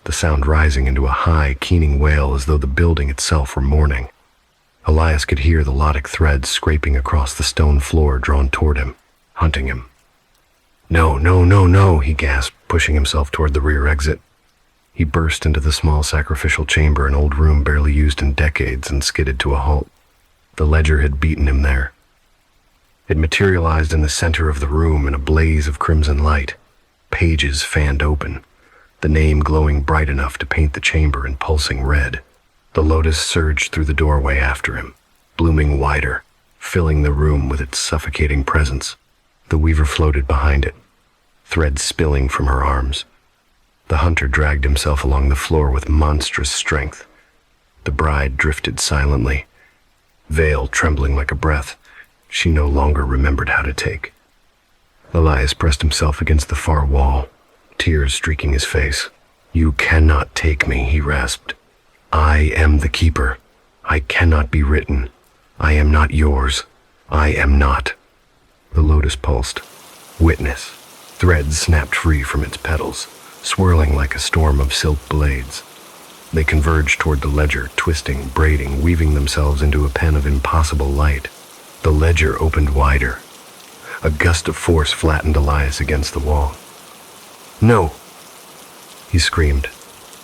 the sound rising into a high, keening wail as though the building itself were mourning. Elias could hear the lotic threads scraping across the stone floor drawn toward him, hunting him. "No, no, no, no," he gasped, pushing himself toward the rear exit. He burst into the small sacrificial chamber, an old room barely used in decades, and skidded to a halt. The ledger had beaten him there. It materialized in the center of the room in a blaze of crimson light, pages fanned open, the name glowing bright enough to paint the chamber in pulsing red. The lotus surged through the doorway after him, blooming wider, filling the room with its suffocating presence. The weaver floated behind it, threads spilling from her arms. The hunter dragged himself along the floor with monstrous strength. The bride drifted silently, veil trembling like a breath she no longer remembered how to take. Elias pressed himself against the far wall, tears streaking his face. "You cannot take me," he rasped. "I am the keeper. I cannot be written. I am not yours. I am not." The lotus pulsed. Witness. Threads snapped free from its petals, swirling like a storm of silk blades. They converged toward the ledger, twisting, braiding, weaving themselves into a pen of impossible light. The ledger opened wider. A gust of force flattened Elias against the wall. "No!" he screamed,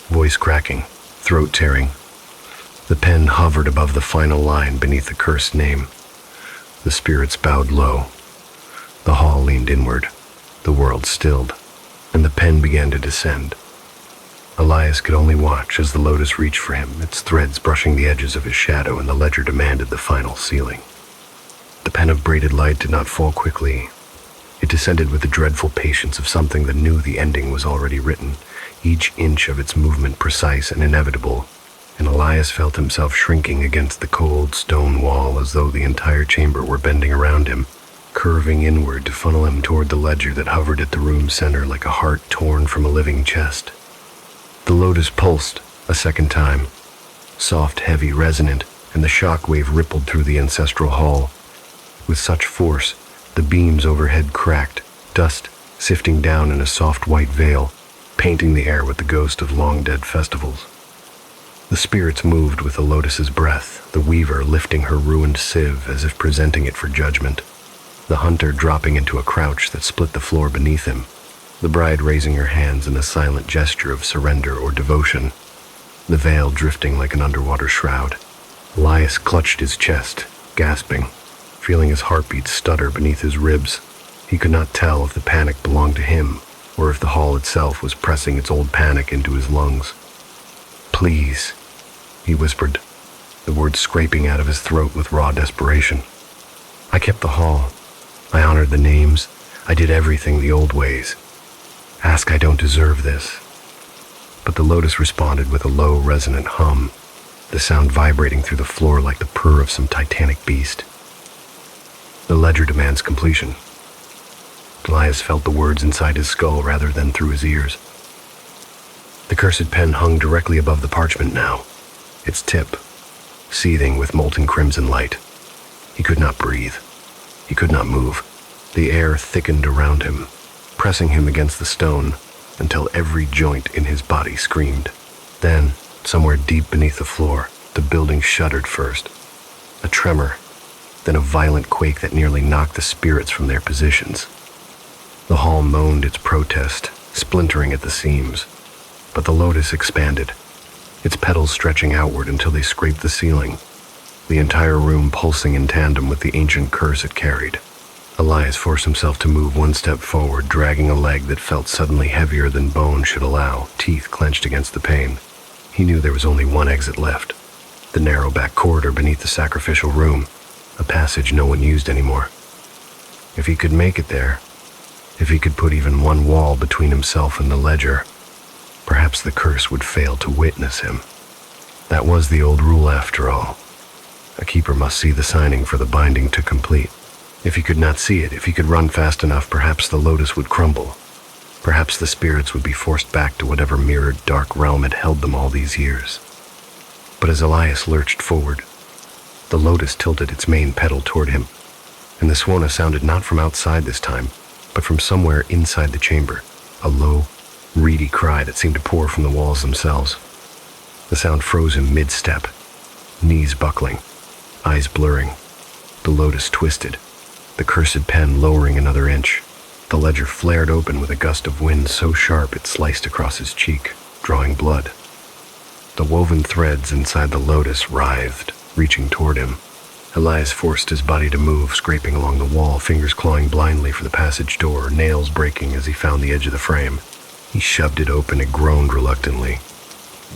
voice cracking, throat tearing. The pen hovered above the final line beneath the cursed name. The spirits bowed low. The hall leaned inward. The world stilled, and the pen began to descend. Elias could only watch as the lotus reached for him, its threads brushing the edges of his shadow, and the ledger demanded the final sealing. The pen of braided light did not fall quickly. It descended with the dreadful patience of something that knew the ending was already written, each inch of its movement precise and inevitable, and Elias felt himself shrinking against the cold stone wall as though the entire chamber were bending around him, curving inward to funnel him toward the ledger that hovered at the room's center like a heart torn from a living chest. The lotus pulsed a second time, soft, heavy, resonant, and the shock wave rippled through the ancestral hall. With such force, the beams overhead cracked, dust sifting down in a soft white veil, painting the air with the ghost of long-dead festivals. The spirits moved with the lotus's breath, the weaver lifting her ruined sieve as if presenting it for judgment, the hunter dropping into a crouch that split the floor beneath him, the bride raising her hands in a silent gesture of surrender or devotion, the veil drifting like an underwater shroud. Elias clutched his chest, gasping, feeling his heartbeat stutter beneath his ribs. He could not tell if the panic belonged to him, or if the hall itself was pressing its old panic into his lungs. "Please," he whispered, the words scraping out of his throat with raw desperation. "I kept the hall. I honored the names. I did everything the old ways. Ask I don't deserve this." But the lotus responded with a low, resonant hum, the sound vibrating through the floor like the purr of some titanic beast. "The ledger demands completion." Elias felt the words inside his skull rather than through his ears. The cursed pen hung directly above the parchment now, its tip seething with molten crimson light. He could not breathe. He could not move. The air thickened around him, pressing him against the stone until every joint in his body screamed. Then, somewhere deep beneath the floor, the building shuddered first. A tremor, then a violent quake that nearly knocked the spirits from their positions. The hall moaned its protest, splintering at the seams, but the lotus expanded, its petals stretching outward until they scraped the ceiling, the entire room pulsing in tandem with the ancient curse it carried. Elias forced himself to move one step forward, dragging a leg that felt suddenly heavier than bone should allow, teeth clenched against the pain. He knew there was only one exit left, the narrow back corridor beneath the sacrificial room, a passage no one used anymore. If he could make it there, if he could put even one wall between himself and the ledger, perhaps the curse would fail to witness him. That was the old rule after all. A keeper must see the signing for the binding to complete. If he could not see it, if he could run fast enough, perhaps the lotus would crumble. Perhaps the spirits would be forced back to whatever mirrored dark realm had held them all these years. But as Elias lurched forward, the lotus tilted its main petal toward him, and the suona sounded not from outside this time, but from somewhere inside the chamber, a low, reedy cry that seemed to pour from the walls themselves. The sound froze him mid-step, knees buckling, eyes blurring. The lotus twisted, the cursed pen lowering another inch. The ledger flared open with a gust of wind so sharp it sliced across his cheek, drawing blood. The woven threads inside the lotus writhed, reaching toward him. Elias forced his body to move, scraping along the wall, fingers clawing blindly for the passage door, nails breaking as he found the edge of the frame. He shoved it open and groaned reluctantly.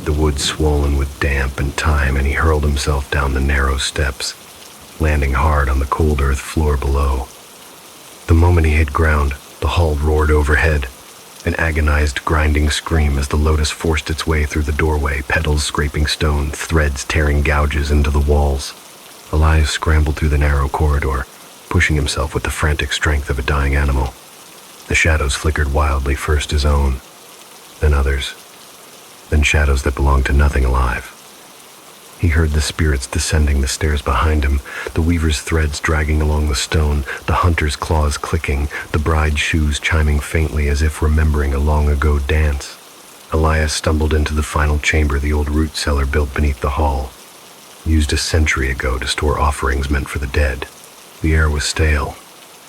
The wood swollen with damp and time, and he hurled himself down the narrow steps, landing hard on the cold earth floor below. The moment he hit ground, the hull roared overhead, an agonized, grinding scream as the Lotus forced its way through the doorway, petals scraping stone, threads tearing gouges into the walls. Elias scrambled through the narrow corridor, pushing himself with the frantic strength of a dying animal. The shadows flickered wildly, first his own, then others, then shadows that belonged to nothing alive. He heard the spirits descending the stairs behind him, the weaver's threads dragging along the stone, the hunter's claws clicking, the bride's shoes chiming faintly as if remembering a long-ago dance. Elias stumbled into the final chamber the old root cellar built beneath the hall, used a century ago to store offerings meant for the dead. The air was stale,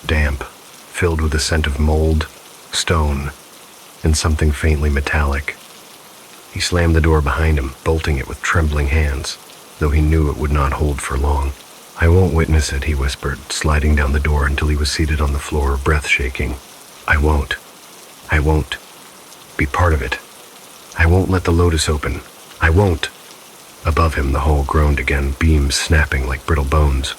damp, filled with the scent of mold, stone, and something faintly metallic. He slammed the door behind him, bolting it with trembling hands, though he knew it would not hold for long. "I won't witness it," he whispered, sliding down the door until he was seated on the floor, breath shaking. I won't be part of it. I won't let the Lotus open. I won't." Above him, the hall groaned again, beams snapping like brittle bones.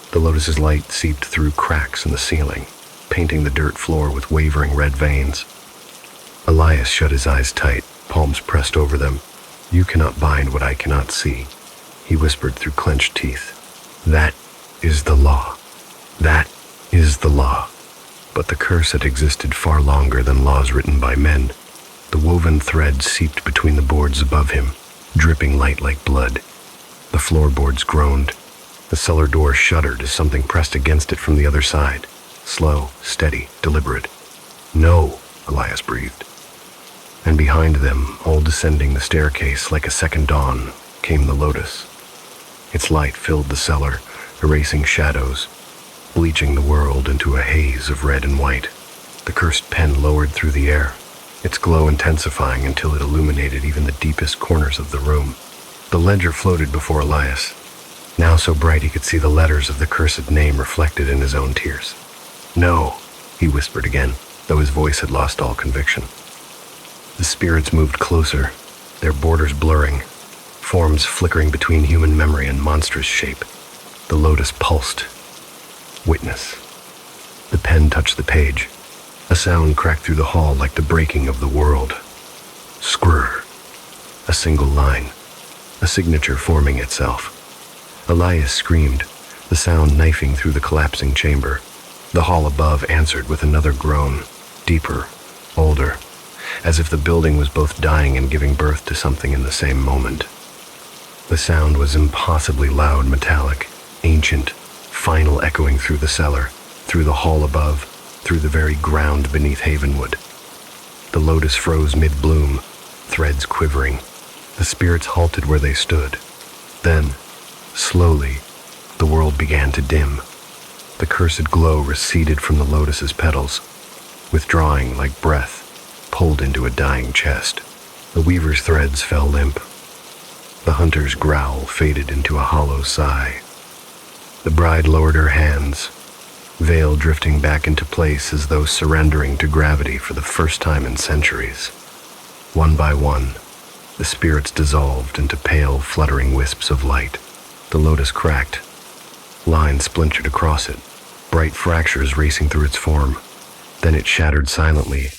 The Lotus's light seeped through cracks in the ceiling, painting the dirt floor with wavering red veins. Elias shut his eyes tight, palms pressed over them. "You cannot bind what I cannot see," he whispered through clenched teeth. "That is the law. That is the law." But the curse had existed far longer than laws written by men. The woven thread seeped between the boards above him, dripping light like blood. The floorboards groaned. The cellar door shuddered as something pressed against it from the other side. Slow, steady, deliberate. "No," Elias breathed. And behind them, all descending the staircase like a second dawn, came the Lotus. Its light filled the cellar, erasing shadows, bleaching the world into a haze of red and white. The cursed pen lowered through the air, its glow intensifying until it illuminated even the deepest corners of the room. The ledger floated before Elias, now so bright he could see the letters of the cursed name reflected in his own tears. "No," he whispered again, though his voice had lost all conviction. The spirits moved closer, their borders blurring, forms flickering between human memory and monstrous shape. The Lotus pulsed. Witness. The pen touched the page. A sound cracked through the hall like the breaking of the world. Skrrr. A single line. A signature forming itself. Elias screamed, the sound knifing through the collapsing chamber. The hall above answered with another groan, deeper, older, as if the building was both dying and giving birth to something in the same moment. The sound was impossibly loud, metallic, ancient, final, echoing through the cellar, through the hall above, through the very ground beneath Havenwood. The Lotus froze mid-bloom, threads quivering. The spirits halted where they stood. Then, slowly, the world began to dim. The cursed glow receded from the Lotus's petals, withdrawing like breath, pulled into a dying chest. The weaver's threads fell limp. The hunter's growl faded into a hollow sigh. The bride lowered her hands, veil drifting back into place as though surrendering to gravity for the first time in centuries. One by one, the spirits dissolved into pale, fluttering wisps of light. The Lotus cracked. Lines splintered across it, bright fractures racing through its form. Then it shattered silently,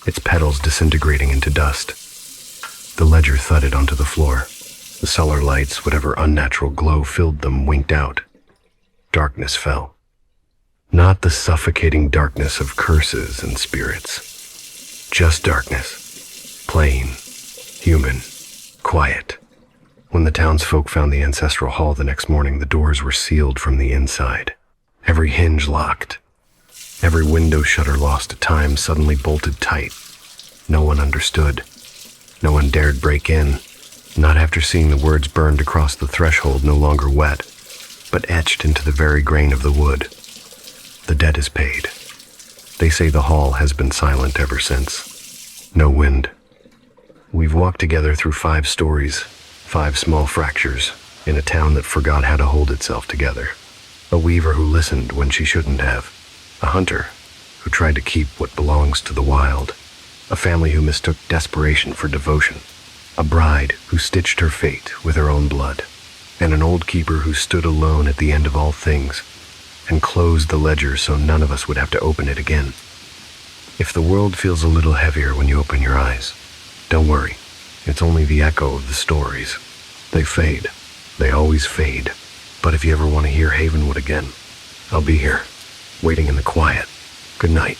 its petals disintegrating into dust. The ledger thudded onto the floor. The cellar lights, whatever unnatural glow filled them, winked out. Darkness fell. Not the suffocating darkness of curses and spirits. Just darkness. Plain, human, quiet. When the townsfolk found the ancestral hall the next morning, the doors were sealed from the inside. Every hinge locked. Every window shutter lost to time suddenly bolted tight. No one understood. No one dared break in, not after seeing the words burned across the threshold, no longer wet, but etched into the very grain of the wood. The debt is paid. They say the hall has been silent ever since. No wind. We've walked together through 5 stories, 5 small fractures, in a town that forgot how to hold itself together. A weaver who listened when she shouldn't have. A hunter who tried to keep what belongs to the wild. A family who mistook desperation for devotion. A bride who stitched her fate with her own blood. And an old keeper who stood alone at the end of all things and closed the ledger so none of us would have to open it again. If the world feels a little heavier when you open your eyes, don't worry. It's only the echo of the stories. They fade. They always fade. But if you ever want to hear Havenwood again, I'll be here, waiting in the quiet. Good night.